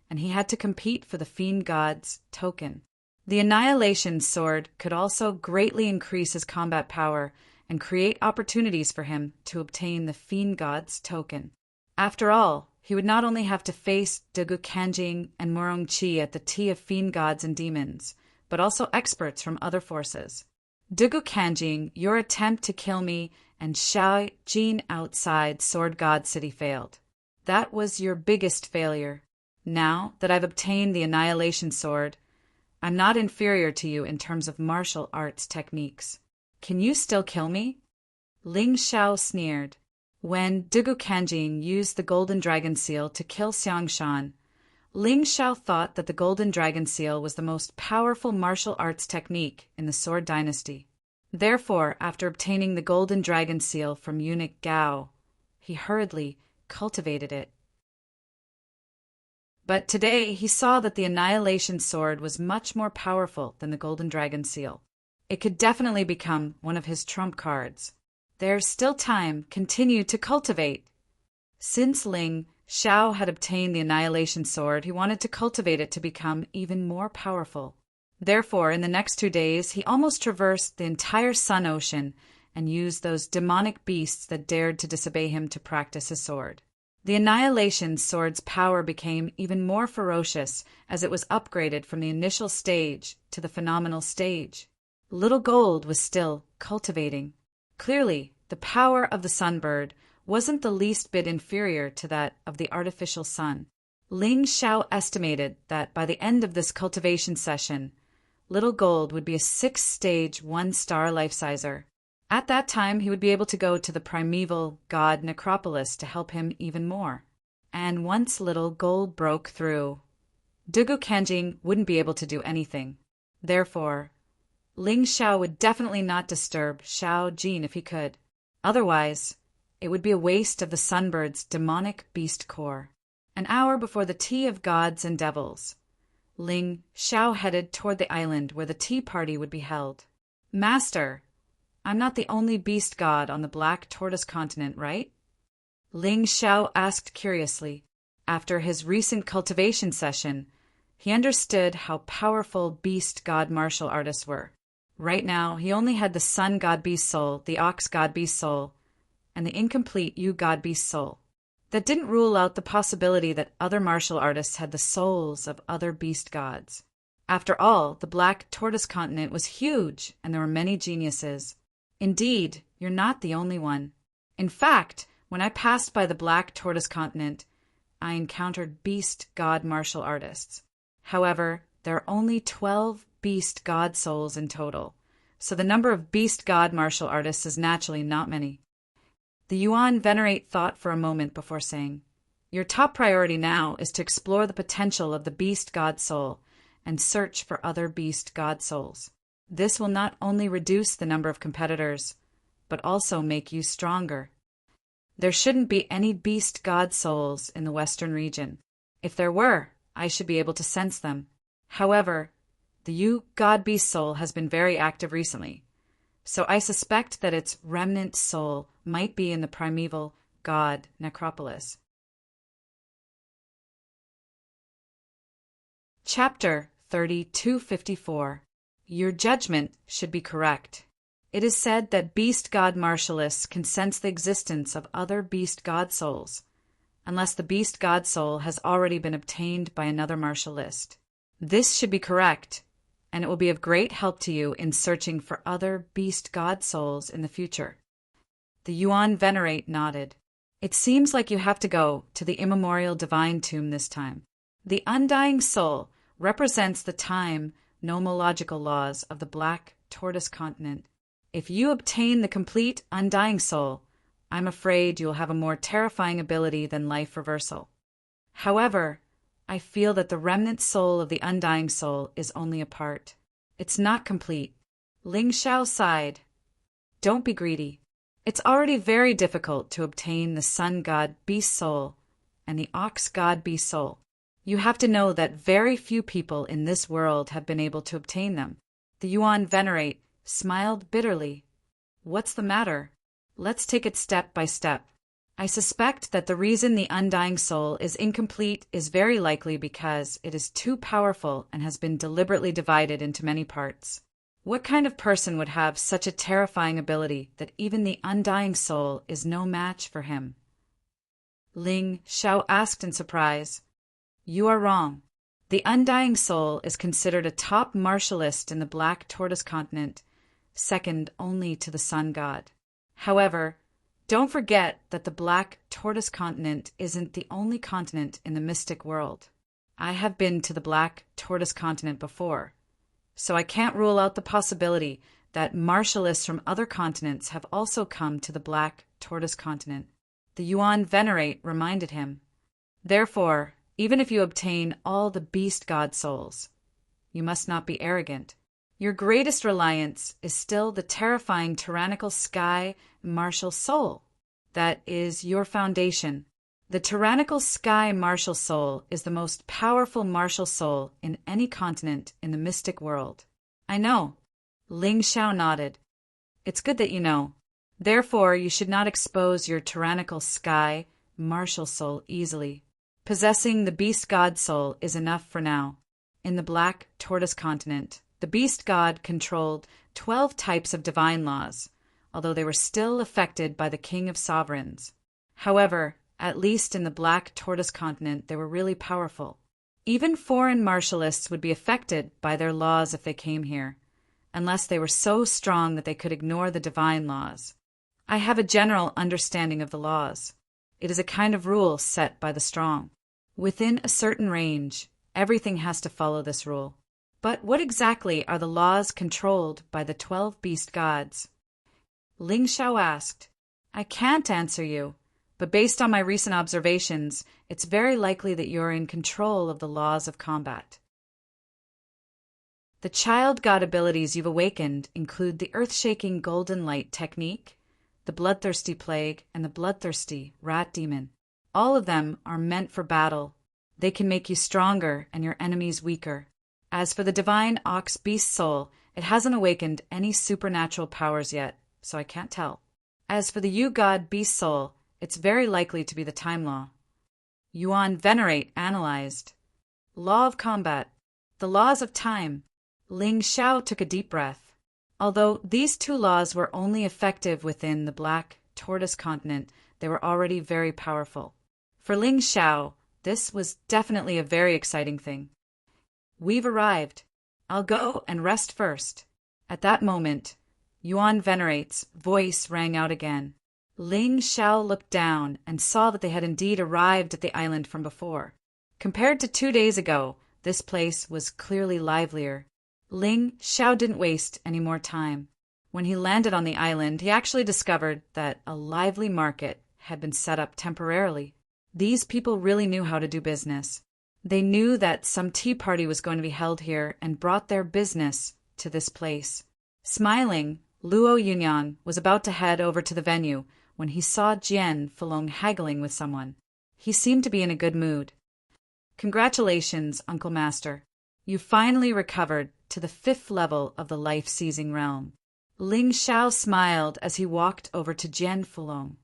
and he had to compete for the Fiend Gods token. The Annihilation Sword could also greatly increase his combat power and create opportunities for him to obtain the Fiend Gods token. After all, he would not only have to face Degu Kanjing and Murong Qi at the Tea of Fiend Gods and Demons, but also experts from other forces. Degu Kanjing, your attempt to kill me and Xiao Jin outside Sword God City failed. That was your biggest failure. Now that I've obtained the Annihilation Sword, I'm not inferior to you in terms of martial arts techniques. Can you still kill me? Ling Xiao sneered. When Dugu Kanjing used the golden dragon seal to kill Xiangshan, Ling Xiao thought that the golden dragon seal was the most powerful martial arts technique in the Sword Dynasty. Therefore, after obtaining the golden dragon seal from eunuch Gao, he hurriedly cultivated it. But today he saw that the Annihilation Sword was much more powerful than the golden dragon seal. It could definitely become one of his trump cards. There's still time. Continue to cultivate. Since Ling Xiao had obtained the Annihilation Sword, he wanted to cultivate it to become even more powerful. Therefore, in the next 2 days, he almost traversed the entire Sun Ocean and used those demonic beasts that dared to disobey him to practice his sword. The Annihilation Sword's power became even more ferocious as it was upgraded from the initial stage to the phenomenal stage. Little Gold was still cultivating. Clearly, the power of the Sunbird wasn't the least bit inferior to that of the artificial sun. Ling Xiao estimated that by the end of this cultivation session, Little Gold would be a 6-stage 1-star life-sizer. At that time, he would be able to go to the primeval god Necropolis to help him even more. And once Little Gold broke through, Dugu Kanjing wouldn't be able to do anything. Therefore, Ling Xiao would definitely not disturb Xiao Jin if he could. Otherwise, it would be a waste of the Sunbird's demonic beast core. An hour before the Tea of Gods and Devils, Ling Xiao headed toward the island where the tea party would be held. Master, I'm not the only beast god on the Black Tortoise continent, right? Ling Xiao asked curiously. After his recent cultivation session, he understood how powerful beast god martial artists were. Right now, he only had the Sun God Beast Soul, the Ox God Beast Soul, and the incomplete Yu God Beast Soul. That didn't rule out the possibility that other martial artists had the souls of other beast gods. After all, the Black Tortoise continent was huge, and there were many geniuses. Indeed, you're not the only one. In fact, when I passed by the Black Tortoise continent, I encountered beast god martial artists. However, there are only 12 beast god souls in total, so the number of beast god martial artists is naturally not many. The Yuan Venerate thought for a moment before saying, Your top priority now is to explore the potential of the beast god soul and search for other beast god souls. This will not only reduce the number of competitors, but also make you stronger. There shouldn't be any beast god souls in the Western region. If there were, I should be able to sense them. However, the Yu God Beast Soul has been very active recently, so I suspect that its remnant soul might be in the primeval god Necropolis. Chapter 3254. Your judgment should be correct. It is said that beast god martialists can sense the existence of other beast god souls, unless the beast god soul has already been obtained by another martialist. This should be correct, and it will be of great help to you in searching for other beast god souls in the future. The Yuan Venerate nodded. It seems like you have to go to the immemorial divine tomb this time. The undying soul represents the time nomological laws of the Black Tortoise continent. If you obtain the complete undying soul, I'm afraid you'll have a more terrifying ability than life reversal. However, I feel that the remnant soul of the undying soul is only a part. It's not complete. Ling Xiao sighed. Don't be greedy. It's already very difficult to obtain the Sun God Beast Soul and the Ox God Beast Soul. You have to know that very few people in this world have been able to obtain them. The Yuan Venerate smiled bitterly. What's the matter? Let's take it step by step. I suspect that the reason the undying soul is incomplete is very likely because it is too powerful and has been deliberately divided into many parts. What kind of person would have such a terrifying ability that even the undying soul is no match for him? Ling Xiao asked in surprise. You are wrong. The undying soul is considered a top martialist in the Black Tortoise continent, second only to the Sun God. However, don't forget that the Black Tortoise continent isn't the only continent in the mystic world. I have been to the Black Tortoise continent before, so I can't rule out the possibility that martialists from other continents have also come to the Black Tortoise continent. The Yuan Venerate reminded him. Therefore, even if you obtain all the beast god souls, you must not be arrogant. Your greatest reliance is still the terrifying tyrannical sky martial soul. That is your foundation. The tyrannical sky martial soul is the most powerful martial soul in any continent in the mystic world. I know. Ling Xiao nodded. It's good that you know. Therefore, you should not expose your tyrannical sky martial soul easily. Possessing the beast god soul is enough for now. In the Black Tortoise continent, the beast god controlled 12 types of divine laws, although they were still affected by the king of sovereigns. However, at least in the Black Tortoise continent, they were really powerful. Even foreign martialists would be affected by their laws if they came here, unless they were so strong that they could ignore the divine laws. I have a general understanding of the laws. It is a kind of rule set by the strong. Within a certain range, everything has to follow this rule. But what exactly are the laws controlled by the 12 beast gods? Ling Xiao asked. I can't answer you. But based on my recent observations, it's very likely that you're in control of the laws of combat. The child god abilities you've awakened include the earth-shaking golden light technique, the bloodthirsty plague, and the bloodthirsty rat demon. All of them are meant for battle. They can make you stronger and your enemies weaker. As for the divine ox beast soul, it hasn't awakened any supernatural powers yet, so I can't tell. As for the Yu god beast soul, it's very likely to be the time law. Yuan Venerate analyzed. Law of combat. The laws of time. Ling Xiao took a deep breath. Although these two laws were only effective within the Black Tortoise continent, they were already very powerful. For Ling Xiao, this was definitely a very exciting thing. We've arrived. I'll go and rest first. At that moment, Yuan Venerate's voice rang out again. Ling Xiao looked down and saw that they had indeed arrived at the island from before. Compared to 2 days ago, this place was clearly livelier. Ling Xiao didn't waste any more time. When he landed on the island, he actually discovered that a lively market had been set up temporarily. These people really knew how to do business. They knew that some tea party was going to be held here and brought their business to this place. Smiling, Luo Yunyan was about to head over to the venue when he saw Jian Fulong haggling with someone. He seemed to be in a good mood. Congratulations, Uncle Master. You finally recovered to the 5th level of the life-seizing realm. Ling Xiao smiled as he walked over to Jian Fulong.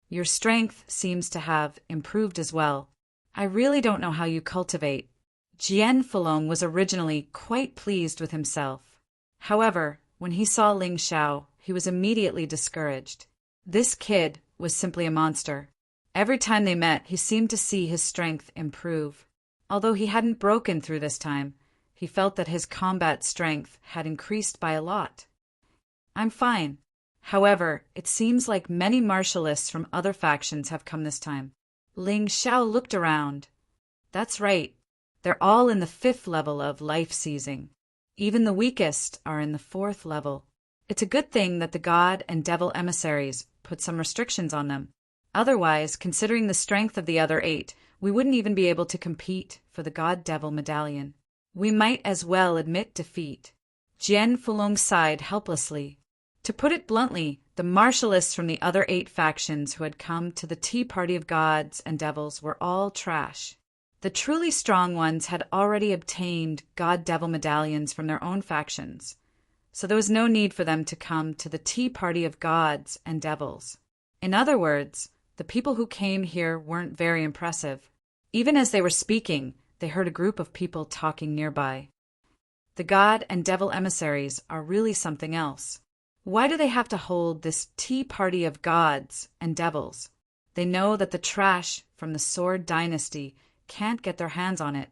Your strength seems to have improved as well. I really don't know how you cultivate. Jian Fulong was originally quite pleased with himself. However, when he saw Ling Xiao, he was immediately discouraged. This kid was simply a monster. Every time they met, he seemed to see his strength improve. Although he hadn't broken through this time, he felt that his combat strength had increased by a lot. I'm fine. However, it seems like many martialists from other factions have come this time. Ling Xiao looked around. That's right. They're all in the 5th level of life-seizing. Even the weakest are in the 4th level. It's a good thing that the god and devil emissaries put some restrictions on them. Otherwise, considering the strength of the other 8, we wouldn't even be able to compete for the god-devil medallion. We might as well admit defeat. Jian Fulong sighed helplessly. To put it bluntly, the martialists from the other 8 factions who had come to the tea party of gods and devils were all trash. The truly strong ones had already obtained god-devil medallions from their own factions, so there was no need for them to come to the tea party of gods and devils. In other words, the people who came here weren't very impressive. Even as they were speaking, they heard a group of people talking nearby. The god and devil emissaries are really something else. Why do they have to hold this tea party of gods and devils? They know that the trash from the Sword Dynasty can't get their hands on it.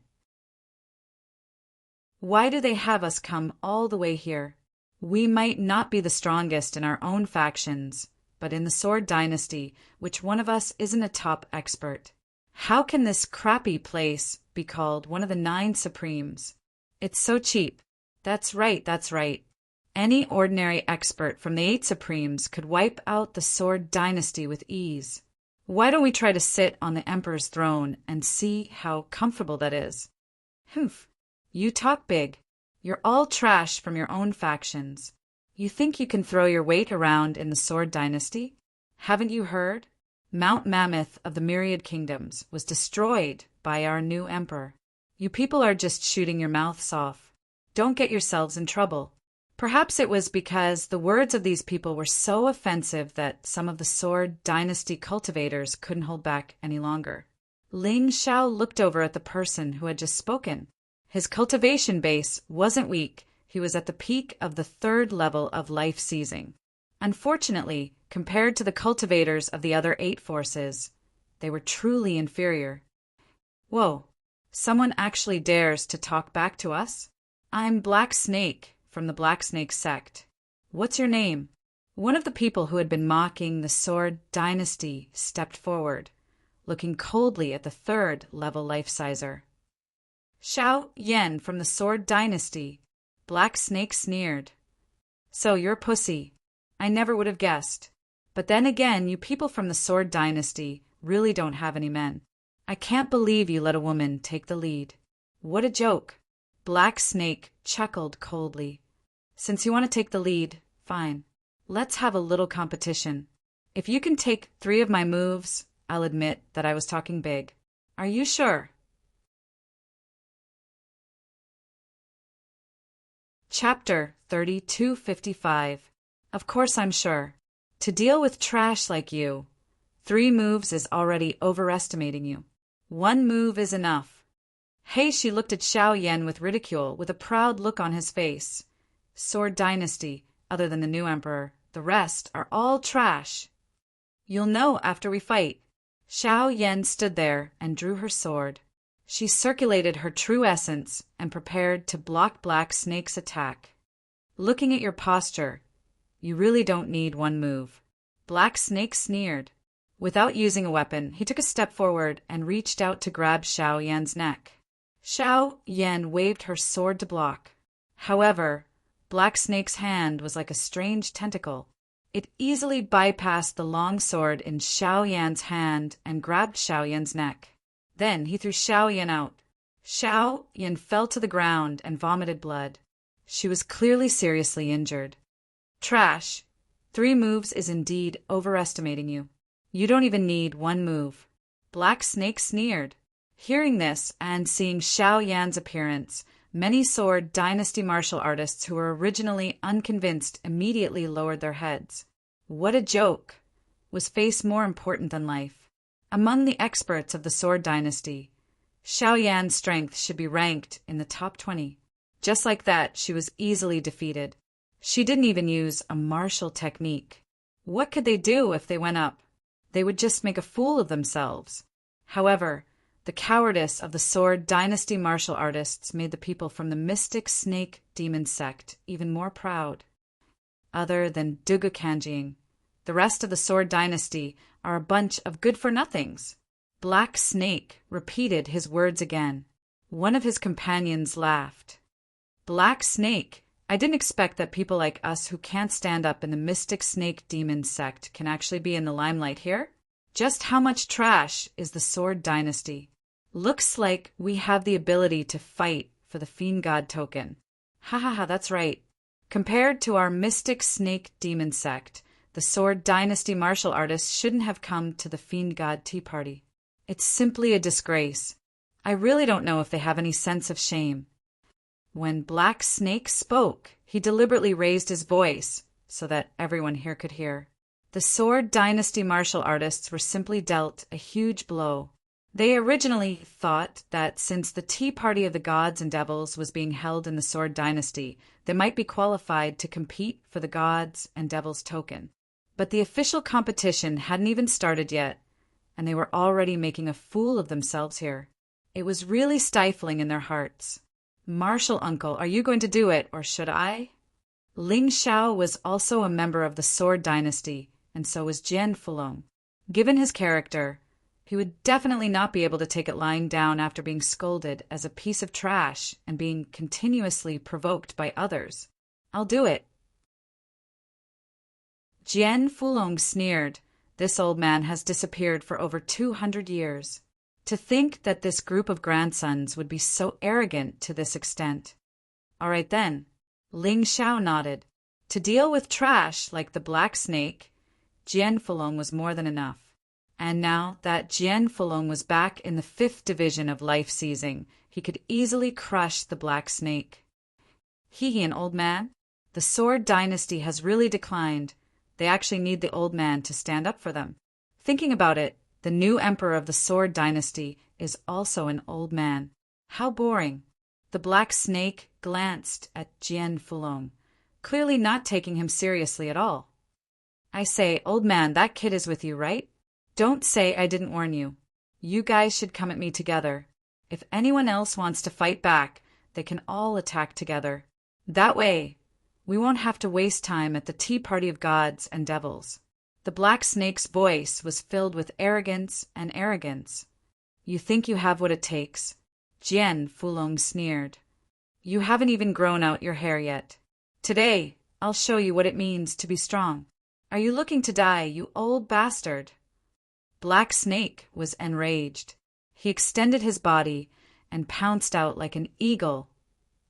Why do they have us come all the way here? We might not be the strongest in our own factions, but in the Sword Dynasty, which one of us isn't a top expert? How can this crappy place be called one of the 9 Supremes? It's so cheap. That's right, that's right. Any ordinary expert from the 8 Supremes could wipe out the Sword Dynasty with ease. Why don't we try to sit on the Emperor's throne and see how comfortable that is? Humph. You talk big. You're all trash from your own factions. You think you can throw your weight around in the Sword Dynasty? Haven't you heard? Mount Mammoth of the Myriad Kingdoms was destroyed by our new emperor. You people are just shooting your mouths off. Don't get yourselves in trouble. Perhaps it was because the words of these people were so offensive that some of the Sword Dynasty cultivators couldn't hold back any longer. Ling Xiao looked over at the person who had just spoken. His cultivation base wasn't weak. He was at the peak of the 3rd level of life seizing. Unfortunately, compared to the cultivators of the other 8 forces, they were truly inferior. Whoa, someone actually dares to talk back to us? I'm Black Snake, from the Black Snake sect. What's your name? One of the people who had been mocking the Sword Dynasty stepped forward, looking coldly at the 3rd level life-sizer. Xiao Yan from the Sword Dynasty. Black Snake sneered. So you're a pussy. I never would have guessed. But then again, you people from the Sword Dynasty really don't have any men. I can't believe you let a woman take the lead. What a joke. Black Snake chuckled coldly. Since you want to take the lead, fine. Let's have a little competition. If you can take 3 of my moves, I'll admit that I was talking big. Are you sure? Chapter 3255. Of course I'm sure. To deal with trash like you, 3 moves is already overestimating you. 1 move is enough. Hey, she looked at Xiao Yan with ridicule, with a proud look on his face. Sword Dynasty, other than the new emperor, the rest are all trash. You'll know after we fight. Xiao Yan stood there and drew her sword. She circulated her true essence and prepared to block Black Snake's attack. Looking at your posture, you really don't need 1 move. Black Snake sneered. Without using a weapon, he took a step forward and reached out to grab Xiao Yan's neck. Xiao Yan waved her sword to block. However, Black Snake's hand was like a strange tentacle. It easily bypassed the long sword in Xiao Yan's hand and grabbed Xiao Yan's neck. Then he threw Xiao Yan out. Xiao Yan fell to the ground and vomited blood. She was clearly seriously injured. Trash. 3 moves is indeed overestimating you. You don't even need 1 move. Black Snake sneered. Hearing this and seeing Xiao Yan's appearance, many Sword Dynasty martial artists who were originally unconvinced immediately lowered their heads. What a joke! Was face more important than life? Among the experts of the Sword Dynasty, Xiao Yan's strength should be ranked in the top 20. Just like that, she was easily defeated. She didn't even use a martial technique. What could they do if they went up? They would just make a fool of themselves. However, the cowardice of the Sword Dynasty martial artists made the people from the Mystic Snake Demon sect even more proud. Other than Dugu Kanjing, the rest of the Sword Dynasty are a bunch of good-for-nothings. Black Snake repeated his words again. One of his companions laughed. Black Snake, I didn't expect that people like us who can't stand up in the Mystic Snake Demon sect can actually be in the limelight here. Just how much trash is the Sword Dynasty? Looks like we have the ability to fight for the Fiend God token. Ha ha ha, that's right. Compared to our Mystic Snake Demon sect, the Sword Dynasty martial artists shouldn't have come to the Fiend God tea party. It's simply a disgrace. I really don't know if they have any sense of shame. When Black Snake spoke, he deliberately raised his voice so that everyone here could hear. The Sword Dynasty martial artists were simply dealt a huge blow. They originally thought that since the Tea Party of the Gods and Devils was being held in the Sword Dynasty, they might be qualified to compete for the Gods and Devils token. But the official competition hadn't even started yet, and they were already making a fool of themselves here. It was really stifling in their hearts. Martial Uncle, are you going to do it, or should I? Ling Xiao was also a member of the Sword Dynasty, and so was Jian Fulong. Given his character, he would definitely not be able to take it lying down after being scolded as a piece of trash and being continuously provoked by others. I'll do it. Jian Fulong sneered. This old man has disappeared for over 200 years. To think that this group of grandsons would be so arrogant to this extent. All right then. Ling Xiao nodded. To deal with trash like the black snake, Jian Fulong was more than enough. And now that Jian Fulong was back in the 5th division of life seizing, he could easily crush the black snake. He, an old man? The sword dynasty has really declined. They actually need the old man to stand up for them. Thinking about it, the new emperor of the sword dynasty is also an old man. How boring. The black snake glanced at Jian Fulong, clearly not taking him seriously at all. I say, old man, that kid is with you, right? Don't say I didn't warn you. You guys should come at me together. If anyone else wants to fight back, they can all attack together. That way, we won't have to waste time at the tea party of gods and devils. The black snake's voice was filled with arrogance and arrogance. You think you have what it takes? Jian Fulong sneered. You haven't even grown out your hair yet. Today, I'll show you what it means to be strong. Are you looking to die, you old bastard? Black Snake was enraged. He extended his body and pounced out like an eagle,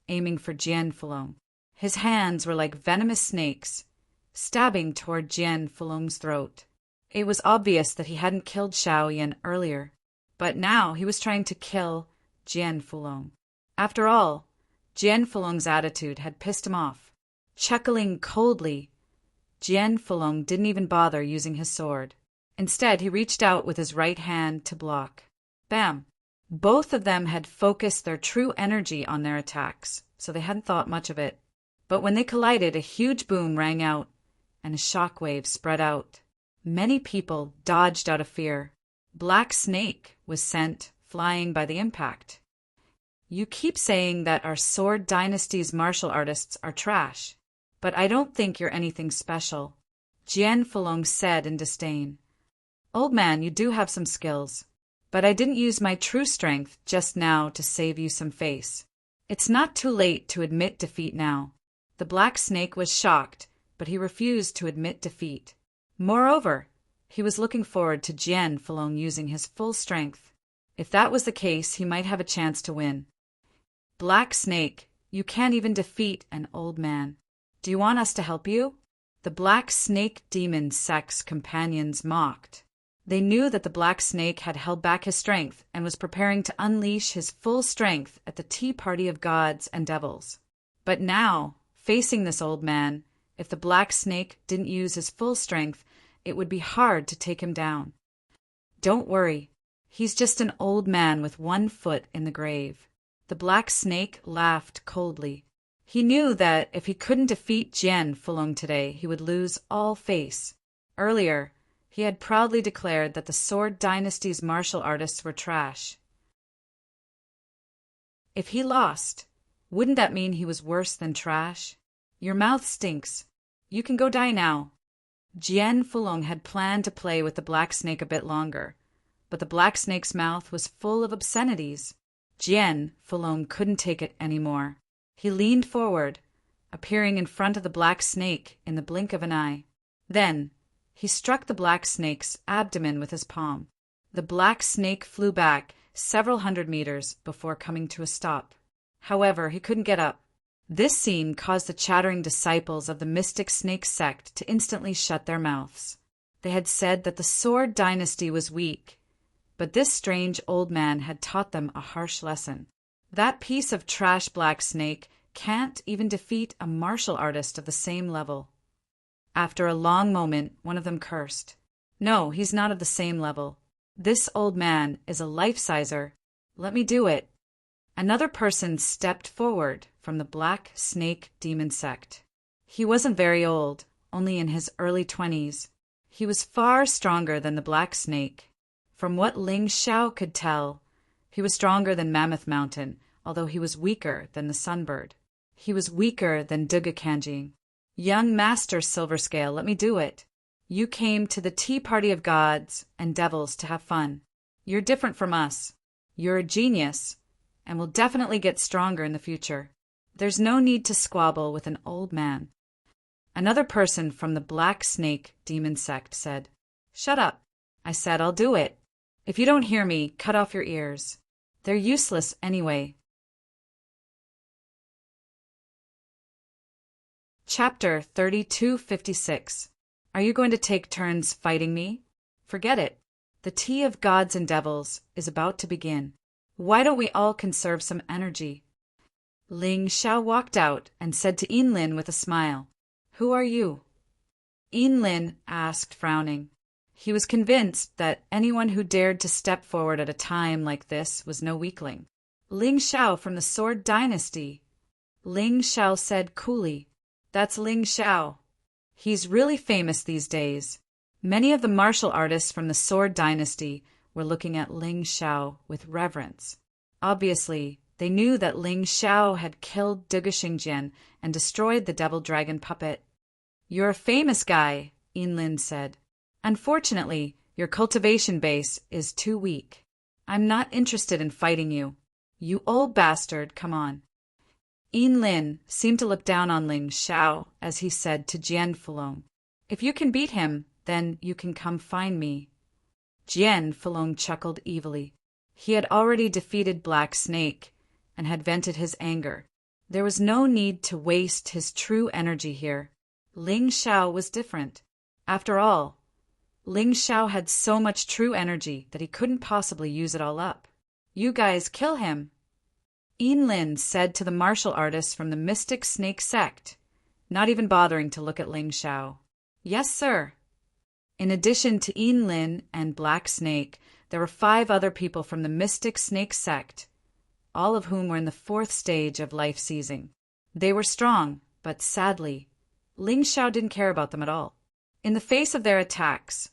aiming for Jian Fulong. His hands were like venomous snakes, stabbing toward Jian Fulong's throat. It was obvious that he hadn't killed Xiao Yan earlier, but now he was trying to kill Jian Fulong. After all, Jian Fulong's attitude had pissed him off. Chuckling coldly, Jian Fulong didn't even bother using his sword. Instead, he reached out with his right hand to block. Bam! Both of them had focused their true energy on their attacks, so they hadn't thought much of it. But when they collided, a huge boom rang out, and a shockwave spread out. Many people dodged out of fear. Black Snake was sent flying by the impact. You keep saying that our Sword Dynasty's martial artists are trash, but I don't think you're anything special, Jian Fulong said in disdain. Old man, you do have some skills, but I didn't use my true strength just now to save you some face. It's not too late to admit defeat now. The Black Snake was shocked, but he refused to admit defeat. Moreover, he was looking forward to Jian Fulong using his full strength. If that was the case, he might have a chance to win. Black Snake, you can't even defeat an old man. Do you want us to help you? The Black Snake demon sect's companions mocked. They knew that the Black Snake had held back his strength and was preparing to unleash his full strength at the tea party of gods and devils. But now, facing this old man, if the Black Snake didn't use his full strength, it would be hard to take him down. Don't worry, he's just an old man with one foot in the grave. The Black Snake laughed coldly. He knew that if he couldn't defeat Jian Fulong today, he would lose all face. Earlier, he had proudly declared that the Sword Dynasty's martial artists were trash. If he lost, wouldn't that mean he was worse than trash? Your mouth stinks. You can go die now. Jian Fulong had planned to play with the Black Snake a bit longer, but the Black Snake's mouth was full of obscenities. Jian Fulong couldn't take it anymore. He leaned forward, appearing in front of the Black Snake in the blink of an eye. Then, he struck the Black Snake's abdomen with his palm. The Black Snake flew back several hundred meters before coming to a stop. However, he couldn't get up. This scene caused the chattering disciples of the Mystic Snake sect to instantly shut their mouths. They had said that the Sword Dynasty was weak, but this strange old man had taught them a harsh lesson. That piece of trash Black Snake can't even defeat a martial artist of the same level. After a long moment, one of them cursed. No, he's not of the same level. This old man is a life-sizer. Let me do it. Another person stepped forward from the Black Snake demon sect. He wasn't very old, only in his early 20s. He was far stronger than the Black Snake. From what Ling Xiao could tell, he was stronger than Mammoth Mountain, although he was weaker than the Sunbird. He was weaker than Duga Kanjing. Young Master Silverscale, let me do it. You came to the tea party of gods and devils to have fun. You're different from us. You're a genius, and will definitely get stronger in the future. There's no need to squabble with an old man. Another person from the Black Snake demon sect said, "Shut up. I said I'll do it. If you don't hear me, cut off your ears. They're useless anyway." Chapter 3256. Are you going to take turns fighting me? Forget it. The tea of gods and devils is about to begin. Why don't we all conserve some energy? Ling Xiao walked out and said to Yin Lin with a smile, "Who are you?" Yin Lin asked, frowning. He was convinced that anyone who dared to step forward at a time like this was no weakling. "Ling Xiao from the Sword Dynasty." Ling Xiao said coolly, "That's Ling Xiao. He's really famous these days." Many of the martial artists from the Sword Dynasty were looking at Ling Xiao with reverence. Obviously, they knew that Ling Xiao had killed Duge Xingjian and destroyed the devil dragon puppet. "You're a famous guy," Yin Lin said. "Unfortunately, your cultivation base is too weak. I'm not interested in fighting you. You old bastard, come on." Yin Lin seemed to look down on Ling Xiao as he said to Jian Fulong, "If you can beat him, then you can come find me." Jian Fulong chuckled evilly. He had already defeated Black Snake and had vented his anger. There was no need to waste his true energy here. Ling Xiao was different. After all, Ling Xiao had so much true energy that he couldn't possibly use it all up. "You guys kill him," Yin Lin said to the martial artists from the Mystic Snake sect, not even bothering to look at Ling Xiao. "Yes, sir." In addition to Yin Lin and Black Snake, there were 5 other people from the Mystic Snake sect, all of whom were in the 4th stage of life seizing. They were strong, but sadly, Ling Xiao didn't care about them at all. In the face of their attacks,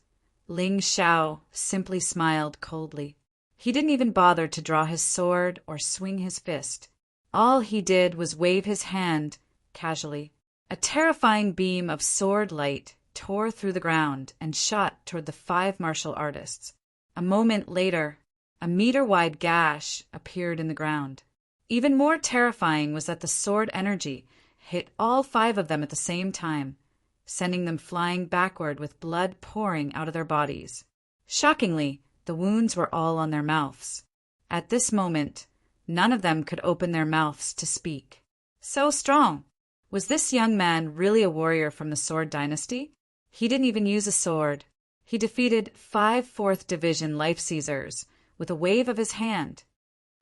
Ling Xiao simply smiled coldly. He didn't even bother to draw his sword or swing his fist. All he did was wave his hand casually. A terrifying beam of sword light tore through the ground and shot toward the 5 martial artists. A moment later, a meter-wide gash appeared in the ground. Even more terrifying was that the sword energy hit all 5 of them at the same time, sending them flying backward with blood pouring out of their bodies. Shockingly, the wounds were all on their mouths. At this moment, none of them could open their mouths to speak. So strong! Was this young man really a warrior from the Sword Dynasty? He didn't even use a sword. He defeated 5 4th Division Life Seizers with a wave of his hand.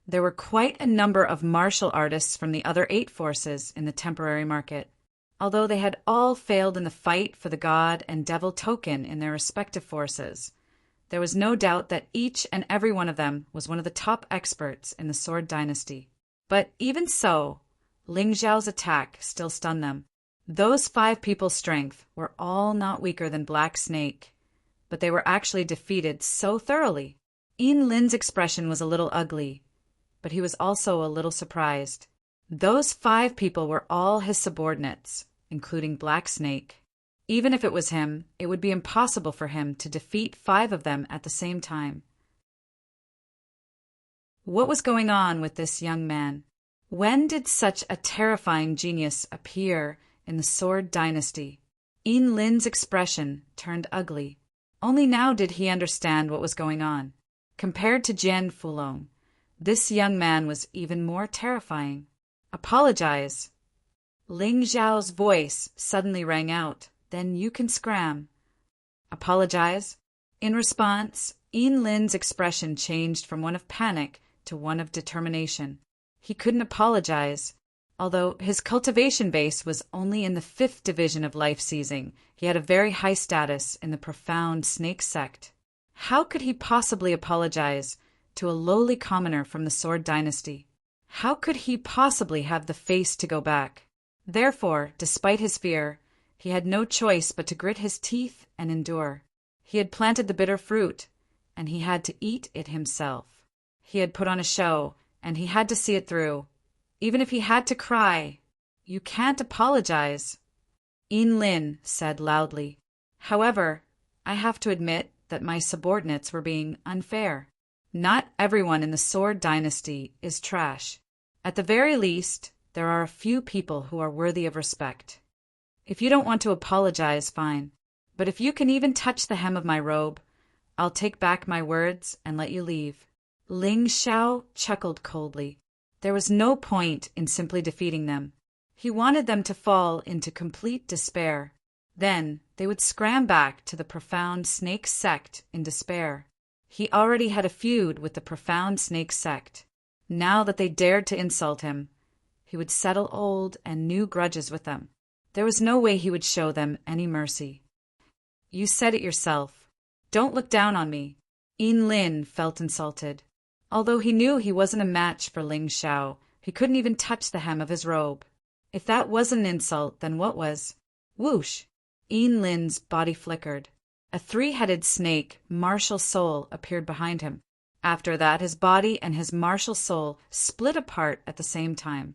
There were quite a number of martial artists from the other 8 forces in the temporary market. Although they had all failed in the fight for the god and devil token in their respective forces, there was no doubt that each and every one of them was one of the top experts in the Sword Dynasty. But even so, Ling Xiao's attack still stunned them. Those 5 people's strength were all not weaker than Black Snake, but they were actually defeated so thoroughly. Yin Lin's expression was a little ugly, but he was also a little surprised. Those 5 people were all his subordinates, including Black Snake. Even if it was him, it would be impossible for him to defeat 5 of them at the same time. What was going on with this young man? When did such a terrifying genius appear in the Sword Dynasty? Yin Lin's expression turned ugly. Only now did he understand what was going on. Compared to Jian Fulong, this young man was even more terrifying. "Apologize." Ling Xiao's voice suddenly rang out. "Then you can scram." "Apologize?" In response, Yin Lin's expression changed from one of panic to one of determination. He couldn't apologize. Although his cultivation base was only in the 5th division of life seizing, he had a very high status in the profound snake sect. How could he possibly apologize to a lowly commoner from the Sword Dynasty? How could he possibly have the face to go back? Therefore, despite his fear, he had no choice but to grit his teeth and endure. He had planted the bitter fruit, and he had to eat it himself. He had put on a show, and he had to see it through. Even if he had to cry, "You can't apologize," Yin Lin said loudly. "However, I have to admit that my subordinates were being unfair. Not everyone in the Sword Dynasty is trash. At the very least, there are a few people who are worthy of respect." If you don't want to apologize, fine. But if you can even touch the hem of my robe, I'll take back my words and let you leave." Ling Xiao chuckled coldly. There was no point in simply defeating them. He wanted them to fall into complete despair. Then they would scram back to the profound snake sect in despair. He already had a feud with the profound snake sect. Now that they dared to insult him, he would settle old and new grudges with them. There was no way he would show them any mercy. "You said it yourself. Don't look down on me." Yin Lin felt insulted. Although he knew he wasn't a match for Ling Xiao, he couldn't even touch the hem of his robe. If that wasn't an insult, then what was? Whoosh! Yin Lin's body flickered. A three-headed snake, martial soul, appeared behind him. After that, his body and his martial soul split apart at the same time,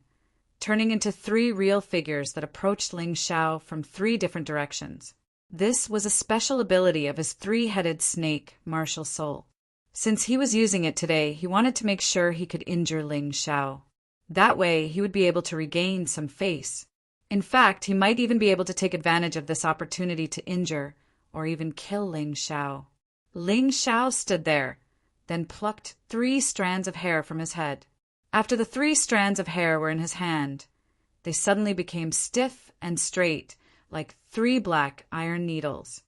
turning into three real figures that approached Ling Xiao from three different directions. This was a special ability of his three-headed snake, martial soul. Since he was using it today, he wanted to make sure he could injure Ling Xiao. That way, he would be able to regain some face. In fact, he might even be able to take advantage of this opportunity to injure or even kill Ling Xiao. Ling Xiao stood there, then plucked 3 strands of hair from his head. After the 3 strands of hair were in his hand, they suddenly became stiff and straight, like 3 black iron needles.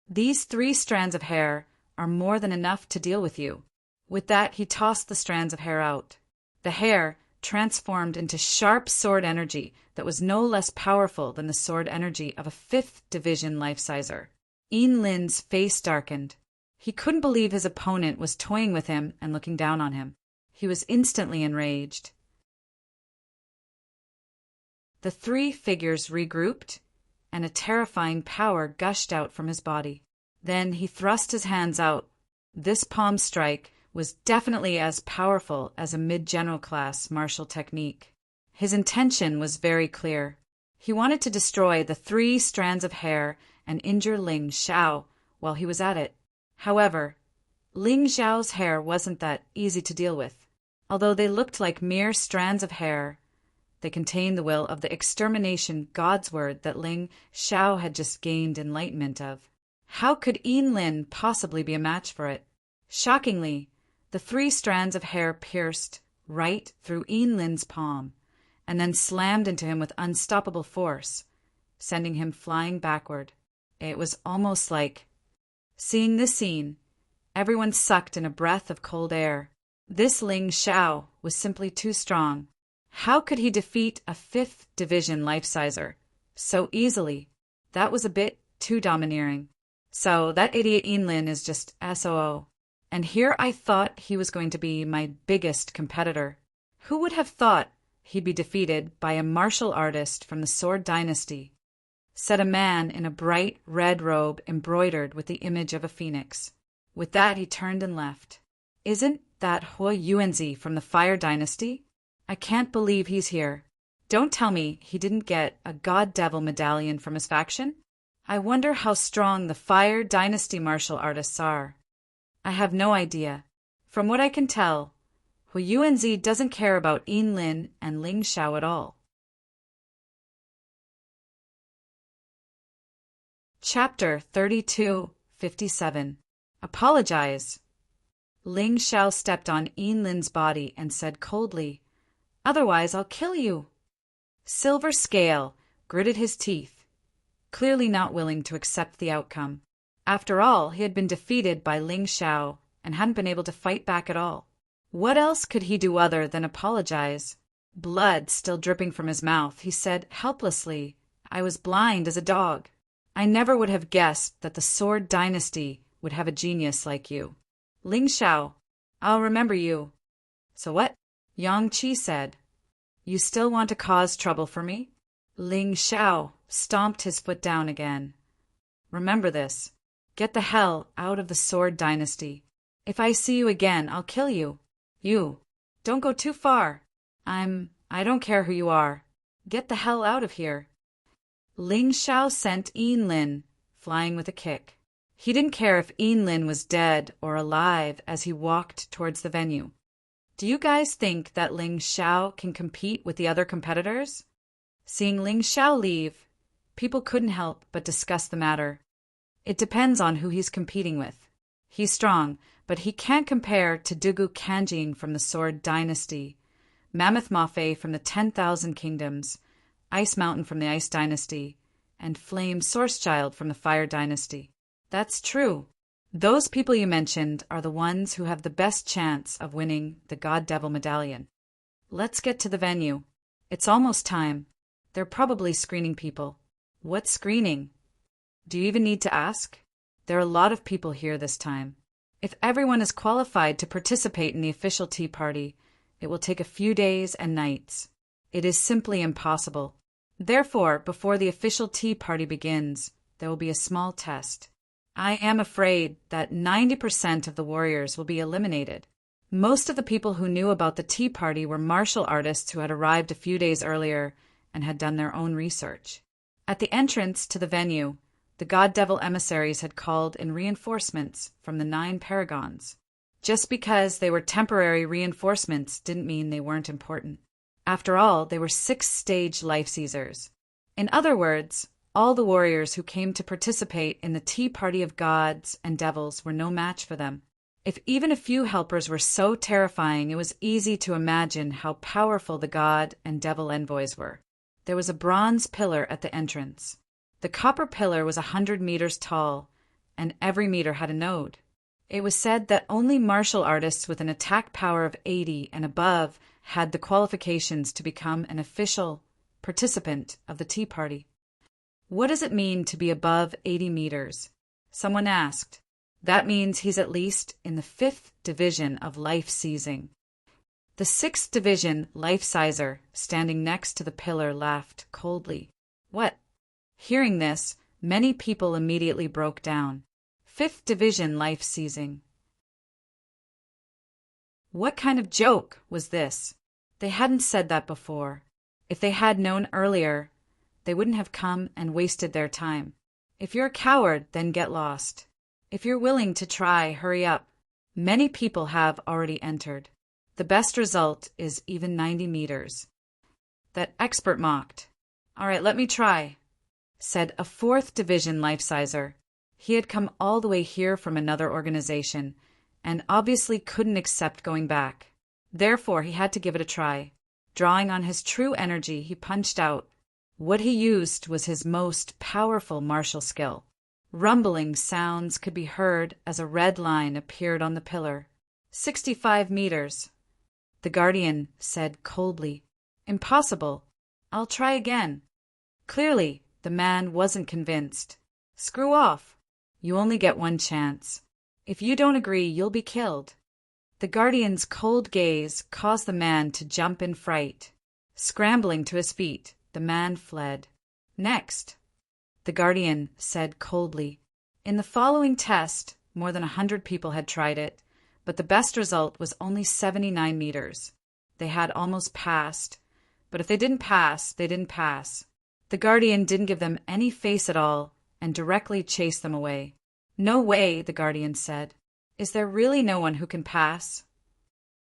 "These 3 strands of hair are more than enough to deal with you." With that, he tossed the strands of hair out. The hair transformed into sharp sword energy that was no less powerful than the sword energy of a 5th division life-sizer. Yin Lin's face darkened. He couldn't believe his opponent was toying with him and looking down on him. He was instantly enraged. The 3 figures regrouped, and a terrifying power gushed out from his body. Then he thrust his hands out. This palm strike was definitely as powerful as a mid-general class martial technique. His intention was very clear. He wanted to destroy the 3 strands of hair and injure Ling Xiao while he was at it. However, Ling Xiao's hair wasn't that easy to deal with. Although they looked like mere strands of hair, they contained the will of the extermination God's word that Ling Xiao had just gained enlightenment of. How could Yin Lin possibly be a match for it? Shockingly, the 3 strands of hair pierced right through Yin Lin's palm, and then slammed into him with unstoppable force, sending him flying backward. It was almost like... Seeing this scene, everyone sucked in a breath of cold air. This Ling Xiao was simply too strong. How could he defeat a 5th division life-sizer so easily? That was a bit too domineering. So that idiot Yin Lin is just SOO. And here I thought he was going to be my biggest competitor. Who would have thought he'd be defeated by a martial artist from the Sword Dynasty? Said a man in a bright red robe embroidered with the image of a phoenix. With that, he turned and left. "Isn't that Hui Yuanzi from the Fire Dynasty? I can't believe he's here. Don't tell me he didn't get a God Devil medallion from his faction? I wonder how strong the Fire Dynasty martial artists are. I have no idea. From what I can tell, Hui Yuanzi doesn't care about Yin Lin and Ling Xiao at all." Chapter 32:57. Apologize. Ling Xiao stepped on Yin Lin's body and said coldly, "Otherwise I'll kill you." Silver Scale gritted his teeth, clearly not willing to accept the outcome. After all, he had been defeated by Ling Xiao and hadn't been able to fight back at all. What else could he do other than apologize? Blood still dripping from his mouth, he said helplessly, "I was blind as a dog. I never would have guessed that the Sword Dynasty would have a genius like you. Ling Xiao, I'll remember you." "So what?" Yang Qi said. "You still want to cause trouble for me?" Ling Xiao stomped his foot down again. "Remember this. Get the hell out of the Sword Dynasty. If I see you again, I'll kill you. You. Don't go too far. I don't care who you are. Get the hell out of here." Ling Xiao sent Yin Lin flying with a kick. He didn't care if Yin Lin was dead or alive as he walked towards the venue. Do you guys think that Ling Xiao can compete with the other competitors? Seeing Ling Xiao leave, People couldn't help but discuss the matter. It depends on who he's competing with. He's strong, but he can't compare to Dugu Kanjing from the Sword Dynasty, Mammoth Mafe from the 10,000 Kingdoms, Ice Mountain from the Ice Dynasty, and Flame Sourcechild from the Fire Dynasty. That's true. Those people you mentioned are the ones who have the best chance of winning the God Devil Medallion. Let's get to the venue. It's almost time. They're probably screening people. What screening? Do you even need to ask? There are a lot of people here this time. If everyone is qualified to participate in the official tea party, it will take a few days and nights. It is simply impossible. Therefore, before the official tea party begins, there will be a small test. I am afraid that 90% of the warriors will be eliminated. Most of the people who knew about the tea party were martial artists who had arrived a few days earlier and had done their own research. At the entrance to the venue, the God Devil emissaries had called in reinforcements from the 9 paragons. Just because they were temporary reinforcements didn't mean they weren't important. After all, they were 6-stage life seizers. In other words, all the warriors who came to participate in the tea party of gods and devils were no match for them. If even a few helpers were so terrifying, it was easy to imagine how powerful the god and devil envoys were. There was a bronze pillar at the entrance. The copper pillar was 100 meters tall, and every meter had a node. It was said that only martial artists with an attack power of 80 and above had the qualifications to become an official participant of the tea party. What does it mean to be above 80 meters? Someone asked. That means he's at least in the 5th division of life seizing. The 6th division life sizer, standing next to the pillar, laughed coldly. What? Hearing this, many people immediately broke down. 5th division life seizing. What kind of joke was this? They hadn't said that before. If they had known earlier, they wouldn't have come and wasted their time. If you're a coward, then get lost. If you're willing to try, hurry up. Many people have already entered. The best result is even 90 meters. That expert mocked. All right, let me try, said a 4th division life sizer. He had come all the way here from another organization and obviously couldn't accept going back. Therefore, he had to give it a try. Drawing on his true energy, he punched out. What he used was his most powerful martial skill. Rumbling sounds could be heard as a red line appeared on the pillar. 65 meters. The guardian said coldly, Impossible. I'll try again. Clearly, the man wasn't convinced. Screw off. You only get one chance. If you don't agree, you'll be killed. The guardian's cold gaze caused the man to jump in fright. Scrambling to his feet, the man fled. Next. The guardian said coldly. In the following test, more than 100 people had tried it, but the best result was only 79 meters. They had almost passed, but if they didn't pass, they didn't pass. The guardian didn't give them any face at all and directly chased them away. No way, the guardian said. Is there really no one who can pass?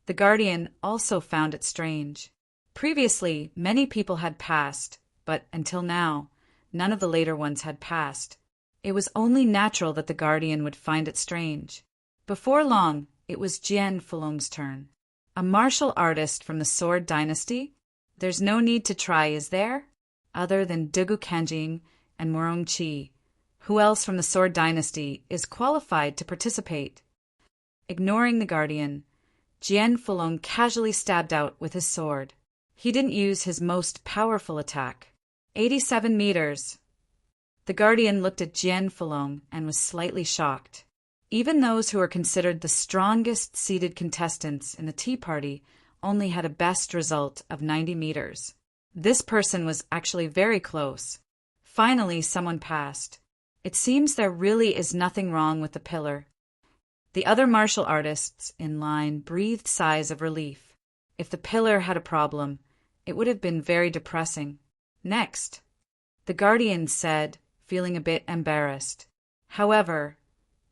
The guardian also found it strange. Previously, many people had passed, but until now, none of the later ones had passed. It was only natural that the guardian would find it strange. Before long, it was Jian Fulong's turn. A martial artist from the Sword Dynasty? There's no need to try, is there? Other than Dugu Kanjing and Morong Chi. Who else from the Sword Dynasty is qualified to participate? Ignoring the guardian, Jian Fulong casually stabbed out with his sword. He didn't use his most powerful attack. 87 meters. The guardian looked at Jian Fulong and was slightly shocked. Even those who were considered the strongest seeded contestants in the tea party only had a best result of 90 meters. This person was actually very close. Finally, someone passed. It seems there really is nothing wrong with the pillar. The other martial artists in line breathed sighs of relief. If the pillar had a problem, it would have been very depressing. Next, the guardian said, feeling a bit embarrassed. However,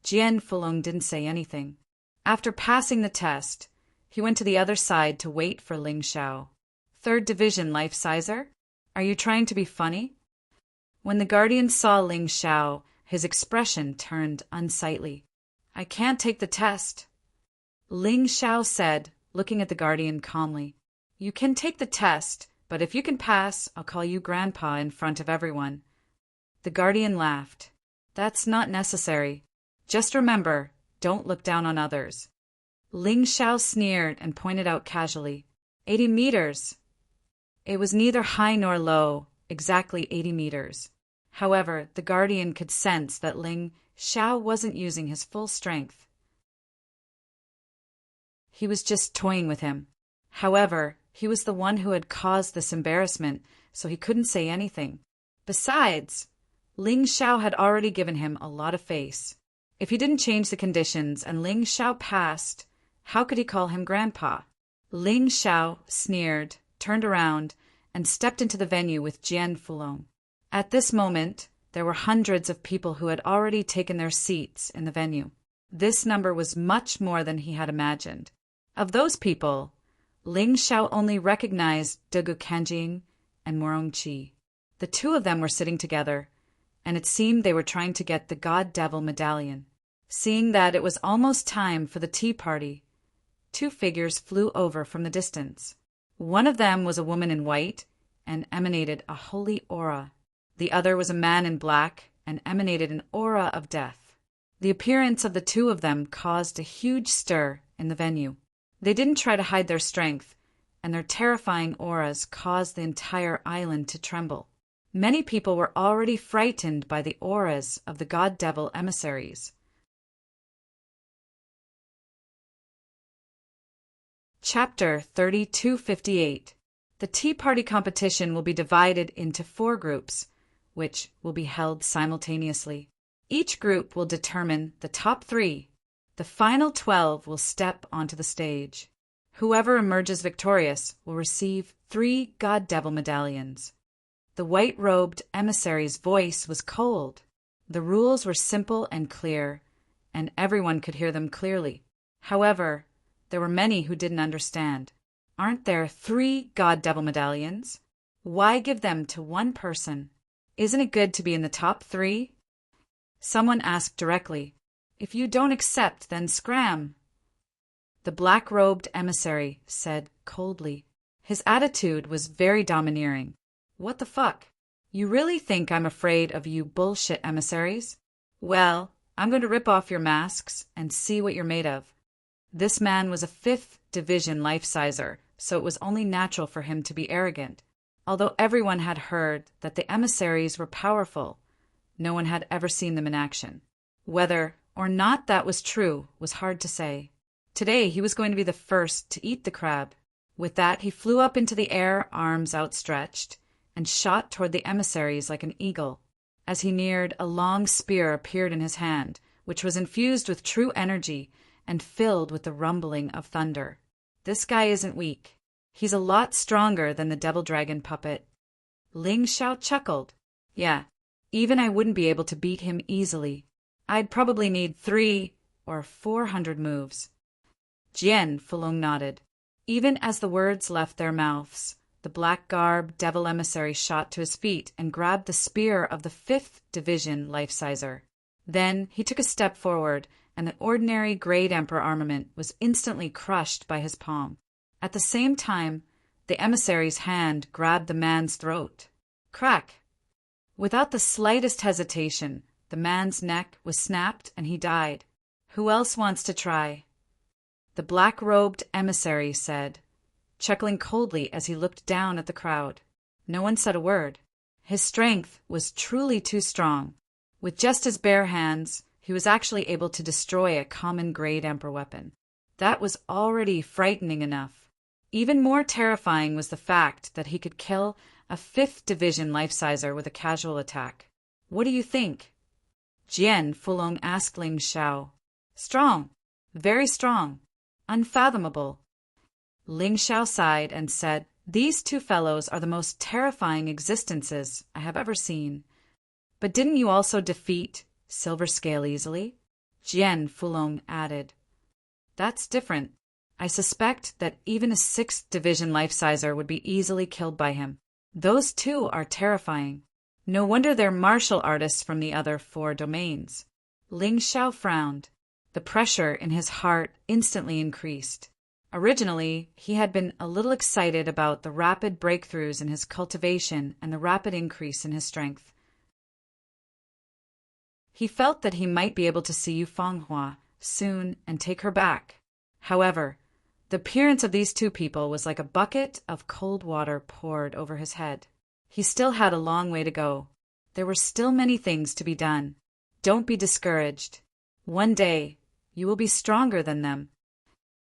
Jian Fulong didn't say anything. After passing the test, he went to the other side to wait for Ling Xiao. 3rd Division life sizer? Are you trying to be funny? When the guardian saw Ling Xiao, his expression turned unsightly. "I can't take the test," Ling Xiao said, looking at the guardian calmly. "You can take the test, but if you can pass, I'll call you Grandpa in front of everyone." The guardian laughed. "That's not necessary. Just remember, don't look down on others." Ling Xiao sneered and pointed out casually, 80 meters. It was neither high nor low, exactly 80 meters. However, the guardian could sense that Ling Xiao wasn't using his full strength. He was just toying with him. However, he was the one who had caused this embarrassment, so he couldn't say anything. Besides, Ling Xiao had already given him a lot of face. If he didn't change the conditions and Ling Xiao passed, how could he call him Grandpa? Ling Xiao sneered, turned around, and stepped into the venue with Jian Fulong. At this moment, there were hundreds of people who had already taken their seats in the venue. This number was much more than he had imagined. Of those people, Ling Xiao only recognized Degu Kanjing and Morong Qi. The two of them were sitting together, and it seemed they were trying to get the God-Devil medallion. Seeing that it was almost time for the tea party, two figures flew over from the distance. One of them was a woman in white and emanated a holy aura. The other was a man in black and emanated an aura of death. The appearance of the two of them caused a huge stir in the venue. They didn't try to hide their strength, and their terrifying auras caused the entire island to tremble. Many people were already frightened by the auras of the God-Devil emissaries. Chapter 3258. The tea party competition will be divided into 4 groups, which will be held simultaneously. Each group will determine the top 3. The final 12 will step onto the stage. Whoever emerges victorious will receive 3 God-Devil medallions. The white-robed emissary's voice was cold. The rules were simple and clear, and everyone could hear them clearly. However, there were many who didn't understand. Aren't there 3 God-Devil medallions? Why give them to one person? Isn't it good to be in the top 3? Someone asked directly. If you don't accept, then scram. The black-robed emissary said coldly. His attitude was very domineering. What the fuck? You really think I'm afraid of you bullshit emissaries? Well, I'm going to rip off your masks and see what you're made of. This man was a 5th division life-sizer, so it was only natural for him to be arrogant. Although everyone had heard that the emissaries were powerful, no one had ever seen them in action. Whether or not that was true was hard to say. Today he was going to be the first to eat the crab. With that, he flew up into the air, arms outstretched, and shot toward the emissaries like an eagle. As he neared, a long spear appeared in his hand, which was infused with true energy and filled with the rumbling of thunder. This guy isn't weak. He's a lot stronger than the devil dragon puppet. Ling Xiao chuckled. Yeah, even I wouldn't be able to beat him easily. I'd probably need 300 or 400 moves. Jian Fulong nodded. Even as the words left their mouths, the black-garbed devil emissary shot to his feet and grabbed the spear of the 5th division life-sizer. Then he took a step forward, and the ordinary Great Emperor armament was instantly crushed by his palm. At the same time, the emissary's hand grabbed the man's throat. Crack! Without the slightest hesitation, the man's neck was snapped and he died. Who else wants to try? The black-robed emissary said, chuckling coldly as he looked down at the crowd. No one said a word. His strength was truly too strong. With just his bare hands, he was actually able to destroy a common Great Emperor weapon. That was already frightening enough. Even more terrifying was the fact that he could kill a 5th division life-sizer with a casual attack. What do you think? Jian Fulong asked Ling Xiao. Strong. Very strong. Unfathomable. Ling Xiao sighed and said, These 2 fellows are the most terrifying existences I have ever seen. But didn't you also defeat Silver Scale easily? Jian Fulong added. That's different. I suspect that even a 6th division life-sizer would be easily killed by him. Those 2 are terrifying. No wonder they're martial artists from the other 4 domains. Ling Xiao frowned. The pressure in his heart instantly increased. Originally, he had been a little excited about the rapid breakthroughs in his cultivation and the rapid increase in his strength. He felt that he might be able to see Yu Fanghua soon and take her back. However, the appearance of these 2 people was like a bucket of cold water poured over his head. He still had a long way to go. There were still many things to be done. Don't be discouraged. One day, you will be stronger than them.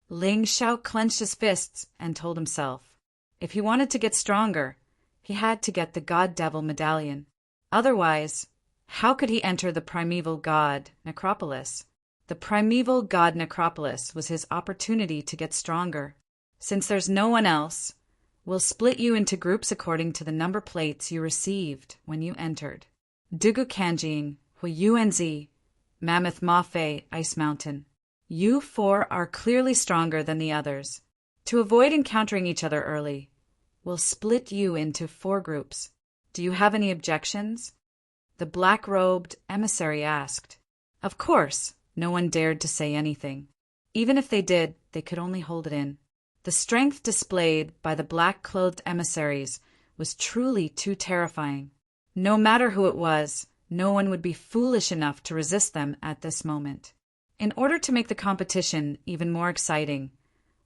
Ling Xiao clenched his fists and told himself, if he wanted to get stronger, he had to get the God-Devil medallion. Otherwise, how could he enter the primeval god necropolis? The primeval god necropolis was his opportunity to get stronger. Since there's no one else, we'll split you into groups according to the number plates you received when you entered. Dugu Kanjing, Huiyuanzi, Mammoth Mafe, Ice Mountain. You 4 are clearly stronger than the others. To avoid encountering each other early, we'll split you into 4 groups. Do you have any objections? The black-robed emissary asked. Of course, no one dared to say anything. Even if they did, they could only hold it in. The strength displayed by the black-clothed emissaries was truly too terrifying. No matter who it was, no one would be foolish enough to resist them at this moment. In order to make the competition even more exciting,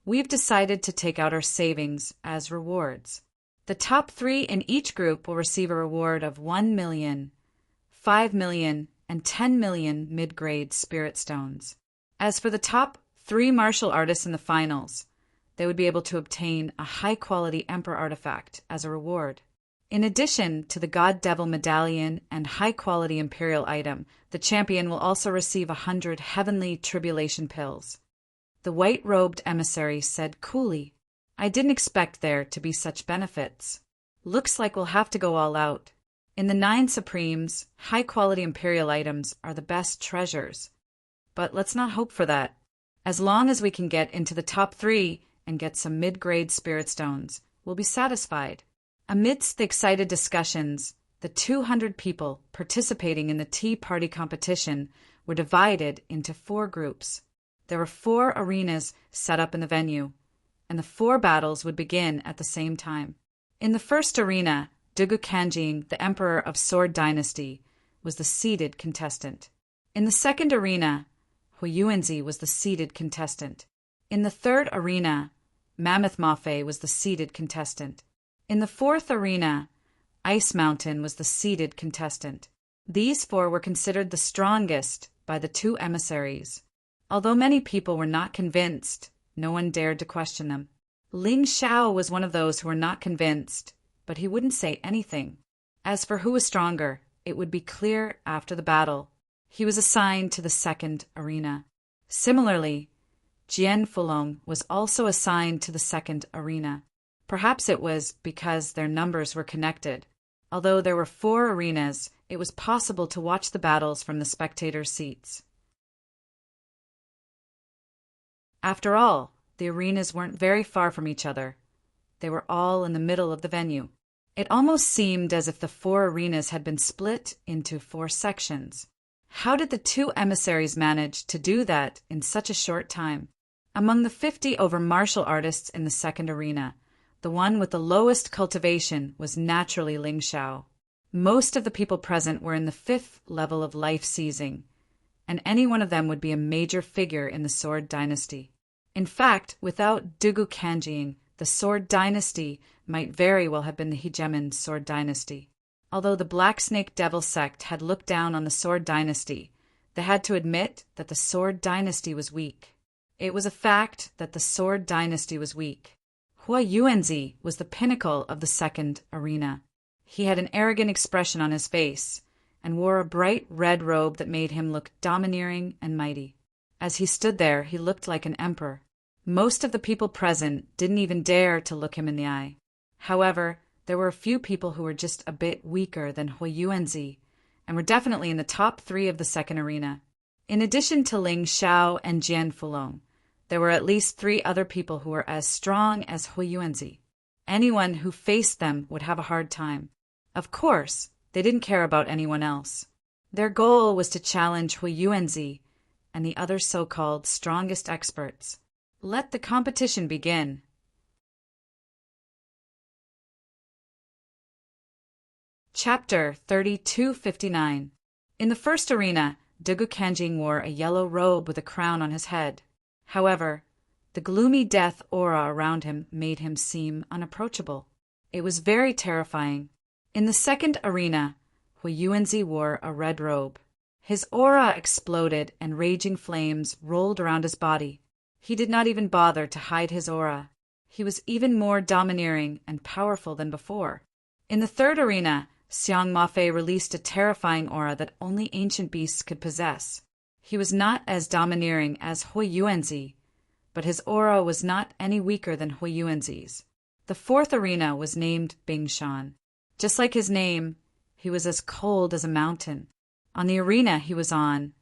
we've decided to take out our savings as rewards. The top 3 in each group will receive a reward of 1 million, 5 million, and 10 million mid-grade spirit stones. As for the top 3 martial artists in the finals, they would be able to obtain a high-quality Emperor artifact as a reward. In addition to the God-Devil medallion and high-quality Imperial item, the champion will also receive 100 heavenly tribulation pills. The white-robed emissary said coolly, I didn't expect there to be such benefits. Looks like we'll have to go all out. In the 9 Supremes, high-quality Imperial items are the best treasures. But let's not hope for that. As long as we can get into the top 3 and get some mid-grade spirit stones, we'll be satisfied. Amidst the excited discussions, the 200 people participating in the tea party competition were divided into 4 groups. There were 4 arenas set up in the venue, and the 4 battles would begin at the same time. In the first arena, Dugu Kanjing, the Emperor of Sword Dynasty, was the seeded contestant. In the second arena, Huiyuanzi was the seeded contestant. In the third arena, Mammoth Mafe was the seeded contestant. In the fourth arena, Ice Mountain was the seeded contestant. These 4 were considered the strongest by the 2 emissaries. Although many people were not convinced, no one dared to question them. Ling Xiao was one of those who were not convinced, but he wouldn't say anything. As for who was stronger, it would be clear after the battle. He was assigned to the second arena. Similarly, Jian Fulong was also assigned to the second arena. Perhaps it was because their numbers were connected. Although there were 4 arenas, it was possible to watch the battles from the spectators' seats. After all, the arenas weren't very far from each other. They were all in the middle of the venue. It almost seemed as if the 4 arenas had been split into 4 sections. How did the 2 emissaries manage to do that in such a short time? Among the 50 over martial artists in the second arena, the one with the lowest cultivation was naturally Ling Xiao. Most of the people present were in the 5th level of life seizing, and any one of them would be a major figure in the Sword Dynasty. In fact, without Dugu Kanjing, the Sword Dynasty might very well have been the hegemon Sword Dynasty. Although the Black Snake Devil sect had looked down on the Sword Dynasty, they had to admit that the Sword Dynasty was weak. It was a fact that the Sword Dynasty was weak. Huiyuanzi was the pinnacle of the second arena. He had an arrogant expression on his face and wore a bright red robe that made him look domineering and mighty. As he stood there, he looked like an emperor. Most of the people present didn't even dare to look him in the eye. However, there were a few people who were just a bit weaker than Huiyuanzi and were definitely in the top 3 of the second arena. In addition to Ling Xiao and Jian Fulong, there were at least 3 other people who were as strong as Huiyuanzi. Anyone who faced them would have a hard time. Of course, They didn't care about anyone else. Their goal was to challenge Huiyuanzi and the other so-called strongest experts. Let the competition begin. Chapter 3259. In the first arena, Dugu Kanjing wore a yellow robe with a crown on his head. However, the gloomy death aura around him made him seem unapproachable. It was very terrifying. In the second arena, Huiyuanzi wore a red robe. His aura exploded and raging flames rolled around his body. He did not even bother to hide his aura. He was even more domineering and powerful than before. In the third arena, Xiang Mafei released a terrifying aura that only ancient beasts could possess. He was not as domineering as Huiyuanzi, but his aura was not any weaker than Huiyuanzi's. The fourth arena was named Bingshan. Just like his name, he was as cold as a mountain. On the arena he was on,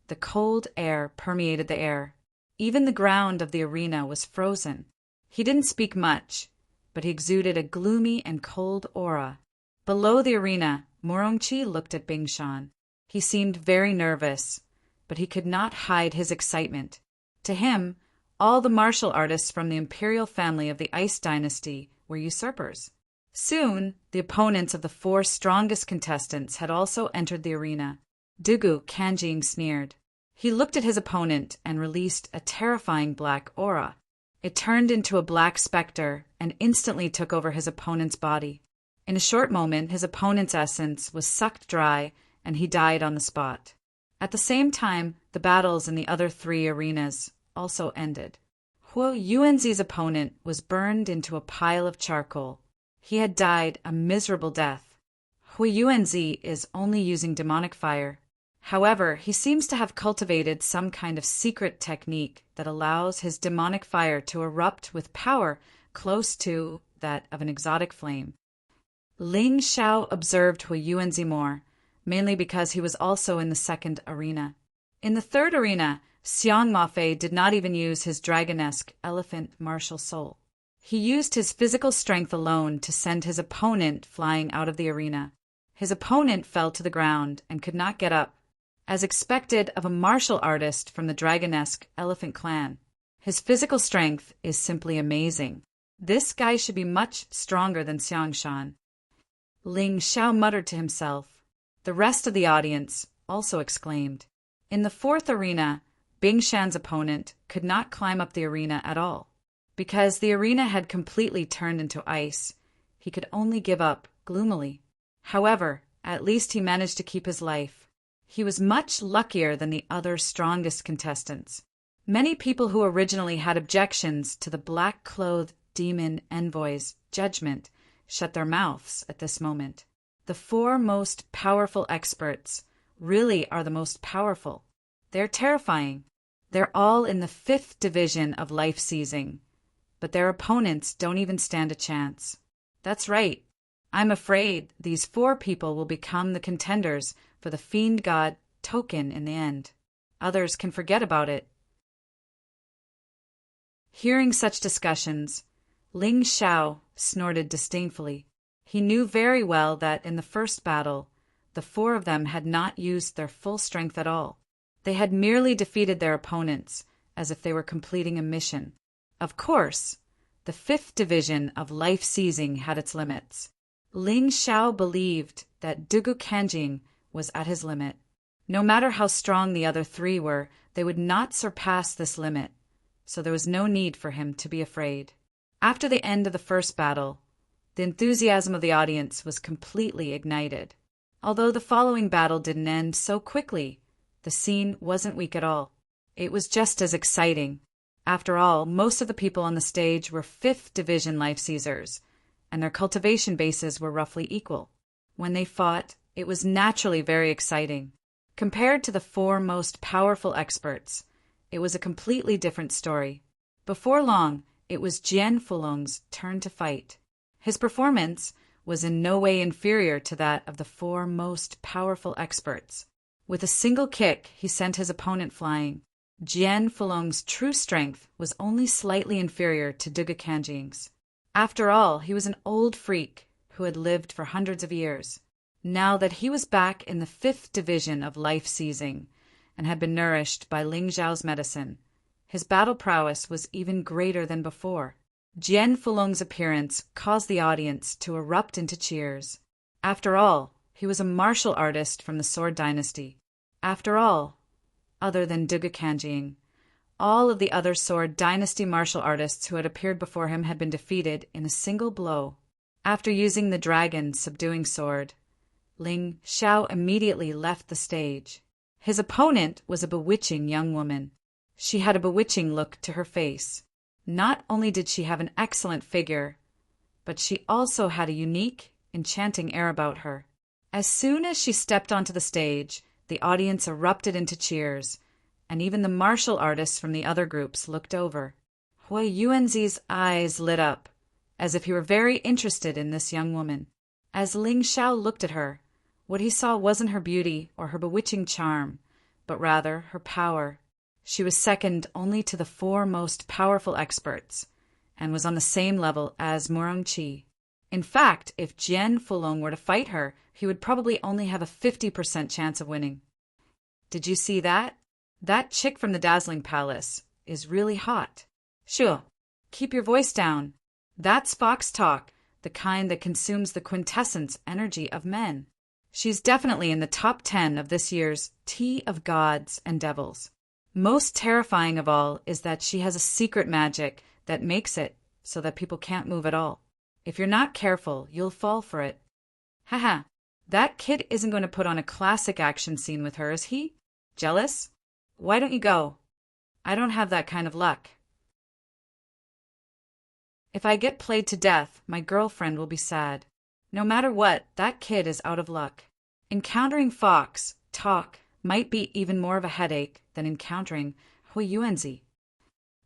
the cold air permeated the air. Even the ground of the arena was frozen. He didn't speak much, but he exuded a gloomy and cold aura. Below the arena, Morongqi looked at Bingshan. He seemed very nervous, but he could not hide his excitement. To him, all the martial artists from the imperial family of the Ice Dynasty were usurpers. Soon, the opponents of the 4 strongest contestants had also entered the arena. Dugu Kanjing sneered. He looked at his opponent and released a terrifying black aura. It turned into a black specter and instantly took over his opponent's body. In a short moment, his opponent's essence was sucked dry and he died on the spot. At the same time, the battles in the other 3 arenas also ended. Huiyuanzi's opponent was burned into a pile of charcoal. He had died a miserable death. Huiyuanzi is only using demonic fire. However, he seems to have cultivated some kind of secret technique that allows his demonic fire to erupt with power close to that of an exotic flame. Ling Xiao observed Huiyuanzi more, mainly because he was also in the second arena. In the third arena, Xiang Mafei did not even use his dragonesque elephant martial soul. He used his physical strength alone to send his opponent flying out of the arena. His opponent fell to the ground and could not get up. As expected of a martial artist from the dragonesque elephant clan, his physical strength is simply amazing. This guy should be much stronger than Xiangshan. Ling Xiao muttered to himself. The rest of the audience also exclaimed. In the fourth arena, Bingshan's opponent could not climb up the arena at all. Because the arena had completely turned into ice, he could only give up gloomily. However, at least he managed to keep his life. He was much luckier than the other strongest contestants. Many people who originally had objections to the black-clothed demon envoy's judgment shut their mouths at this moment. The 4 most powerful experts really are the most powerful. They're terrifying. They're all in the 5th division of life seizing, but their opponents don't even stand a chance. That's right. I'm afraid these 4 people will become the contenders for the Fiend God token in the end. Others can forget about it. Hearing such discussions, Ling Xiao snorted disdainfully. He knew very well that in the first battle, the 4 of them had not used their full strength at all. They had merely defeated their opponents, as if they were completing a mission. Of course, the 5th division of life seizing had its limits. Ling Xiao believed that Dugu Kanjing was at his limit. No matter how strong the other 3 were, they would not surpass this limit, so there was no need for him to be afraid. After the end of the first battle, the enthusiasm of the audience was completely ignited. Although the following battle didn't end so quickly, the scene wasn't weak at all. It was just as exciting. After all, most of the people on the stage were 5th division life seizers, and their cultivation bases were roughly equal. When they fought, it was naturally very exciting. Compared to the 4 most powerful experts, it was a completely different story. Before long, it was Jian Fulong's turn to fight. His performance was in no way inferior to that of the 4 most powerful experts. With a single kick, he sent his opponent flying. Jian Fulong's true strength was only slightly inferior to Dugu Kanjing's. After all, he was an old freak who had lived for hundreds of years. now that he was back in the 5th division of life seizing and had been nourished by Ling Zhao's medicine, his battle prowess was even greater than before. Jian Fulong's appearance caused the audience to erupt into cheers. After all, he was a martial artist from the Sword Dynasty. After all, other than Duge Kanjing, all of the other Sword Dynasty martial artists who had appeared before him had been defeated in a single blow. After using the dragon's subduing sword, Ling Xiao immediately left the stage. His opponent was a bewitching young woman. She had a bewitching look to her face. Not only did she have an excellent figure, but she also had a unique, enchanting air about her. As soon as she stepped onto the stage, the audience erupted into cheers, and even the martial artists from the other groups looked over. Hui Yuanzi's eyes lit up, as if he were very interested in this young woman. As Ling Xiao looked at her, what he saw wasn't her beauty or her bewitching charm, but rather her power. She was second only to the 4 most powerful experts, and was on the same level as Murongqi. In fact, if Jian Fulong were to fight her, he would probably only have a 50% chance of winning. Did you see that? That chick from the Dazzling Palace is really hot. Sure, keep your voice down. That's fox talk, the kind that consumes the quintessence energy of men. She's definitely in the top 10 of this year's Tea of Gods and Devils. Most terrifying of all is that she has a secret magic that makes it so that people can't move at all. If you're not careful, you'll fall for it. Haha, that kid isn't going to put on a classic action scene with her, is he? Jealous? Why don't you go? I don't have that kind of luck. If I get played to death, my girlfriend will be sad. No matter what, that kid is out of luck. Encountering Fox, talk, might be even more of a headache than encountering Hui Yuanzi.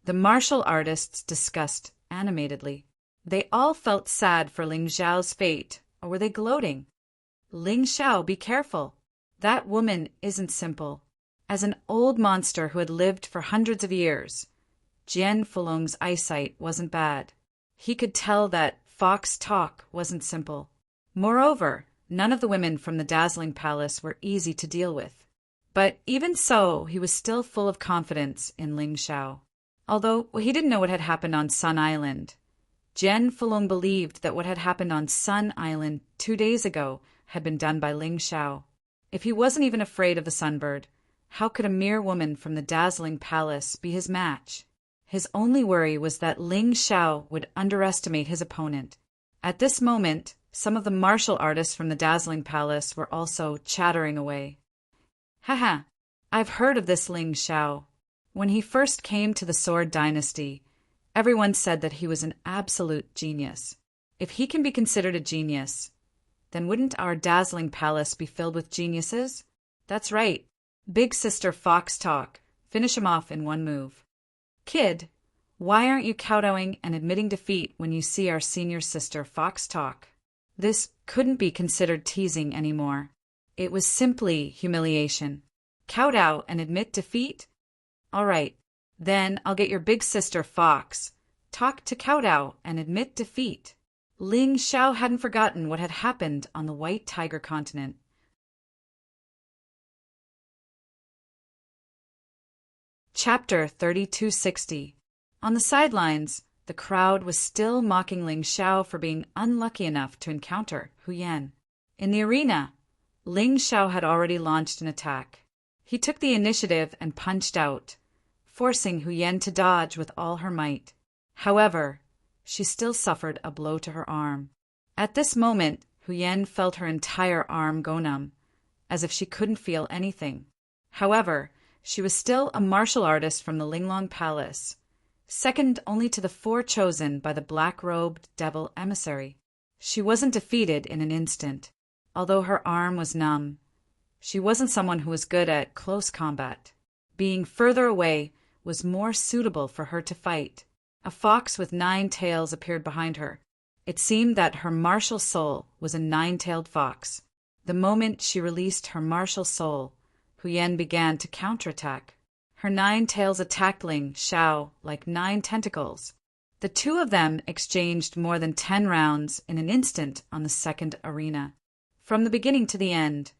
The martial artists discussed animatedly. They all felt sad for Ling Xiao's fate, or were they gloating? Ling Xiao, be careful. That woman isn't simple. As an old monster who had lived for hundreds of years, Jian Fulong's eyesight wasn't bad. He could tell that Fox talk wasn't simple. Moreover, none of the women from the Dazzling Palace were easy to deal with. But even so, he was still full of confidence in Ling Xiao. Although he didn't know what had happened on Sun Island, Jian Fulong believed that what had happened on Sun Island 2 days ago had been done by Ling Xiao. If he wasn't even afraid of the sunbird, how could a mere woman from the Dazzling Palace be his match? His only worry was that Ling Xiao would underestimate his opponent. At this moment, some of the martial artists from the Dazzling Palace were also chattering away. Haha, I've heard of this Ling Xiao. When he first came to the Sword Dynasty, everyone said that he was an absolute genius. If he can be considered a genius, then wouldn't our Dazzling Palace be filled with geniuses? That's right. Big Sister Fox talk. Finish him off in one move. Kid, why aren't you kowtowing and admitting defeat when you see our senior sister Fox talk? This couldn't be considered teasing anymore. It was simply humiliation. Kowtow and admit defeat? All right, then I'll get your big sister Fox. Talk to kowtow and admit defeat. Ling Xiao hadn't forgotten what had happened on the White Tiger continent. Chapter 3260. On the sidelines, the crowd was still mocking Ling Xiao for being unlucky enough to encounter Hu Yan. In the arena, Ling Xiao had already launched an attack. He took the initiative and punched out, forcing Hu Yan to dodge with all her might. However, she still suffered a blow to her arm. At this moment, Hu Yan felt her entire arm go numb, as if she couldn't feel anything. However, she was still a martial artist from the Linglong Palace, second only to the 4 chosen by the black-robed devil emissary. She wasn't defeated in an instant. Although her arm was numb, she wasn't someone who was good at close combat. Being further away was more suitable for her to fight. A fox with 9 tails appeared behind her. It seemed that her martial soul was a 9-tailed fox. The moment she released her martial soul, Hu Yan began to counterattack. Her 9 tails attacked Ling Xiao like 9 tentacles. The 2 of them exchanged more than 10 rounds in an instant on the second arena. From the beginning to the end,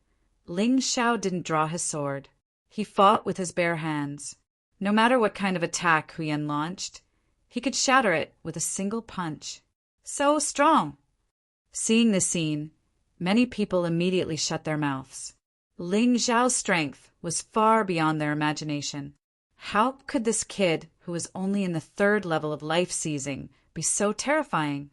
Ling Xiao didn't draw his sword. He fought with his bare hands. No matter what kind of attack Huyen launched, he could shatter it with a single punch. So strong! Seeing this scene, many people immediately shut their mouths. Ling Xiao's strength was far beyond their imagination. How could this kid, who was only in the 3rd level of life seizing, be so terrifying?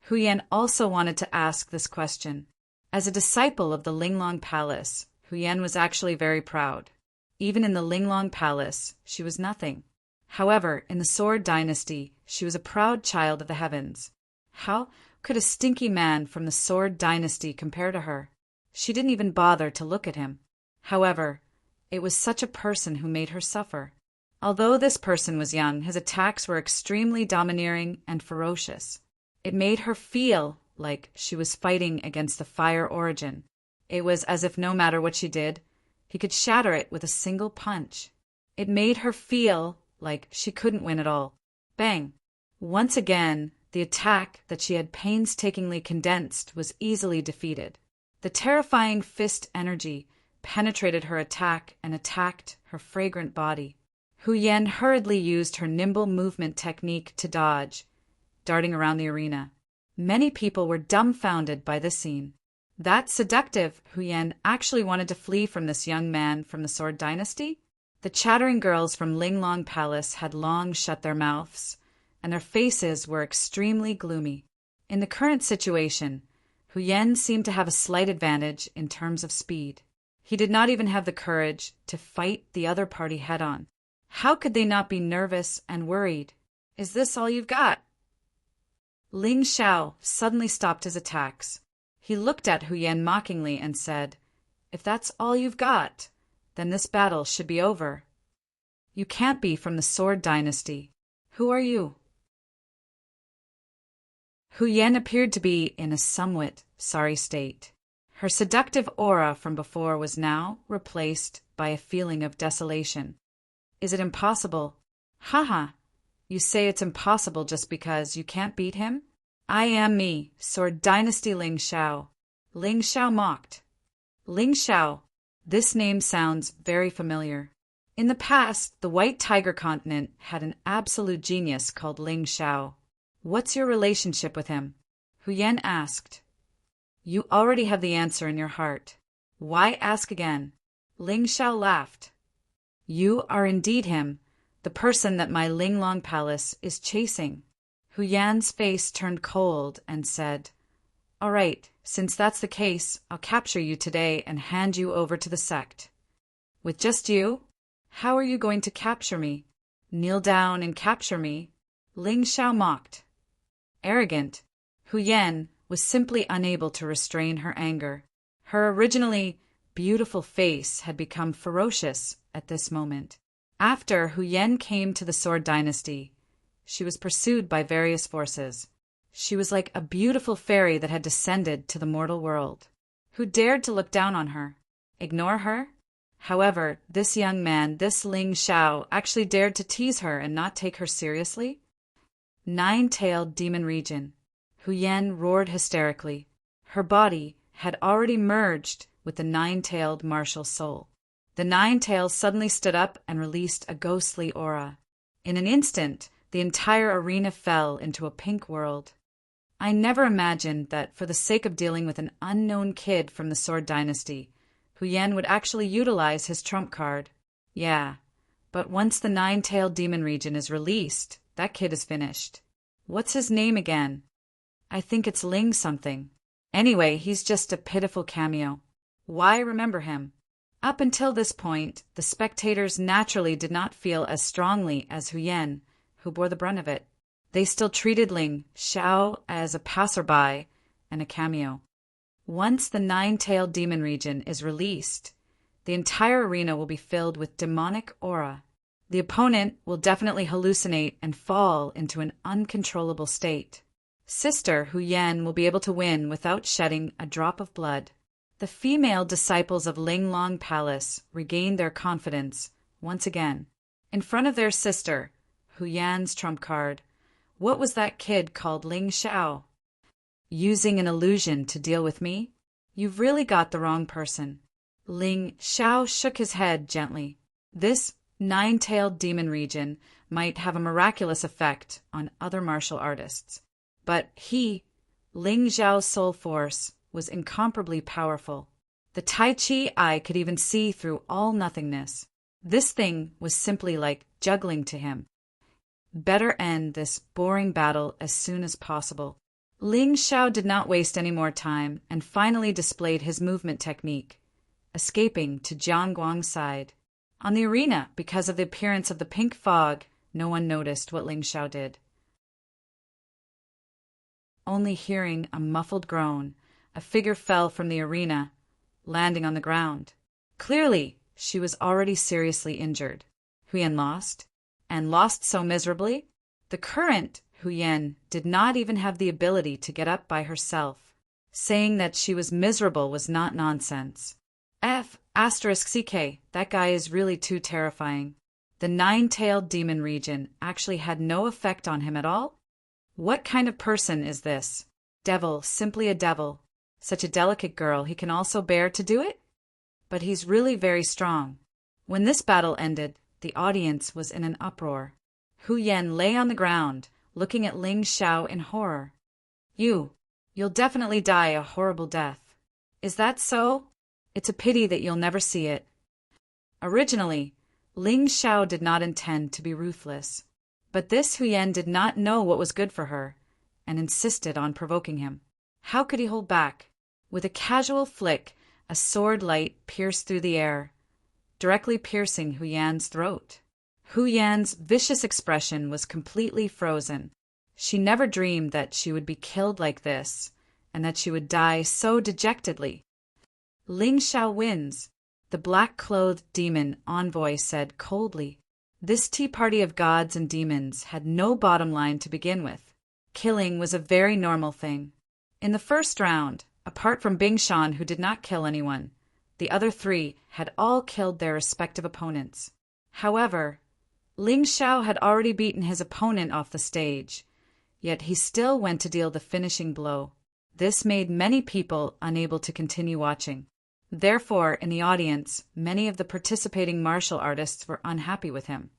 Huyen also wanted to ask this question. As a disciple of the Linglong Palace, Huyen was actually very proud. Even in the Linglong Palace, she was nothing. However, in the Sword Dynasty, she was a proud child of the heavens. How could a stinky man from the Sword Dynasty compare to her? She didn't even bother to look at him. However, it was such a person who made her suffer. Although this person was young, his attacks were extremely domineering and ferocious. It made her feel like she was fighting against the fire origin. It was as if no matter what she did, he could shatter it with a single punch. It made her feel like she couldn't win at all. Bang! Once again, the attack that she had painstakingly condensed was easily defeated. The terrifying fist energy penetrated her attack and attacked her fragrant body. Huyen hurriedly used her nimble movement technique to dodge, darting around the arena. Many people were dumbfounded by this scene. That seductive Huyen actually wanted to flee from this young man from the Sword Dynasty? The chattering girls from Linglong Palace had long shut their mouths, and their faces were extremely gloomy. In the current situation, Huyen seemed to have a slight advantage in terms of speed. He did not even have the courage to fight the other party head-on. How could they not be nervous and worried? Is this all you've got? Ling Xiao suddenly stopped his attacks. He looked at Huyen mockingly and said, "If that's all you've got, then this battle should be over. You can't be from the Sword Dynasty. Who are you?" Huyen appeared to be in a somewhat sorry state. Her seductive aura from before was now replaced by a feeling of desolation. Is it impossible? Haha, you say it's impossible just because you can't beat him? I am me, Sword Dynasty Ling Xiao. Ling Xiao mocked. Ling Xiao. This name sounds very familiar. In the past, the White Tiger continent had an absolute genius called Ling Xiao. What's your relationship with him? Huyen asked. You already have the answer in your heart. Why ask again? Ling Xiao laughed. You are indeed him, the person that my Linglong Palace is chasing. Huyen's face turned cold and said, All right, since that's the case, I'll capture you today and hand you over to the sect. With just you? How are you going to capture me? Kneel down and capture me? Ling Xiao mocked. Arrogant, Huyen was simply unable to restrain her anger. Her originally beautiful face had become ferocious at this moment. After Huyen came to the Sword Dynasty, she was pursued by various forces. She was like a beautiful fairy that had descended to the mortal world. Who dared to look down on her? Ignore her? However, this young man, this Ling Xiao, actually dared to tease her and not take her seriously? Nine-tailed demon region. Huyen roared hysterically. Her body had already merged with the nine-tailed martial soul. The nine-tail suddenly stood up and released a ghostly aura. In an instant, the entire arena fell into a pink world. I never imagined that for the sake of dealing with an unknown kid from the Sword Dynasty, Huyen would actually utilize his trump card. Yeah, but once the nine-tailed demon region is released, that kid is finished. What's his name again? I think it's Ling something. Anyway, he's just a pitiful cameo. Why remember him? Up until this point, the spectators naturally did not feel as strongly as Huyen, who bore the brunt of it. They still treated Ling Xiao as a passerby and a cameo. Once the nine-tailed demon region is released, the entire arena will be filled with demonic aura. The opponent will definitely hallucinate and fall into an uncontrollable state. Sister Huyen will be able to win without shedding a drop of blood. The female disciples of Linglong Palace regained their confidence once again. In front of their sister, Huyen's trump card, what was that kid called Ling Xiao? Using an illusion to deal with me? You've really got the wrong person. Ling Xiao shook his head gently. This nine-tailed demon region might have a miraculous effect on other martial artists. But Ling Xiao's soul force, was incomparably powerful. The Tai Chi eye could even see through all nothingness. This thing was simply like juggling to him. Better end this boring battle as soon as possible. Ling Xiao did not waste any more time and finally displayed his movement technique, escaping to Jiang Guang's side. On the arena, because of the appearance of the pink fog, no one noticed what Ling Xiao did. Only hearing a muffled groan, a figure fell from the arena, landing on the ground. Clearly, she was already seriously injured. Huyen lost, and lost so miserably. The current Huyen did not even have the ability to get up by herself. Saying that she was miserable was not nonsense. *CK, that guy is really too terrifying. The nine-tailed demon region actually had no effect on him at all? What kind of person is this? Devil, simply a devil. Such a delicate girl, he can also bear to do it? But he's really very strong. When this battle ended, the audience was in an uproar. Huyen lay on the ground, looking at Ling Xiao in horror. You'll definitely die a horrible death. Is that so? It's a pity that you'll never see it. Originally, Ling Xiao did not intend to be ruthless. But this Huyen did not know what was good for her, and insisted on provoking him. How could he hold back? With a casual flick, a sword light pierced through the air, directly piercing Huyen's throat. Huyen's vicious expression was completely frozen. She never dreamed that she would be killed like this, and that she would die so dejectedly. Ling Xiao wins, the black-clothed demon envoy said coldly. This tea party of gods and demons had no bottom line to begin with. Killing was a very normal thing. In the first round, apart from Bing Shan, who did not kill anyone, the other three had all killed their respective opponents. However, Ling Xiao had already beaten his opponent off the stage, yet he still went to deal the finishing blow. This made many people unable to continue watching. Therefore, in the audience, many of the participating martial artists were unhappy with him.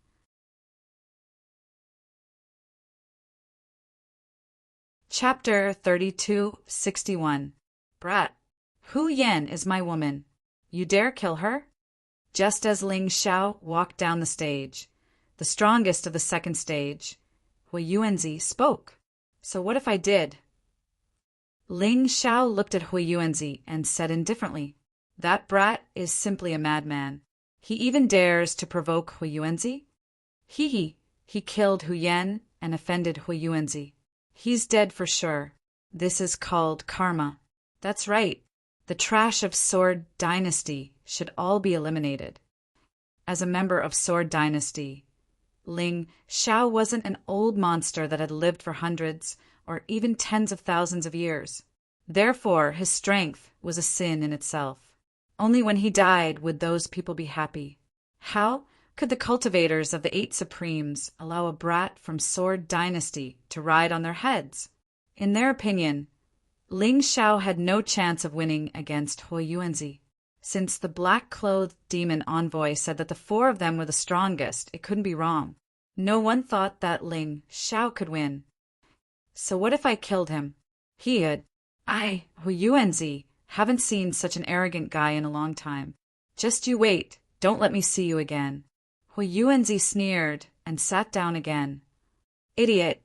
Chapter 3261. Brat, Huyen is my woman. You dare kill her? Just as Ling Xiao walked down the stage, the strongest of the second stage, Huyenzi spoke. So what if I did? Ling Xiao looked at Huyenzi and said indifferently, That brat is simply a madman. He even dares to provoke Huyenzi? He killed Huyen and offended Huyenzi. He's dead for sure. This is called karma. That's right. The trash of Sword Dynasty should all be eliminated. As a member of Sword Dynasty, Ling Xiao wasn't an old monster that had lived for hundreds or even tens of thousands of years. Therefore, his strength was a sin in itself. Only when he died would those people be happy. How could the cultivators of the Eight Supremes allow a brat from Sword Dynasty to ride on their heads? In their opinion, Ling Xiao had no chance of winning against Huyenzi. Since the black-clothed demon envoy said that the four of them were the strongest, it couldn't be wrong. No one thought that Ling Xiao could win. So what if I killed him? Huyenzi, haven't seen such an arrogant guy in a long time. Just you wait, don't let me see you again. Huyenzi sneered and sat down again. Idiot,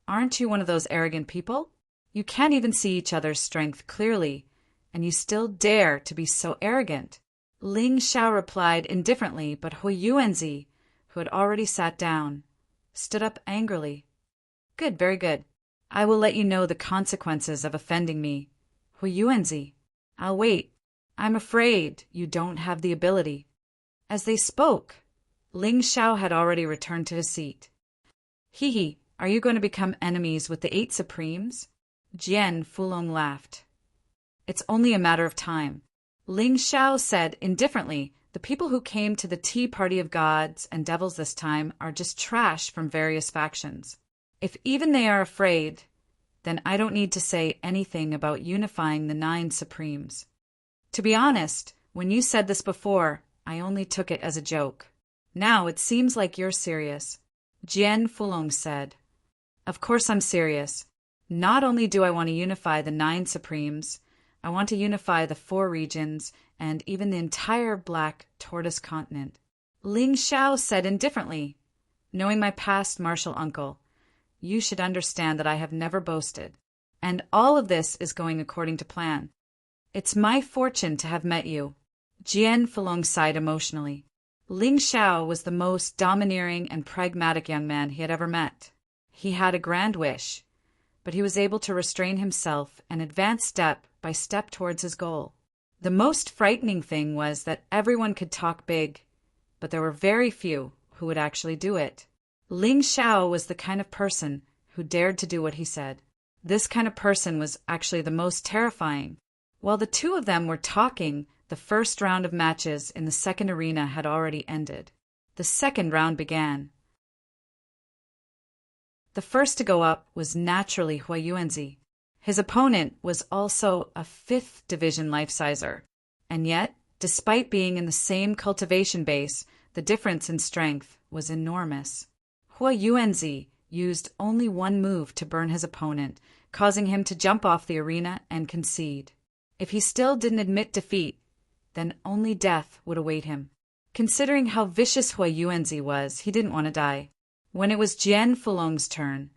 aren't you one of those arrogant people? You can't even see each other's strength clearly, and you still dare to be so arrogant. Ling Xiao replied indifferently, but Huyenzi, who had already sat down, stood up angrily. Good, very good. I will let you know the consequences of offending me. Huyenzi, I'll wait. I'm afraid you don't have the ability. As they spoke, Ling Xiao had already returned to his seat. Are you going to become enemies with the Eight Supremes? Jian Fulong laughed. It's only a matter of time. Ling Xiao said indifferently, the people who came to the tea party of gods and devils this time are just trash from various factions. If even they are afraid, then I don't need to say anything about unifying the Nine Supremes. To be honest, when you said this before, I only took it as a joke. Now it seems like you're serious. Jian Fulong said. Of course I'm serious. Not only do I want to unify the 9 Supremes, I want to unify the 4 regions and even the entire Black Tortoise continent. Ling Xiao said indifferently. Knowing my past martial uncle, you should understand that I have never boasted. And all of this is going according to plan. It's my fortune to have met you. Jian Fulong sighed emotionally. Ling Xiao was the most domineering and pragmatic young man he had ever met. He had a grand wish, but he was able to restrain himself and advance step by step towards his goal. The most frightening thing was that everyone could talk big, but there were very few who would actually do it. Ling Xiao was the kind of person who dared to do what he said. This kind of person was actually the most terrifying. While the two of them were talking, the first round of matches in the second arena had already ended. The second round began. The first to go up was naturally Hui Yuanzi. His opponent was also a 5th division life-sizer, and yet, despite being in the same cultivation base, the difference in strength was enormous. Hui Yuanzi used only one move to burn his opponent, causing him to jump off the arena and concede. If he still didn't admit defeat, then only death would await him. Considering how vicious Hui Yuanzi was, he didn't want to die. When it was Jian Fulong's turn,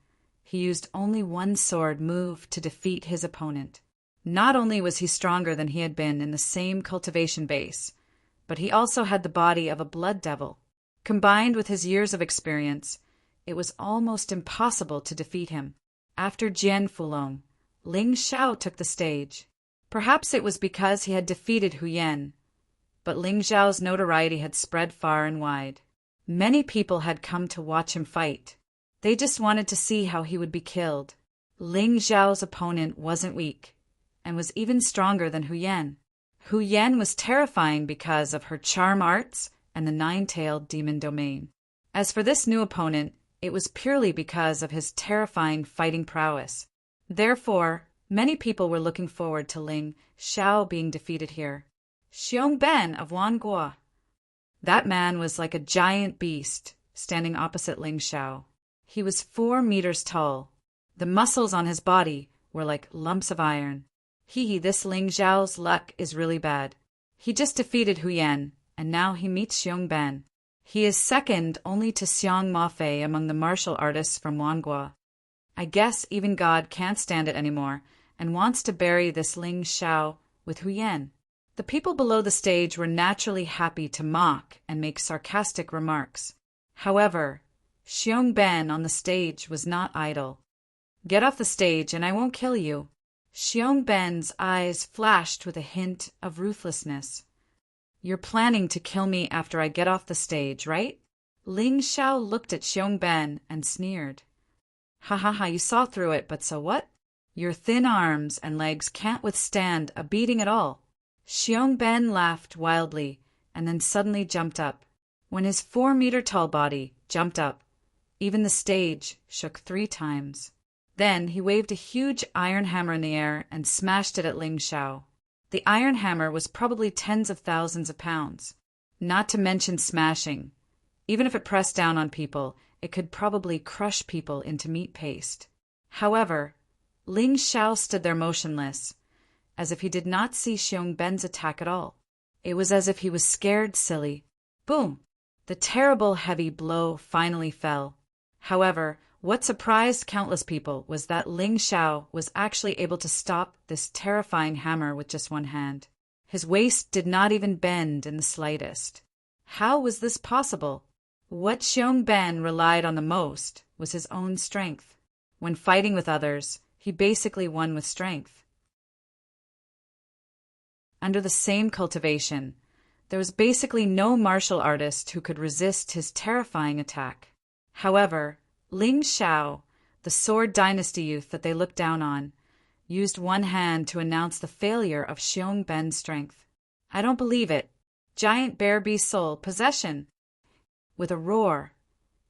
he used only one sword move to defeat his opponent. Not only was he stronger than he had been in the same cultivation base, but he also had the body of a blood devil. Combined with his years of experience, it was almost impossible to defeat him. After Jian Fulong, Ling Xiao took the stage. Perhaps it was because he had defeated Hu Yan, but Ling Xiao's notoriety had spread far and wide. Many people had come to watch him fight. They just wanted to see how he would be killed. Ling Xiao's opponent wasn't weak, and was even stronger than Hu Yan. Hu Yan was terrifying because of her charm arts and the 9-tailed demon domain. As for this new opponent, it was purely because of his terrifying fighting prowess. Therefore, many people were looking forward to Ling Xiao being defeated here. Xiong Ben of Wanguo. That man was like a giant beast, standing opposite Ling Xiao. He was 4 meters tall. The muscles on his body were like lumps of iron. This Ling Xiao's luck is really bad. He just defeated Hu Yan, and now he meets Xiong Ben. He is second only to Xiang Mafei among the martial artists from Wanguo. I guess even God can't stand it anymore, and wants to bury this Ling Xiao with Hu Yan. The people below the stage were naturally happy to mock and make sarcastic remarks. However, Xiong Ben on the stage was not idle. Get off the stage and I won't kill you. Xiong Ben's eyes flashed with a hint of ruthlessness. You're planning to kill me after I get off the stage, right? Ling Xiao looked at Xiong Ben and sneered. Ha ha ha, you saw through it, but so what? Your thin arms and legs can't withstand a beating at all. Xiong Ben laughed wildly and then suddenly jumped up. When his 4-meter-tall body jumped up, even the stage shook 3 times. Then he waved a huge iron hammer in the air and smashed it at Ling Xiao. The iron hammer was probably tens of thousands of pounds. Not to mention smashing. Even if it pressed down on people, it could probably crush people into meat paste. However, Ling Xiao stood there motionless, as if he did not see Xiong Ben's attack at all. It was as if he was scared silly. Boom! The terrible heavy blow finally fell. However, what surprised countless people was that Ling Xiao was actually able to stop this terrifying hammer with just one hand. His waist did not even bend in the slightest. How was this possible? What Xiong Ben relied on the most was his own strength. When fighting with others, he basically won with strength. Under the same cultivation, there was basically no martial artist who could resist his terrifying attack. However, Ling Xiao, the Sword Dynasty youth that they looked down on, used one hand to announce the failure of Xiong Ben's strength. I don't believe it. Giant Bear Beast Soul Possession. With a roar,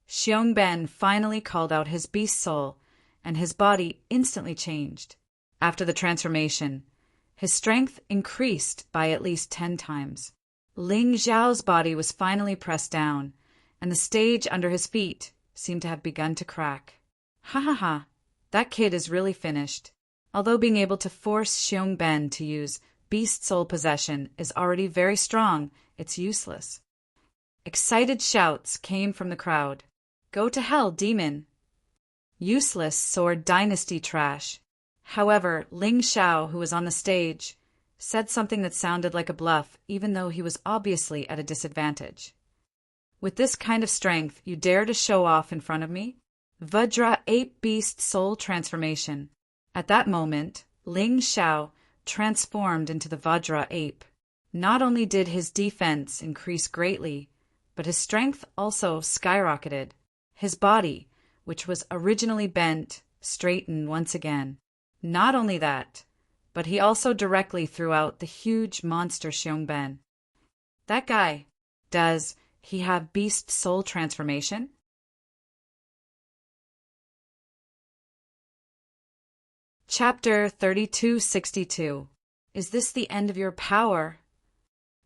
Xiong Ben finally called out his beast soul, and his body instantly changed. After the transformation, His strength increased by at least 10 times. Ling Xiao's body was finally pressed down, and the stage under his feet seemed to have begun to crack. Ha ha ha, that kid is really finished. Although being able to force Xiong Ben to use beast soul possession is already very strong, it's useless. Excited shouts came from the crowd. Go to hell, demon! Useless sword dynasty trash. However, Ling Xiao, who was on the stage, said something that sounded like a bluff, even though he was obviously at a disadvantage. With this kind of strength, you dare to show off in front of me? Vajra Ape Beast Soul Transformation. At that moment, Ling Xiao transformed into the Vajra Ape. Not only did his defense increase greatly, but his strength also skyrocketed. His body, which was originally bent, straightened once again. Not only that, but he also directly threw out the huge monster Xiong Ben. That guy, does he have beast soul transformation? Chapter 3262. Is this the end of your power?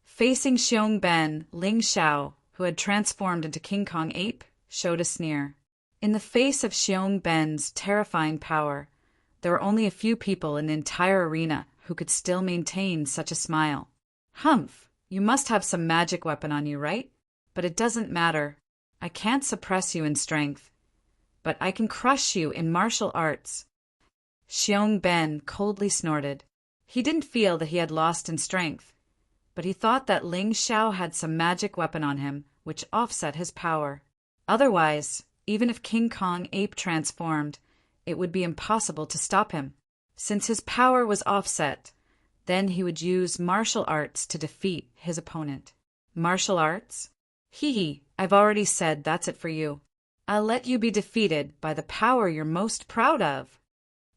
Facing Xiong Ben, Ling Xiao, who had transformed into King Kong Ape, showed a sneer. In the face of Xiong Ben's terrifying power, there were only a few people in the entire arena who could still maintain such a smile. Humph, you must have some magic weapon on you, right? But it doesn't matter. I can't suppress you in strength, but I can crush you in martial arts. Xiong Ben coldly snorted. He didn't feel that he had lost in strength, but he thought that Ling Xiao had some magic weapon on him which offset his power. Otherwise, even if King Kong Ape transformed, it would be impossible to stop him. Since his power was offset, then he would use martial arts to defeat his opponent. Martial arts? Hee, I've already said that's it for you. I'll let you be defeated by the power you're most proud of.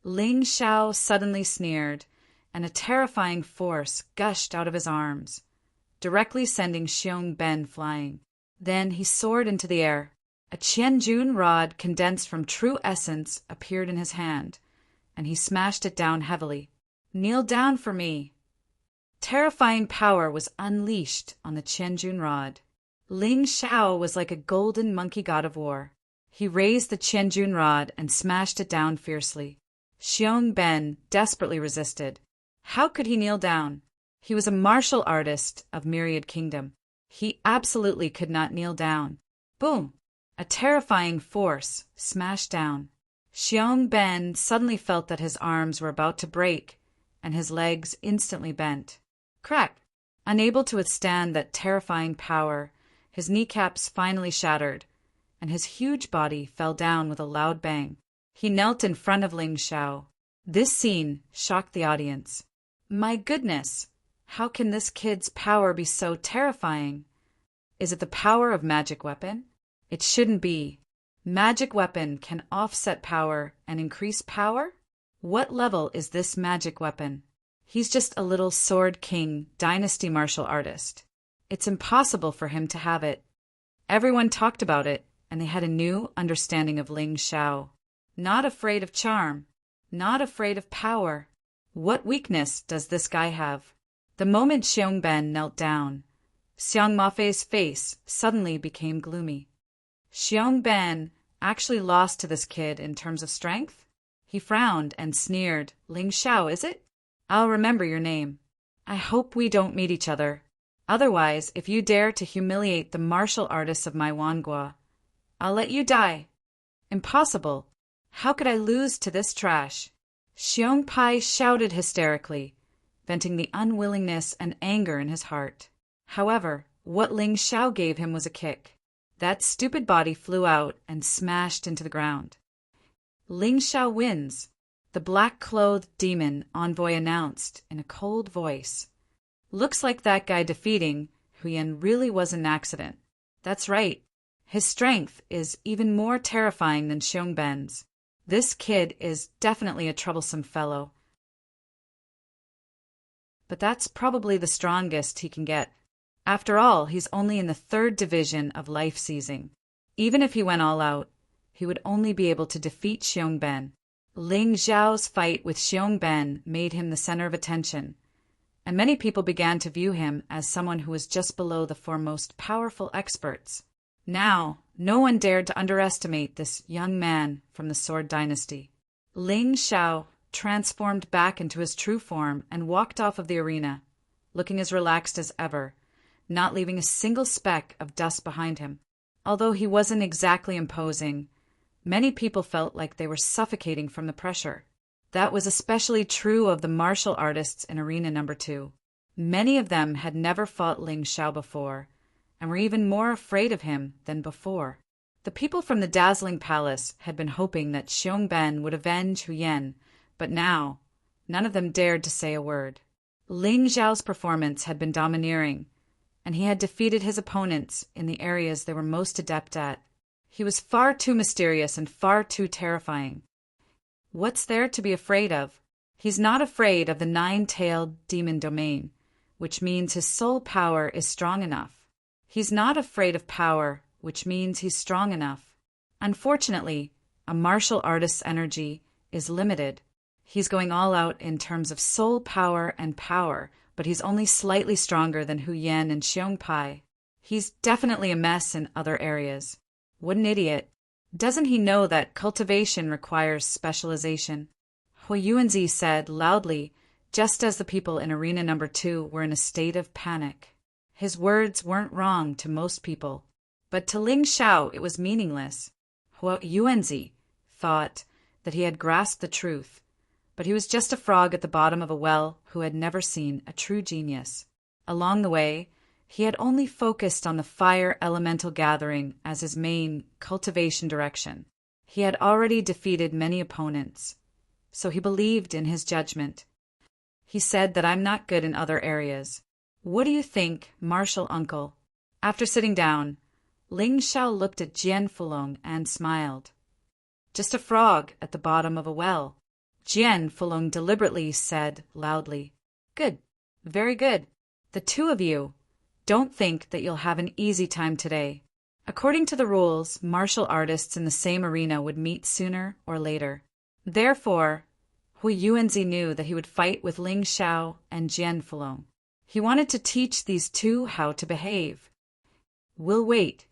Ling Xiao suddenly sneered, and a terrifying force gushed out of his arms, directly sending Xiong Ben flying. Then he soared into the air. A Qianjun rod condensed from true essence appeared in his hand, and he smashed it down heavily. Kneel down for me. Terrifying power was unleashed on the Qianjun rod. Ling Xiao was like a golden monkey god of war. He raised the Qianjun rod and smashed it down fiercely. Xiong Ben desperately resisted. How could he kneel down? He was a martial artist of Myriad Kingdom. He absolutely could not kneel down. Boom! A terrifying force smashed down. Xiong Ben suddenly felt that his arms were about to break, and his legs instantly bent. Crack! Unable to withstand that terrifying power, his kneecaps finally shattered, and his huge body fell down with a loud bang. He knelt in front of Ling Xiao. This scene shocked the audience. My goodness! How can this kid's power be so terrifying? Is it the power of magic weapon? It shouldn't be. Magic weapon can offset power and increase power? What level is this magic weapon? He's just a little sword king dynasty martial artist. It's impossible for him to have it. Everyone talked about it, and they had a new understanding of Ling Xiao. Not afraid of charm. Not afraid of power. What weakness does this guy have? The moment Xiong Ben knelt down, Xiang Mafei's face suddenly became gloomy. Xiong Ben actually lost to this kid in terms of strength? He frowned and sneered. Ling Xiao, is it? I'll remember your name. I hope we don't meet each other. Otherwise, if you dare to humiliate the martial artists of my Wangua, I'll let you die. Impossible. How could I lose to this trash? Xiong Pai shouted hysterically, venting the unwillingness and anger in his heart. However, what Ling Xiao gave him was a kick. That stupid body flew out and smashed into the ground. Ling Xiao wins, the black-clothed demon envoy announced in a cold voice. Looks like that guy defeating Huyen really was an accident. That's right. His strength is even more terrifying than Xiong Ben's. This kid is definitely a troublesome fellow. But that's probably the strongest he can get. After all, he's only in the 3rd division of life seizing. Even if he went all out, he would only be able to defeat Xiong Ben. Ling Xiao's fight with Xiong Ben made him the center of attention, and many people began to view him as someone who was just below the four most powerful experts. Now, no one dared to underestimate this young man from the Sword Dynasty. Ling Xiao transformed back into his true form and walked off of the arena, looking as relaxed as ever, not leaving a single speck of dust behind him. Although he wasn't exactly imposing, many people felt like they were suffocating from the pressure. That was especially true of the martial artists in Arena Number 2. Many of them had never fought Ling Xiao before, and were even more afraid of him than before. The people from the dazzling palace had been hoping that Xiong Ben would avenge Hu Yen, but now none of them dared to say a word. Ling Xiao's performance had been domineering, and he had defeated his opponents in the areas they were most adept at. He was far too mysterious and far too terrifying. What's there to be afraid of? He's not afraid of the nine-tailed demon domain, which means his soul power is strong enough. He's not afraid of power, which means he's strong enough. Unfortunately, a martial artist's energy is limited. He's going all out in terms of soul power and power, but he's only slightly stronger than Hu Yen and Xiong Pai. He's definitely a mess in other areas. What an idiot. Doesn't he know that cultivation requires specialization? Hui Yuanzi said loudly, just as the people in Arena Number 2 were in a state of panic. His words weren't wrong to most people, but to Ling Xiao it was meaningless. Hui Yuanzi thought that he had grasped the truth, but he was just a frog at the bottom of a well who had never seen a true genius. Along the way, he had only focused on the fire elemental gathering as his main cultivation direction. He had already defeated many opponents, so he believed in his judgment. He said that I'm not good in other areas. What do you think, martial uncle? After sitting down, Ling Xiao looked at Jian Fulong and smiled. Just a frog at the bottom of a well. Jian Fulong deliberately said loudly, Good, very good. The two of you, don't think that you'll have an easy time today. According to the rules, martial artists in the same arena would meet sooner or later. Therefore, Hui Yuanzi knew that he would fight with Ling Xiao and Jian Fulong. He wanted to teach these two how to behave. We'll wait,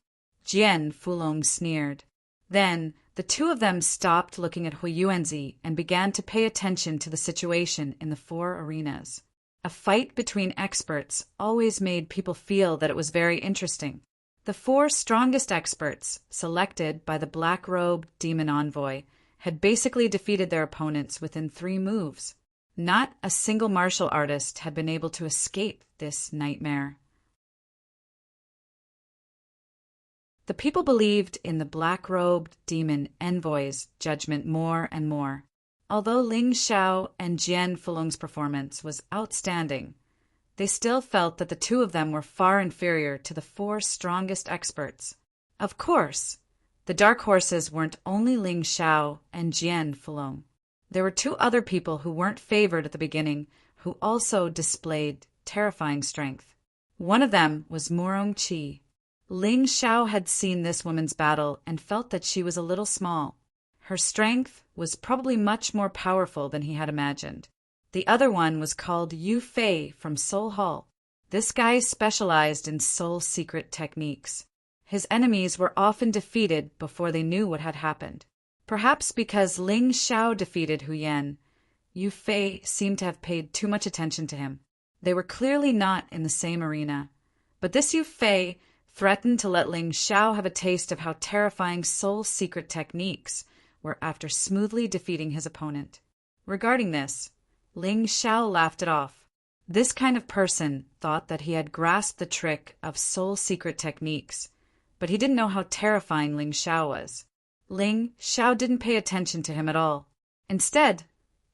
Jian Fulong sneered. Then, the two of them stopped looking at Hui Yuanzi and began to pay attention to the situation in the four arenas. A fight between experts always made people feel that it was very interesting. The four strongest experts, selected by the black-robed demon envoy, had basically defeated their opponents within 3 moves. Not a single martial artist had been able to escape this nightmare. The people believed in the black-robed demon envoy's judgment more and more. Although Ling Xiao and Jian Fulong's performance was outstanding, they still felt that the two of them were far inferior to the 4 strongest experts. Of course, the dark horses weren't only Ling Xiao and Jian Fulong. There were 2 other people who weren't favored at the beginning who also displayed terrifying strength. One of them was Murong Qi. Ling Xiao had seen this woman's battle and felt that she was a little small. Her strength was probably much more powerful than he had imagined. The other one was called Yu Fei from Soul Hall. This guy specialized in soul secret techniques. His enemies were often defeated before they knew what had happened. Perhaps because Ling Xiao defeated Hu Yen, Yu Fei seemed to have paid too much attention to him. They were clearly not in the same arena, but this Yu Fei threatened to let Ling Xiao have a taste of how terrifying soul secret techniques were after smoothly defeating his opponent. Regarding this, Ling Xiao laughed it off. This kind of person thought that he had grasped the trick of soul secret techniques, but he didn't know how terrifying Ling Xiao was. Ling Xiao didn't pay attention to him at all. Instead,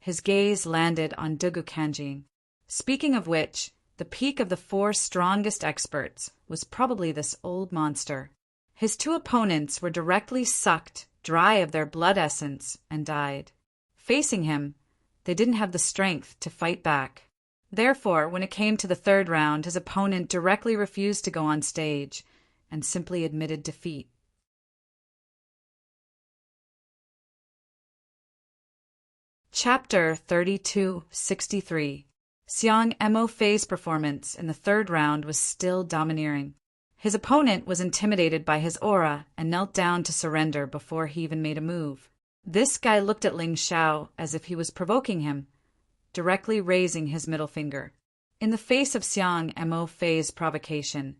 his gaze landed on Dugu Kanjing. Speaking of which, the peak of the 4 strongest experts was probably this old monster. His 2 opponents were directly sucked dry of their blood essence and died. Facing him, they didn't have the strength to fight back. Therefore, when it came to the 3rd round, his opponent directly refused to go on stage and simply admitted defeat. Chapter 3263. Xiang Mo Fei's performance in the third round was still domineering. His opponent was intimidated by his aura and knelt down to surrender before he even made a move. This guy looked at Ling Xiao as if he was provoking him, directly raising his middle finger. In the face of Xiang Mo Fei's provocation,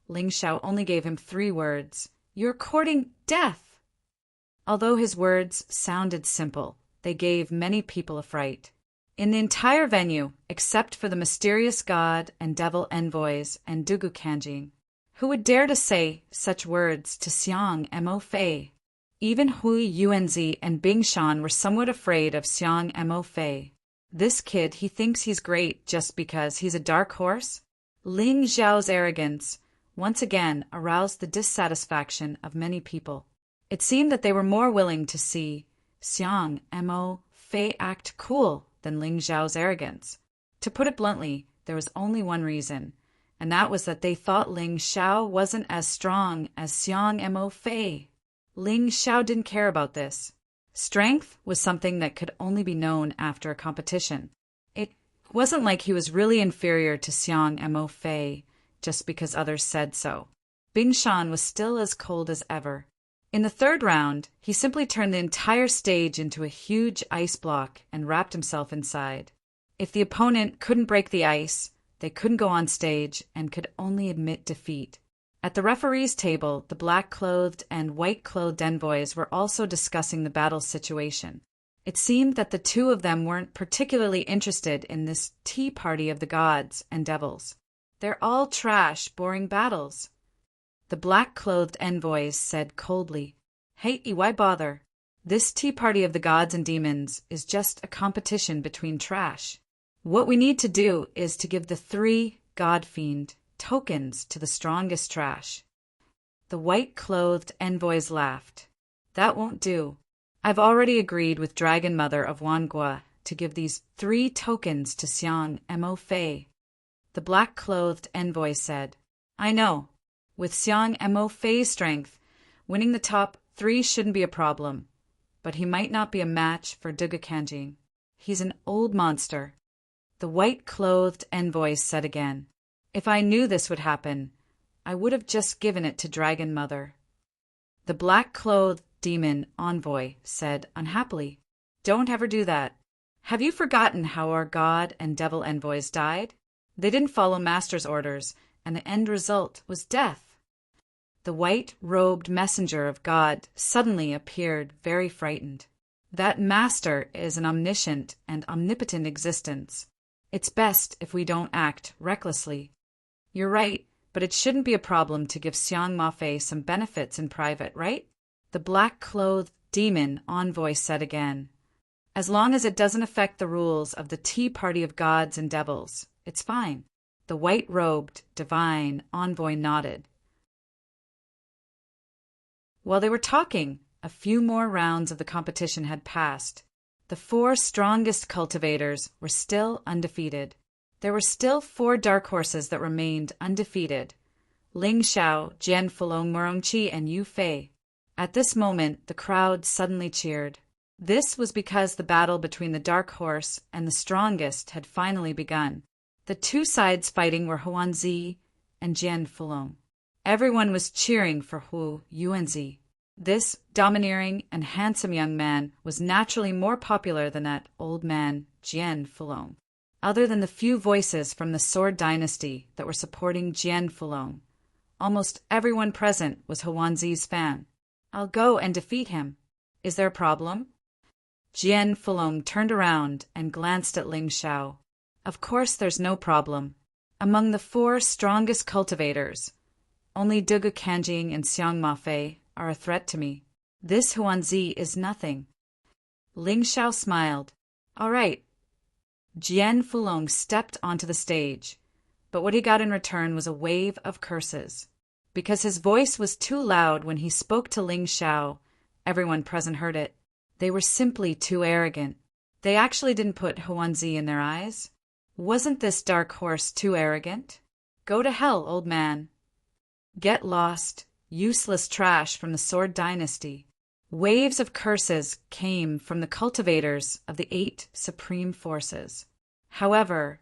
Ling Xiao only gave him 3 words: "You're courting death." Although his words sounded simple, they gave many people a fright. In the entire venue, except for the mysterious god and devil envoys and Dugu Kanjing, who would dare to say such words to Xiang Mo Fei? Even Hui Yuanzi and Bing Shan were somewhat afraid of Xiang Mo Fei. This kid, he thinks he's great just because he's a dark horse? Ling Xiao's arrogance once again aroused the dissatisfaction of many people. It seemed that they were more willing to see Xiang Mo Fei act cool than Ling Xiao's arrogance. To put it bluntly, there was only one reason, and that was that they thought Ling Xiao wasn't as strong as Xiang Mo Fei. Ling Xiao didn't care about this. Strength was something that could only be known after a competition. It wasn't like he was really inferior to Xiang Mo Fei just because others said so. Bing Shan was still as cold as ever. In the third round, he simply turned the entire stage into a huge ice block and wrapped himself inside. If the opponent couldn't break the ice, they couldn't go on stage and could only admit defeat. At the referee's table, the black-clothed and white-clothed envoys were also discussing the battle situation. It seemed that the two of them weren't particularly interested in this tea party of the gods and devils. "They're all trash, boring battles." The black-clothed envoys said coldly, "Hey, why bother? This tea party of the gods and demons is just a competition between trash. What we need to do is to give the 3 god fiend tokens to the strongest trash." The white-clothed envoys laughed. "That won't do. I've already agreed with Dragon Mother of Wangua to give these 3 tokens to Xiang Mo Fei." The black-clothed envoy said, "I know. With Xiang Mo Fei's strength, winning the top 3 shouldn't be a problem, but he might not be a match for Dugu Kanjing. He's an old monster." The white-clothed envoy said again, "If I knew this would happen, I would have just given it to Dragon Mother." The black-clothed demon envoy said unhappily, "Don't ever do that. Have you forgotten how our god and devil envoys died? They didn't follow Master's orders, and the end result was death." The white-robed messenger of God suddenly appeared very frightened. "That Master is an omniscient and omnipotent existence. It's best if we don't act recklessly." "You're right, but it shouldn't be a problem to give Xiang Ma Fei some benefits in private, right?" The black-clothed demon envoy said again. "As long as it doesn't affect the rules of the tea party of gods and devils, it's fine." The white-robed divine envoy nodded. While they were talking, a few more rounds of the competition had passed. The 4 strongest cultivators were still undefeated. There were still 4 dark horses that remained undefeated: Ling Xiao, Jian Fulong Murongqi, and Yu Fei. At this moment, the crowd suddenly cheered. This was because the battle between the dark horse and the strongest had finally begun. The 2 sides fighting were Huanzi and Jian Fulong. Everyone was cheering for Hu Yuanzi. This domineering and handsome young man was naturally more popular than that old man, Jian Fulong. Other than the few voices from the Sword Dynasty that were supporting Jian Fulong, almost everyone present was Huanzi's fan. "I'll go and defeat him. Is there a problem?" Jian Fulong turned around and glanced at Ling Xiao. "Of course there's no problem. Among the 4 strongest cultivators, only Dugu Kanjing and Xiang Ma Fei are a threat to me. This Huanzi is nothing." Ling Xiao smiled. "All right." Jian Fulong stepped onto the stage, but what he got in return was a wave of curses. Because his voice was too loud when he spoke to Ling Xiao, everyone present heard it. They were simply too arrogant. They actually didn't put Huanzi in their eyes. Wasn't this dark horse too arrogant? "Go to hell, old man." "Get lost, useless trash from the Sword Dynasty." Waves of curses came from the cultivators of the 8 supreme forces. However,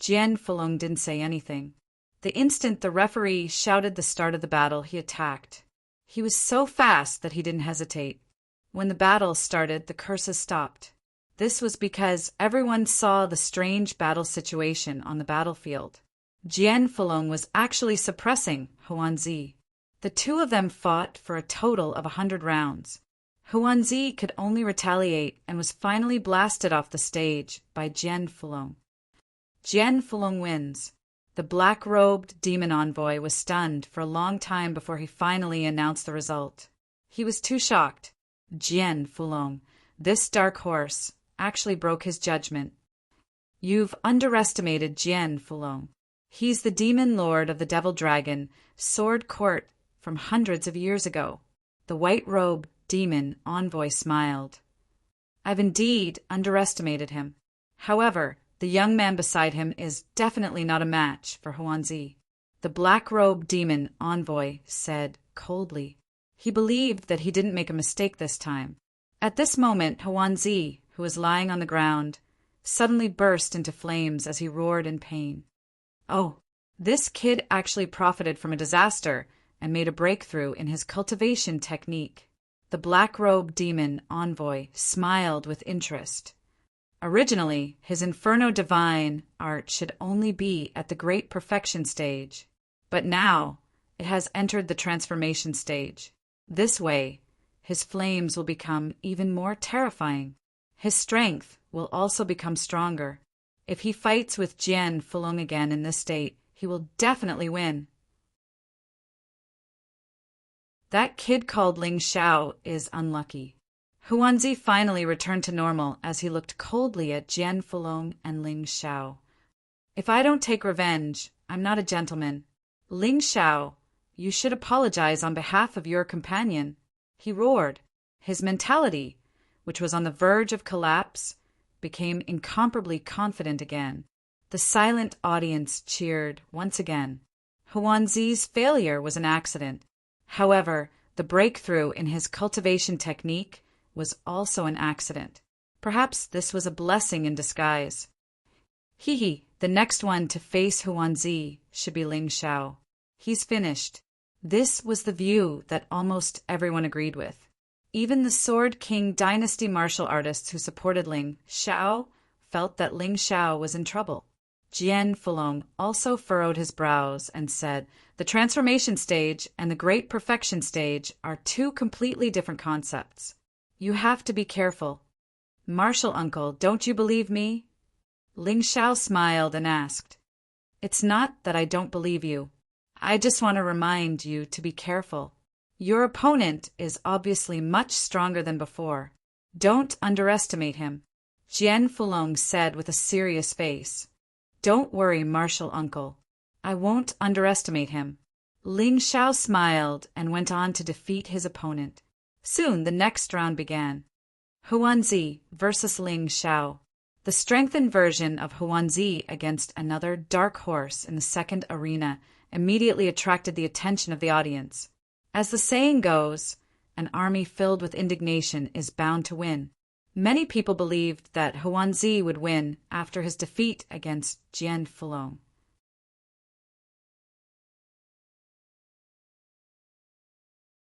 Jian Fulong didn't say anything. The instant the referee shouted the start of the battle, he attacked. He was so fast that he didn't hesitate. When the battle started, the curses stopped. This was because everyone saw the strange battle situation on the battlefield. Jian Fulong was actually suppressing Huanzi. The two of them fought for a total of 100 rounds. Huanzi could only retaliate and was finally blasted off the stage by Jian Fulong. Jian Fulong wins. The black-robed demon envoy was stunned for a long time before he finally announced the result. He was too shocked. Jian Fulong, this dark horse, actually broke his judgment. You've underestimated Jian Fulong. He's the demon lord of the devil dragon, sword court from hundreds of years ago. The white-robed demon envoy smiled. I've indeed underestimated him. However, the young man beside him is definitely not a match for Huanzi. The black-robed demon envoy said coldly. He believed that he didn't make a mistake this time. At this moment, Huanzi, who was lying on the ground, suddenly burst into flames as he roared in pain. Oh, this kid actually profited from a disaster and made a breakthrough in his cultivation technique. The black-robed demon envoy smiled with interest. Originally, his Inferno Divine art should only be at the Great Perfection stage, but now it has entered the Transformation stage. This way, his flames will become even more terrifying. His strength will also become stronger. If he fights with Jian Fulong again in this state, he will definitely win. That kid called Ling Xiao is unlucky. Huanzi finally returned to normal as he looked coldly at Jian Fulong and Ling Xiao. If I don't take revenge, I'm not a gentleman. Ling Xiao, you should apologize on behalf of your companion. He roared. His mentality, which was on the verge of collapse, became incomparably confident again. The silent audience cheered once again. Huanzi's failure was an accident. However, the breakthrough in his cultivation technique was also an accident. Perhaps this was a blessing in disguise. The next one to face Huanzi should be Ling Xiao. He's finished. This was the view that almost everyone agreed with. Even the Sword King dynasty martial artists who supported Ling Xiao felt that Ling Xiao was in trouble. Jian Fulong also furrowed his brows and said, the transformation stage and the great perfection stage are two completely different concepts. You have to be careful. Martial uncle, don't you believe me? Ling Xiao smiled and asked, it's not that I don't believe you. I just want to remind you to be careful. Your opponent is obviously much stronger than before. Don't underestimate him. Jian Fulong said with a serious face. Don't worry, martial uncle. I won't underestimate him. Ling Xiao smiled and went on to defeat his opponent. Soon the next round began. Huanzi versus Ling Xiao. The strengthened version of Huanzi against another dark horse in the second arena immediately attracted the attention of the audience. As the saying goes, an army filled with indignation is bound to win. Many people believed that Huanzi would win after his defeat against Jian Fulong.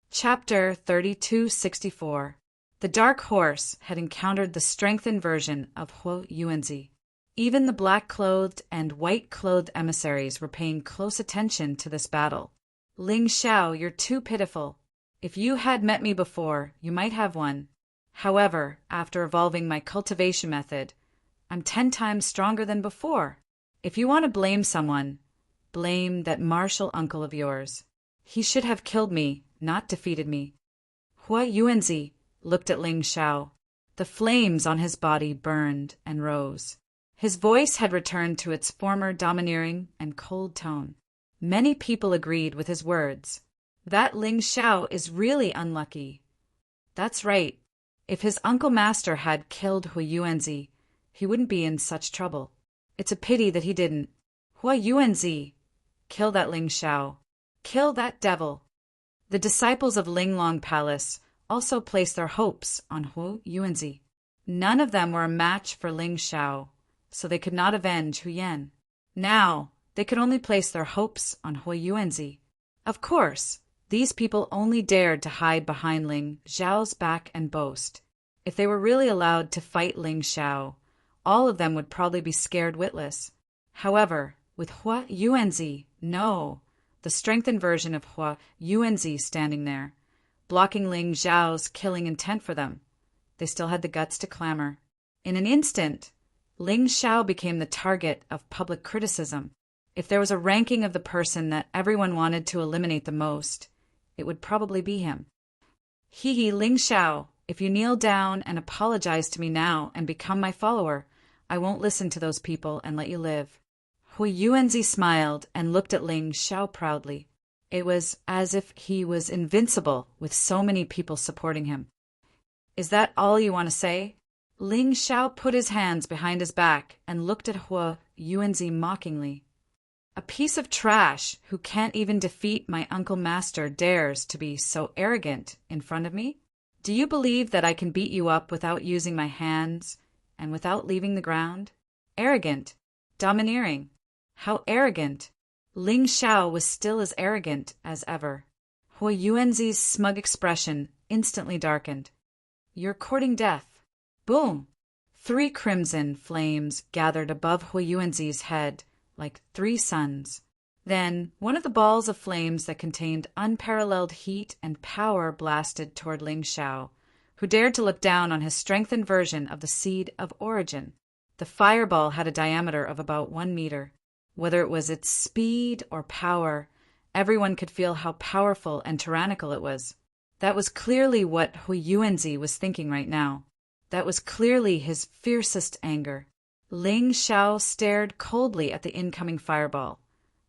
Chapter 3264. The Dark Horse had encountered the strengthened version of Huo Yuanzi. Even the black-clothed and white-clothed emissaries were paying close attention to this battle. Ling Xiao, you're too pitiful. If you had met me before, you might have won. However, after evolving my cultivation method, I'm 10 times stronger than before. If you want to blame someone, blame that martial uncle of yours. He should have killed me, not defeated me. Huo Yuanzi looked at Ling Xiao. The flames on his body burned and rose. His voice had returned to its former domineering and cold tone. Many people agreed with his words. That Ling Xiao is really unlucky. That's right. If his uncle master had killed Huo Yuanzi, he wouldn't be in such trouble. It's a pity that he didn't. Huo Yuanzi, kill that Ling Xiao. Kill that devil. The disciples of Linglong Palace also placed their hopes on Huo Yuanzi. None of them were a match for Ling Xiao, so they could not avenge Hu Yan. Now, they could only place their hopes on Hui Yuanzi. Of course, these people only dared to hide behind Ling Xiao's back and boast. If they were really allowed to fight Ling Xiao, all of them would probably be scared witless. However, with Hui Yuanzi, no, the strengthened version of Hui Yuanzi standing there, blocking Ling Xiao's killing intent for them, they still had the guts to clamor. In an instant, Ling Xiao became the target of public criticism. If there was a ranking of the person that everyone wanted to eliminate the most, it would probably be him. Hee, Ling Xiao, if you kneel down and apologize to me now and become my follower, I won't listen to those people and let you live. Hui Yuanzi smiled and looked at Ling Xiao proudly. It was as if he was invincible with so many people supporting him. Is that all you want to say? Ling Xiao put his hands behind his back and looked at Hui Yuanzi mockingly. A piece of trash who can't even defeat my uncle master dares to be so arrogant in front of me? Do you believe that I can beat you up without using my hands and without leaving the ground? Arrogant. Domineering. How arrogant. Ling Xiao was still as arrogant as ever. Hui Yuanzi's smug expression instantly darkened. You're courting death. Boom! 3 crimson flames gathered above Hui Yuanzi's head like 3 suns. Then one of the balls of flames that contained unparalleled heat and power blasted toward Ling Xiao, who dared to look down on his strengthened version of the Seed of Origin. The fireball had a diameter of about 1 meter. Whether it was its speed or power, everyone could feel how powerful and tyrannical it was. That was clearly what Hui Yuanzi was thinking right now. That was clearly his fiercest anger. Ling Xiao stared coldly at the incoming fireball,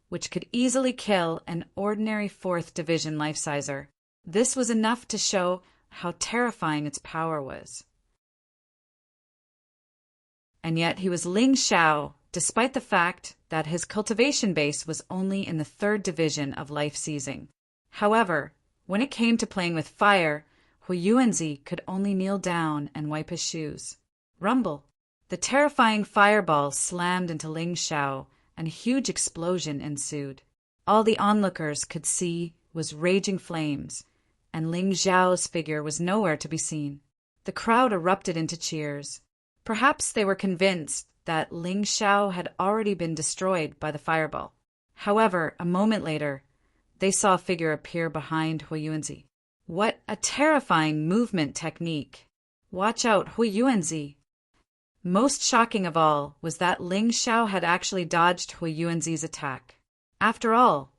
which could easily kill an ordinary 4th Division life-sizer. This was enough to show how terrifying its power was. And yet he was Ling Xiao, despite the fact that his cultivation base was only in the 3rd Division of life-seizing. However, when it came to playing with fire, Hui Yuanzi could only kneel down and wipe his shoes. Rumble! The terrifying fireball slammed into Ling Xiao, and a huge explosion ensued. All the onlookers could see was raging flames, and Ling Xiao's figure was nowhere to be seen. The crowd erupted into cheers. Perhaps they were convinced that Ling Xiao had already been destroyed by the fireball. However, a moment later, they saw a figure appear behind Hui Yuanzi. What a terrifying movement technique! Watch out, Hui Yuanzi! Most shocking of all was that Ling Xiao had actually dodged Hui Yuanzi's attack. After all,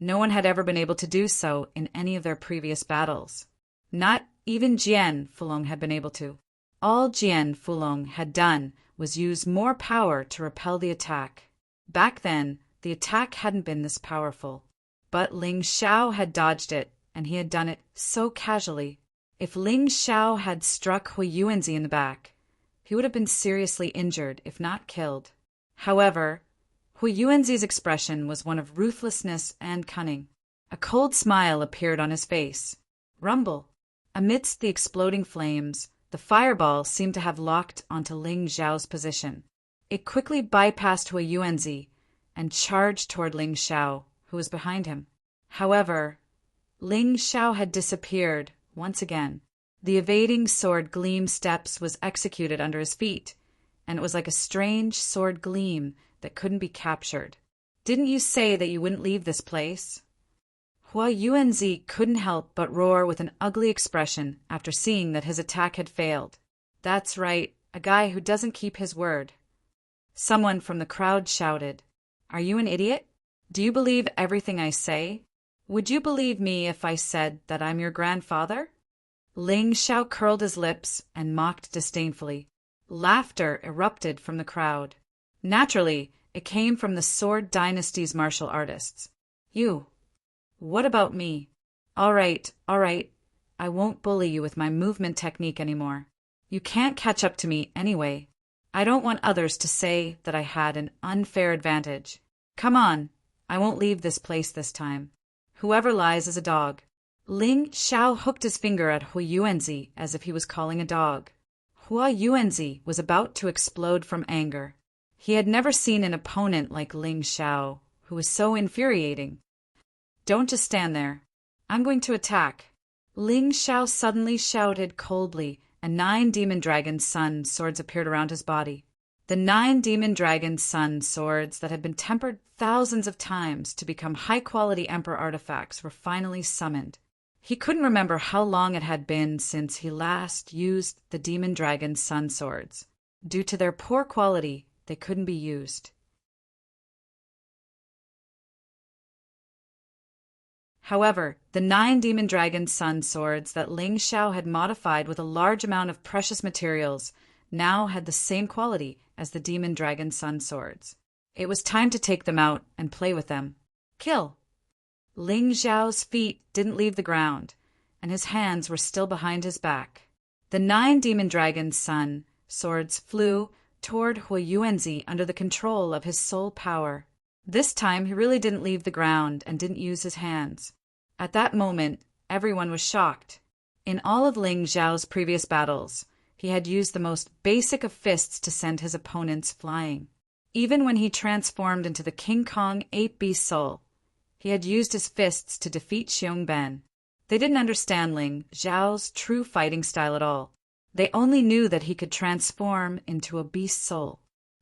no one had ever been able to do so in any of their previous battles. Not even Jian Fulong had been able to. All Jian Fulong had done was use more power to repel the attack. Back then, the attack hadn't been this powerful. But Ling Xiao had dodged it, and he had done it so casually. If Ling Xiao had struck Hui Yuanzi in the back, he would have been seriously injured, if not killed. However, Hui Yuanzi's expression was one of ruthlessness and cunning. A cold smile appeared on his face. Rumble! Amidst the exploding flames, the fireball seemed to have locked onto Ling Xiao's position. It quickly bypassed Hui Yuanzi and charged toward Ling Xiao, who was behind him. However, Ling Xiao had disappeared once again. The evading sword gleam steps was executed under his feet, and it was like a strange sword gleam that couldn't be captured. Didn't you say that you wouldn't leave this place? Hui Yuanzi couldn't help but roar with an ugly expression after seeing that his attack had failed. That's right, a guy who doesn't keep his word. Someone from the crowd shouted, Are you an idiot? Do you believe everything I say? Would you believe me if I said that I'm your grandfather? Ling Xiao curled his lips and mocked disdainfully. Laughter erupted from the crowd. Naturally, it came from the Sword Dynasty's martial artists. You. What about me? All right. I won't bully you with my movement technique anymore. You can't catch up to me anyway. I don't want others to say that I had an unfair advantage. Come on, I won't leave this place this time. Whoever lies is a dog. Ling Xiao hooked his finger at Hui Yuanzi as if he was calling a dog. Hui Yuanzi was about to explode from anger. He had never seen an opponent like Ling Xiao, who was so infuriating. "Don't just stand there. I'm going to attack." Ling Xiao suddenly shouted coldly, and 9 demon dragon sun swords appeared around his body. The 9 demon dragon sun swords that had been tempered thousands of times to become high-quality emperor artifacts were finally summoned. He couldn't remember how long it had been since he last used the demon dragon sun swords. Due to their poor quality, they couldn't be used. However, the 9 demon dragon sun swords that Ling Xiao had modified with a large amount of precious materials now had the same quality as the demon dragon sun swords. It was time to take them out and play with them. Kill! Ling Xiao's feet didn't leave the ground, and his hands were still behind his back. The 9 demon dragon sun swords flew toward Hui Yuanzi under the control of his soul power. This time he really didn't leave the ground and didn't use his hands. At that moment, everyone was shocked. In all of Ling Xiao's previous battles, he had used the most basic of fists to send his opponents flying. Even when he transformed into the King Kong Ape Beast Soul, he had used his fists to defeat Xiong Ben. They didn't understand Ling Xiao's true fighting style at all. They only knew that he could transform into a beast soul.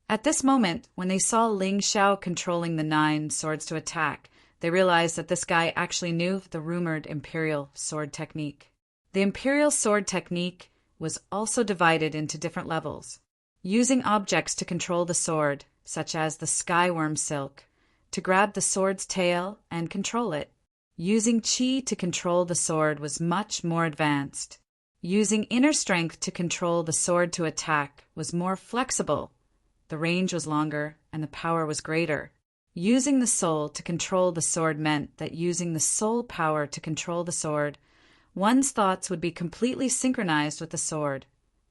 At this moment, when they saw Ling Xiao controlling the 9 swords to attack, they realized that this guy actually knew the rumored imperial sword technique. The imperial sword technique was also divided into different levels. Using objects to control the sword, such as the skyworm silk, to grab the sword's tail and control it. Using qi to control the sword was much more advanced. Using inner strength to control the sword to attack was more flexible. The range was longer and the power was greater. Using the soul to control the sword meant that using the soul power to control the sword, one's thoughts would be completely synchronized with the sword,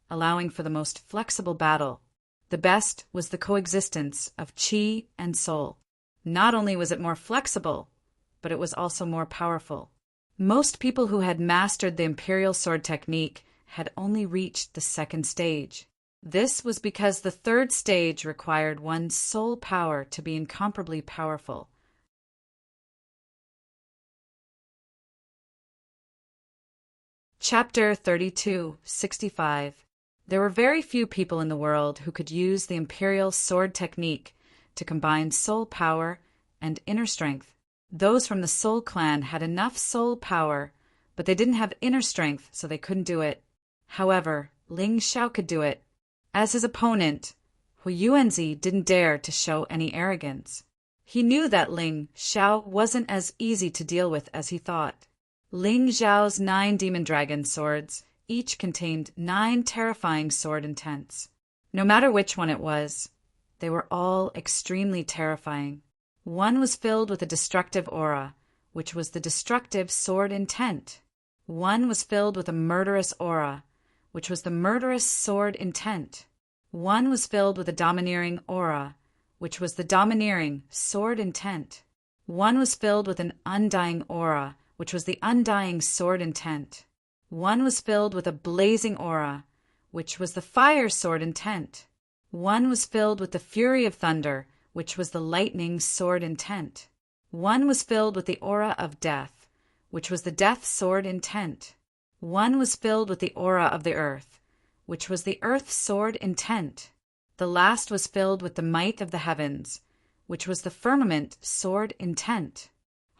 allowing for the most flexible battle. The best was the coexistence of qi and soul. Not only was it more flexible, but it was also more powerful. Most people who had mastered the imperial sword technique had only reached the 2nd stage. This was because the 3rd stage required one's soul power to be incomparably powerful. Chapter 32:65. There were very few people in the world who could use the imperial sword technique to combine soul power and inner strength. Those from the Soul Clan had enough soul power, but they didn't have inner strength, so they couldn't do it. However, Ling Xiao could do it. As his opponent, Hui Yuanzi didn't dare to show any arrogance. He knew that Ling Xiao wasn't as easy to deal with as he thought. Ling Xiao's 9 demon dragon swords each contained 9 terrifying sword intents. No matter which one it was, they were all extremely terrifying. One was filled with a destructive aura, which was the destructive sword intent. One was filled with a murderous aura, which was the murderous sword intent. One was filled with a domineering aura, which was the domineering sword intent. One was filled with an undying aura, which was the undying sword intent. One was filled with a blazing aura, which was the fire sword intent. One was filled with the fury of thunder, which was the lightning sword intent. One was filled with the aura of death, which was the death sword intent. One was filled with the aura of the earth, which was the earth sword intent. The last was filled with the might of the heavens, which was the firmament sword intent.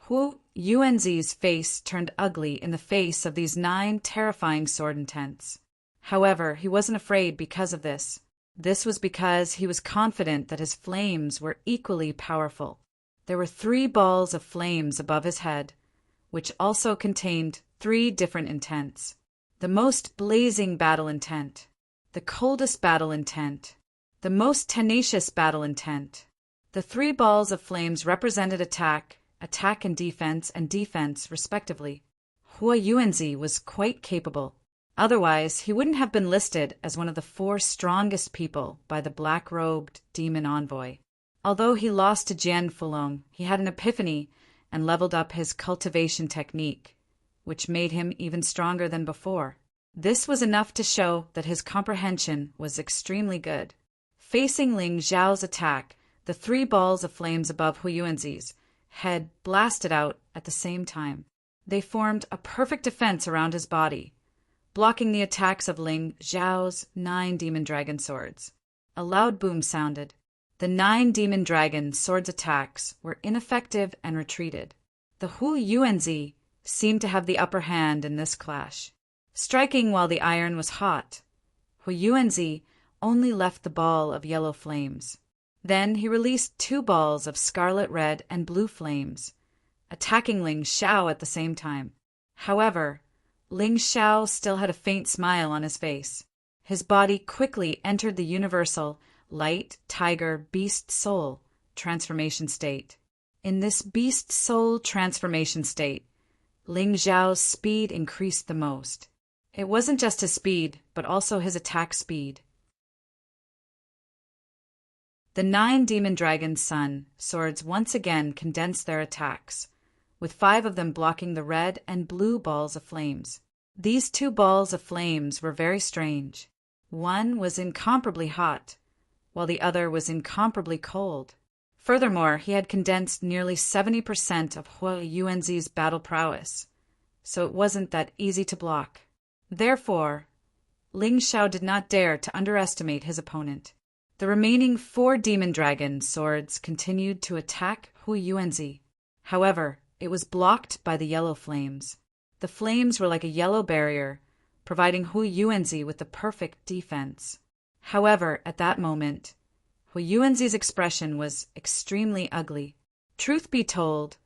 Hu Yuanzi's face turned ugly in the face of these 9 terrifying sword intents. However, he wasn't afraid because of this. This was because he was confident that his flames were equally powerful. There were 3 balls of flames above his head, which also contained 3 different intents. The most blazing battle intent, the coldest battle intent, the most tenacious battle intent. The 3 balls of flames represented attack and defense, respectively. Hui Yuanzi was quite capable. Otherwise, he wouldn't have been listed as one of the 4 strongest people by the black-robed demon envoy. Although he lost to Jian Fulong, he had an epiphany and leveled up his cultivation technique, which made him even stronger than before. This was enough to show that his comprehension was extremely good. Facing Ling Xiao's attack, the three balls of flames above Hu Yuanzi's head blasted out at the same time. They formed a perfect defense around his body, blocking the attacks of Ling Xiao's 9 demon dragon swords. A loud boom sounded. The 9 demon dragon swords' attacks were ineffective and retreated. The Hu Yuanzi seemed to have the upper hand in this clash. Striking while the iron was hot, Hu Yuanzi only left the ball of yellow flames. Then he released 2 balls of scarlet red and blue flames, attacking Ling Xiao at the same time. However, Ling Xiao still had a faint smile on his face. His body quickly entered the universal light tiger beast soul transformation state. In this beast soul transformation state, Ling Xiao's speed increased the most. It wasn't just his speed, but also his attack speed. The 9 demon dragon sun swords once again condensed their attacks, with 5 of them blocking the red and blue balls of flames. These 2 balls of flames were very strange. One was incomparably hot, while the other was incomparably cold. Furthermore, he had condensed nearly 70% of Hu Yuanzi's battle prowess, so it wasn't that easy to block. Therefore, Ling Xiao did not dare to underestimate his opponent. The remaining 4 demon dragon swords continued to attack Hu Yuanzi. However, it was blocked by the yellow flames. The flames were like a yellow barrier, providing Hu Yuanzi with the perfect defense. However, at that moment, Hu Yuanzi's expression was extremely ugly. Truth be told,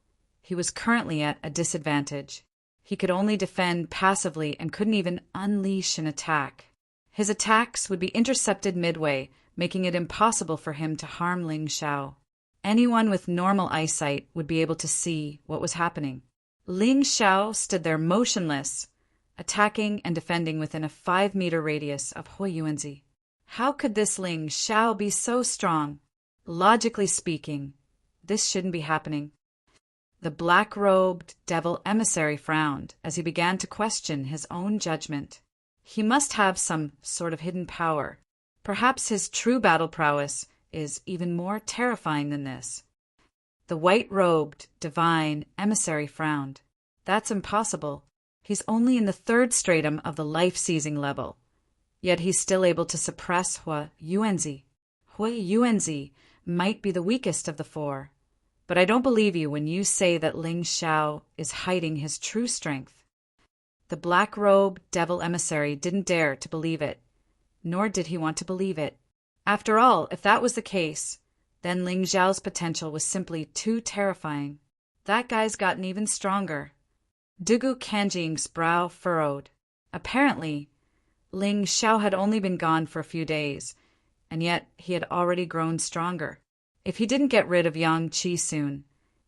he was currently at a disadvantage. He could only defend passively and couldn't even unleash an attack. His attacks would be intercepted midway, making it impossible for him to harm Ling Xiao. Anyone with normal eyesight would be able to see what was happening. Ling Xiao stood there motionless, attacking and defending within a 5-meter radius of Hu Yuanzi. How could this Ling Xiao be so strong? Logically speaking, this shouldn't be happening. The black-robed devil emissary frowned as he began to question his own judgment. He must have some sort of hidden power. Perhaps his true battle prowess is even more terrifying than this. The white-robed, divine emissary frowned. That's impossible. He's only in the 3rd stratum of the life-seizing level. Yet he's still able to suppress Hu Yuanzi. Hu Yuanzi might be the weakest of the 4. But I don't believe you when you say that Ling Xiao is hiding his true strength. The black-robed devil emissary didn't dare to believe it. Nor did he want to believe it. After all, if that was the case, then Ling Xiao's potential was simply too terrifying. That guy's gotten even stronger. Dugu Kanjing's brow furrowed. Apparently, Ling Xiao had only been gone for a few days, and yet he had already grown stronger. If he didn't get rid of Yang Qi soon,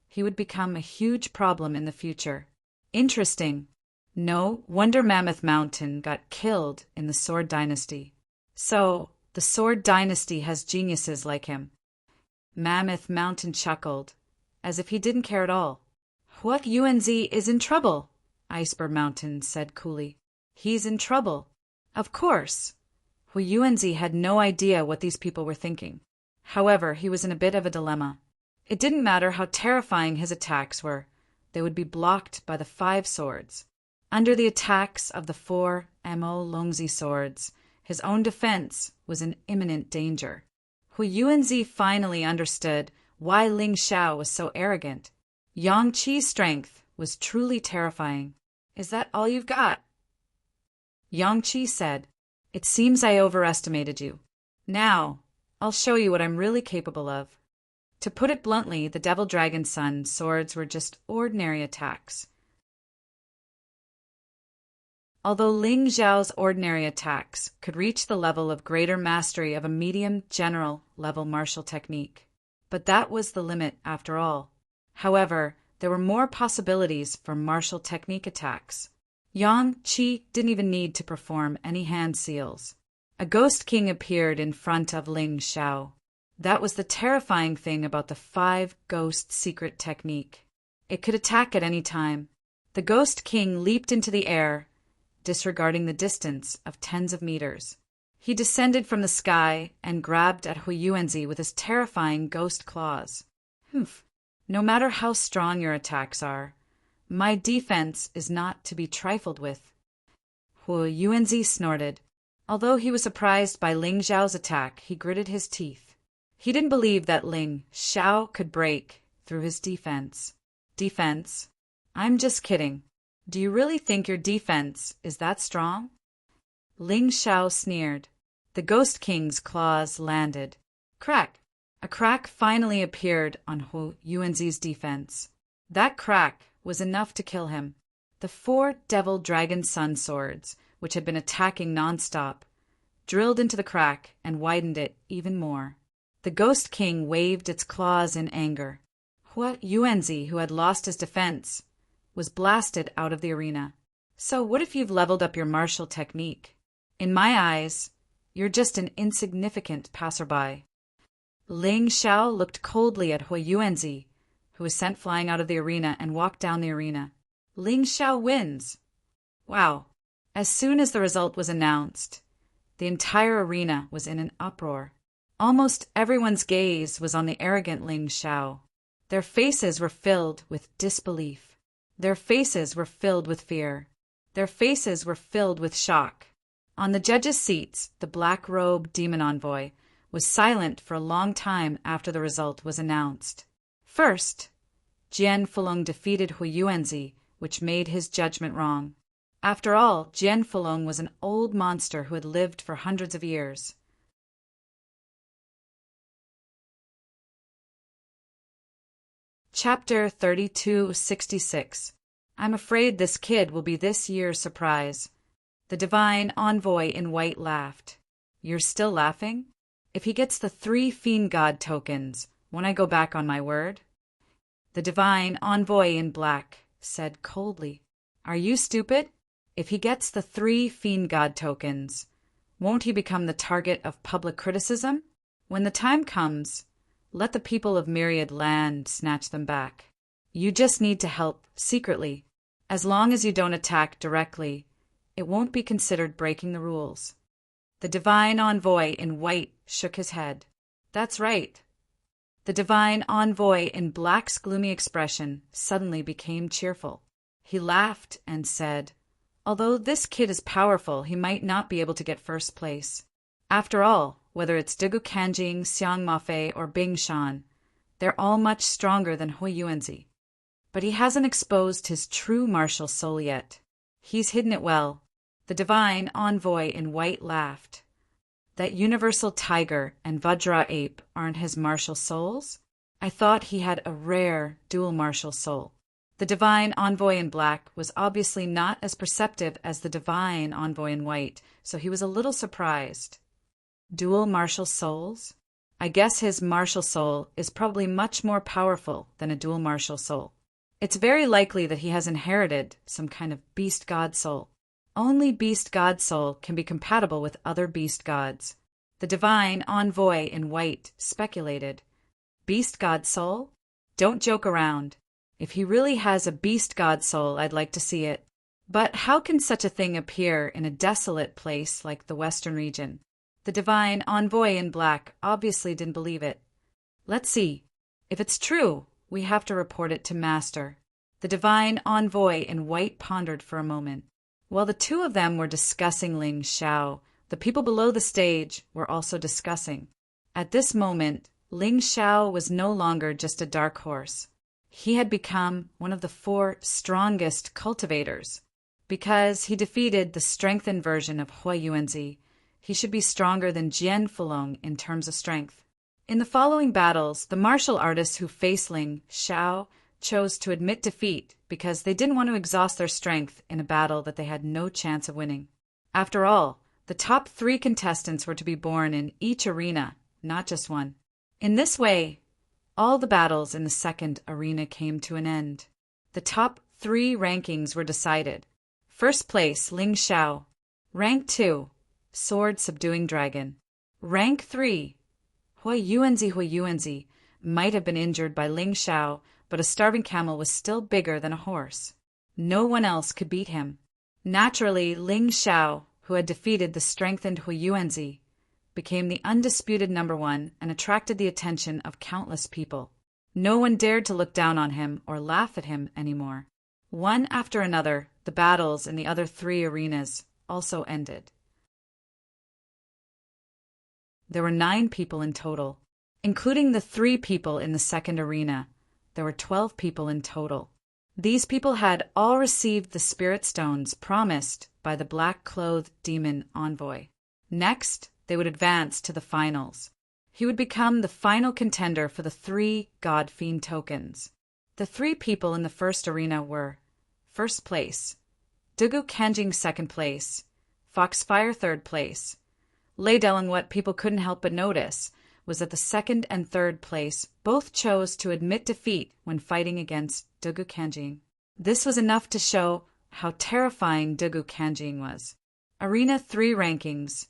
he would become a huge problem in the future. Interesting. No wonder Mammoth Mountain got killed in the Sword Dynasty. So, the Sword Dynasty has geniuses like him. Mammoth Mountain chuckled, as if he didn't care at all. Hu Yuanzi is in trouble, Iceberg Mountain said coolly. He's in trouble. Of course. Hu Yuanzi had no idea what these people were thinking. However, he was in a bit of a dilemma. It didn't matter how terrifying his attacks were. They would be blocked by the 5 swords. Under the attacks of the 4 Mo Longzi swords, his own defense was in imminent danger. Hu Yuanzi finally understood why Ling Xiao was so arrogant. Yang Qi's strength was truly terrifying. Is that all you've got? Yang Qi said, It seems I overestimated you. Now, I'll show you what I'm really capable of. To put it bluntly, the Devil Dragon Sun swords were just ordinary attacks. Although Ling Xiao's ordinary attacks could reach the level of greater mastery of a medium general level martial technique. But that was the limit after all. However, there were more possibilities for martial technique attacks. Yang Qi didn't even need to perform any hand seals. A Ghost King appeared in front of Ling Xiao. That was the terrifying thing about the 5 Ghost secret technique. It could attack at any time. The Ghost King leaped into the air, disregarding the distance of tens of meters. He descended from the sky and grabbed at Hui Yuanzi with his terrifying ghost claws. Humph. No matter how strong your attacks are, my defense is not to be trifled with. Hui Yuanzi snorted. Although he was surprised by Ling Xiao's attack, he gritted his teeth. He didn't believe that Ling Xiao could break through his defense. Defense? I'm just kidding. Do you really think your defense is that strong? Ling Xiao sneered. The Ghost King's claws landed. Crack! A crack finally appeared on Hu Yuanzi's defense. That crack was enough to kill him. The 4 Devil Dragon Sun swords, which had been attacking nonstop, drilled into the crack and widened it even more. The Ghost King waved its claws in anger. Hu Yuanzi, who had lost his defense, was blasted out of the arena. So what if you've leveled up your martial technique? In my eyes, you're just an insignificant passerby. Ling Xiao looked coldly at Hui Yuanzi, who was sent flying out of the arena, and walked down the arena. Ling Xiao wins. Wow. As soon as the result was announced, the entire arena was in an uproar. Almost everyone's gaze was on the arrogant Ling Xiao. Their faces were filled with disbelief. Their faces were filled with fear. Their faces were filled with shock. On the judges' seats, the black-robed demon envoy was silent for a long time after the result was announced. First, Jian Fulong defeated Hui Yuanzi, which made his judgment wrong. After all, Jian Fulong was an old monster who had lived for hundreds of years. Chapter 3266. I'm afraid this kid will be this year's surprise. The divine envoy in white laughed. You're still laughing? If he gets the 3 fiend god tokens, won't I go back on my word? The divine envoy in black said coldly. Are you stupid? If he gets the 3 fiend god tokens, won't he become the target of public criticism? When the time comes, let the people of Myriad Land snatch them back. You just need to help secretly. As long as you don't attack directly, it won't be considered breaking the rules. The divine envoy in white shook his head. That's right. The divine envoy in black's gloomy expression suddenly became cheerful. He laughed and said, although this kid is powerful, he might not be able to get first place. After all, whether it's Digu Kanjing, Xiang Mafei, or Bing Shan, they're all much stronger than Hui Yuanzi. But he hasn't exposed his true martial soul yet. He's hidden it well. The divine envoy in white laughed. That universal tiger and Vajra ape aren't his martial souls? I thought he had a rare dual martial soul. The divine envoy in black was obviously not as perceptive as the divine envoy in white, so he was a little surprised. Dual martial souls? I guess his martial soul is probably much more powerful than a dual martial soul. It's very likely that he has inherited some kind of beast god soul. Only beast god soul can be compatible with other beast gods. The divine envoy in white speculated. Beast god soul? Don't joke around. If he really has a beast god soul, I'd like to see it. But how can such a thing appear in a desolate place like the Western region? The divine envoy in black obviously didn't believe it. Let's see. If it's true, we have to report it to Master. The divine envoy in white pondered for a moment. While the two of them were discussing Ling Xiao, the people below the stage were also discussing. At this moment, Ling Xiao was no longer just a dark horse. He had become one of the 4 strongest cultivators. Because he defeated the strengthened version of Hui Yuanzi, he should be stronger than Jian Fulong in terms of strength. In the following battles, the martial artists who faced Ling Xiao chose to admit defeat because they didn't want to exhaust their strength in a battle that they had no chance of winning. After all, the top 3 contestants were to be born in each arena, not just one. In this way, all the battles in the second arena came to an end. The top 3 rankings were decided. First place, Ling Xiao. Rank 2, Sword Subduing Dragon. Rank 3, Hui Yuanzi might have been injured by Ling Xiao, but a starving camel was still bigger than a horse. No one else could beat him. Naturally, Ling Xiao, who had defeated the strengthened Huiyuanzi, became the undisputed #1 and attracted the attention of countless people. No one dared to look down on him or laugh at him anymore. One after another, the battles in the other 3 arenas also ended. There were 9 people in total. Including the 3 people in the second arena, there were 12 people in total. These people had all received the spirit stones promised by the black-clothed demon envoy. Next, they would advance to the finals. He would become the final contender for the 3 God Fiend tokens. The 3 people in the first arena were: first place, Dugu Kanjing second place, Foxfire third place. Laydelling, what people couldn't help but notice was that the second and third place both chose to admit defeat when fighting against Dugu Kanjing. This was enough to show how terrifying Dugu Kanjing was. Arena 3 rankings.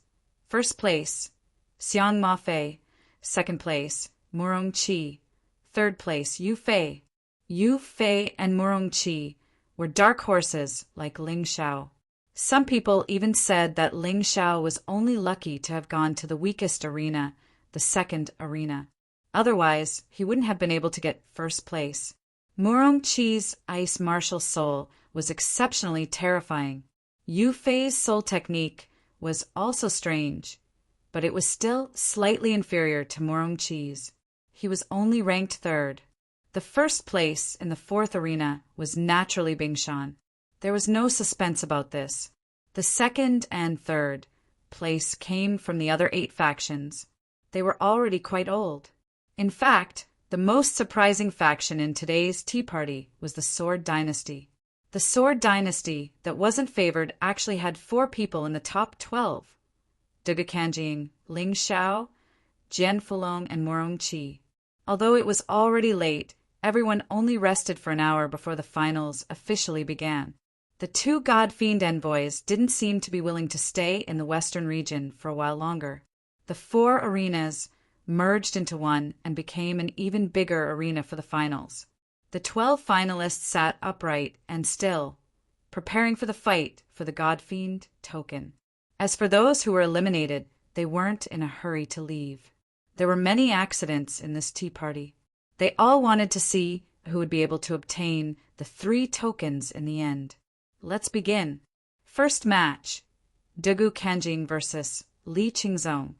First place, Xiang Ma Fei. Second place, Murong Qi. Third place, Yu Fei. Yu Fei and Murong Qi were dark horses like Ling Xiao. Some people even said that Ling Xiao was only lucky to have gone to the weakest arena, the second arena. Otherwise, he wouldn't have been able to get first place. Murong Qi's ice martial soul was exceptionally terrifying. Yu Fei's soul technique was also strange, but it was still slightly inferior to Murong Qi's. He was only ranked third. The first place in the fourth arena was naturally Bingshan. There was no suspense about this. The second and third place came from the other 8 factions. They were already quite old. In fact, the most surprising faction in today's Tea Party was the Sword Dynasty. The Sword Dynasty that wasn't favored actually had 4 people in the top 12. Dugu Kanjing, Ling Xiao, Jian Fulong, and Murong Qi. Although it was already late, everyone only rested for an hour before the finals officially began. The 2 God Fiend envoys didn't seem to be willing to stay in the western region for a while longer. The 4 arenas merged into one and became an even bigger arena for the finals. The 12 finalists sat upright and still, preparing for the fight for the God Fiend token. As for those who were eliminated, they weren't in a hurry to leave. There were many accidents in this tea party. They all wanted to see who would be able to obtain the 3 tokens in the end. Let's begin. First match, Dugu Kanjing versus Li Qingzong.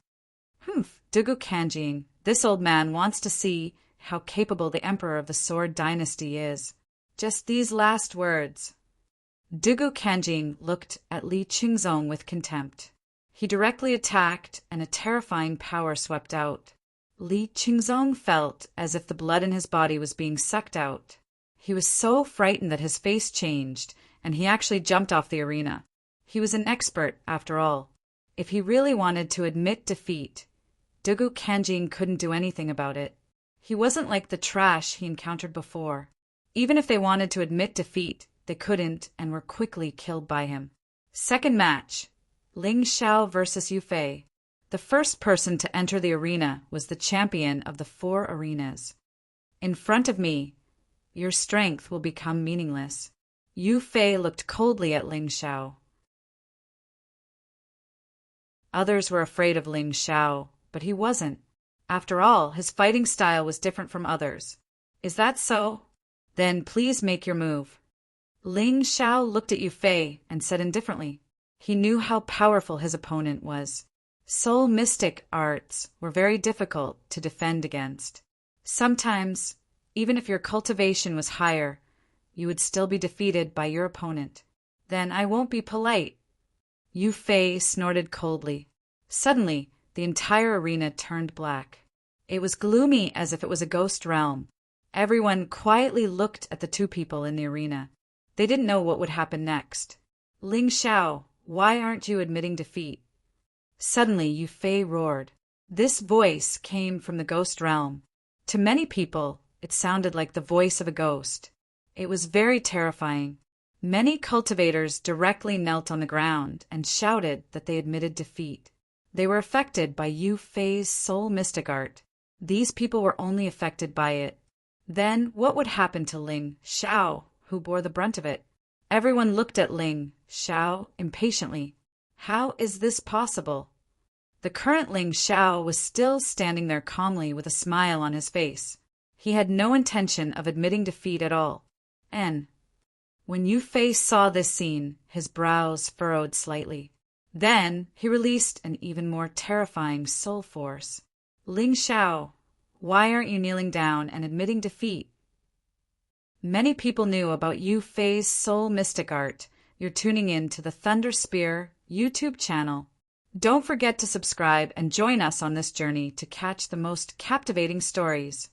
Dugu Kanjing, this old man wants to see how capable the emperor of the Sword Dynasty is. Just these last words. Dugu Kanjing looked at Li Qingzong with contempt. He directly attacked, and a terrifying power swept out. Li Qingzong felt as if the blood in his body was being sucked out. He was so frightened that his face changed, and he actually jumped off the arena. He was an expert, after all. If he really wanted to admit defeat, Dugu Kanjing couldn't do anything about it. He wasn't like the trash he encountered before. Even if they wanted to admit defeat, they couldn't and were quickly killed by him. Second match, Ling Xiao versus Yu Fei. The first person to enter the arena was the champion of the 4 arenas. In front of me, your strength will become meaningless. Yu Fei looked coldly at Ling Xiao. Others were afraid of Ling Xiao, but he wasn't. After all, his fighting style was different from others. Is that so? Then please make your move. Ling Xiao looked at Yu Fei and said indifferently. He knew how powerful his opponent was. Soul mystic arts were very difficult to defend against. Sometimes, even if your cultivation was higher, you would still be defeated by your opponent. Then I won't be polite. Yu Fei snorted coldly. Suddenly, the entire arena turned black. It was gloomy as if it was a ghost realm. Everyone quietly looked at the 2 people in the arena. They didn't know what would happen next. Ling Xiao, why aren't you admitting defeat? Suddenly, Yu Fei roared. This voice came from the ghost realm. To many people, it sounded like the voice of a ghost. It was very terrifying. Many cultivators directly knelt on the ground and shouted that they admitted defeat. They were affected by Yu Fei's soul mystic art. These people were only affected by it. Then what would happen to Ling Xiao, who bore the brunt of it? Everyone looked at Ling Xiao impatiently. How is this possible? The current Ling Xiao was still standing there calmly with a smile on his face. He had no intention of admitting defeat at all. And when Yu Fei saw this scene, his brows furrowed slightly. Then he released an even more terrifying soul force. Ling Xiao, why aren't you kneeling down and admitting defeat? Many people knew about Yu Fei's soul mystic art. You're tuning in to the Thunder Spear YouTube channel. Don't forget to subscribe and join us on this journey to catch the most captivating stories.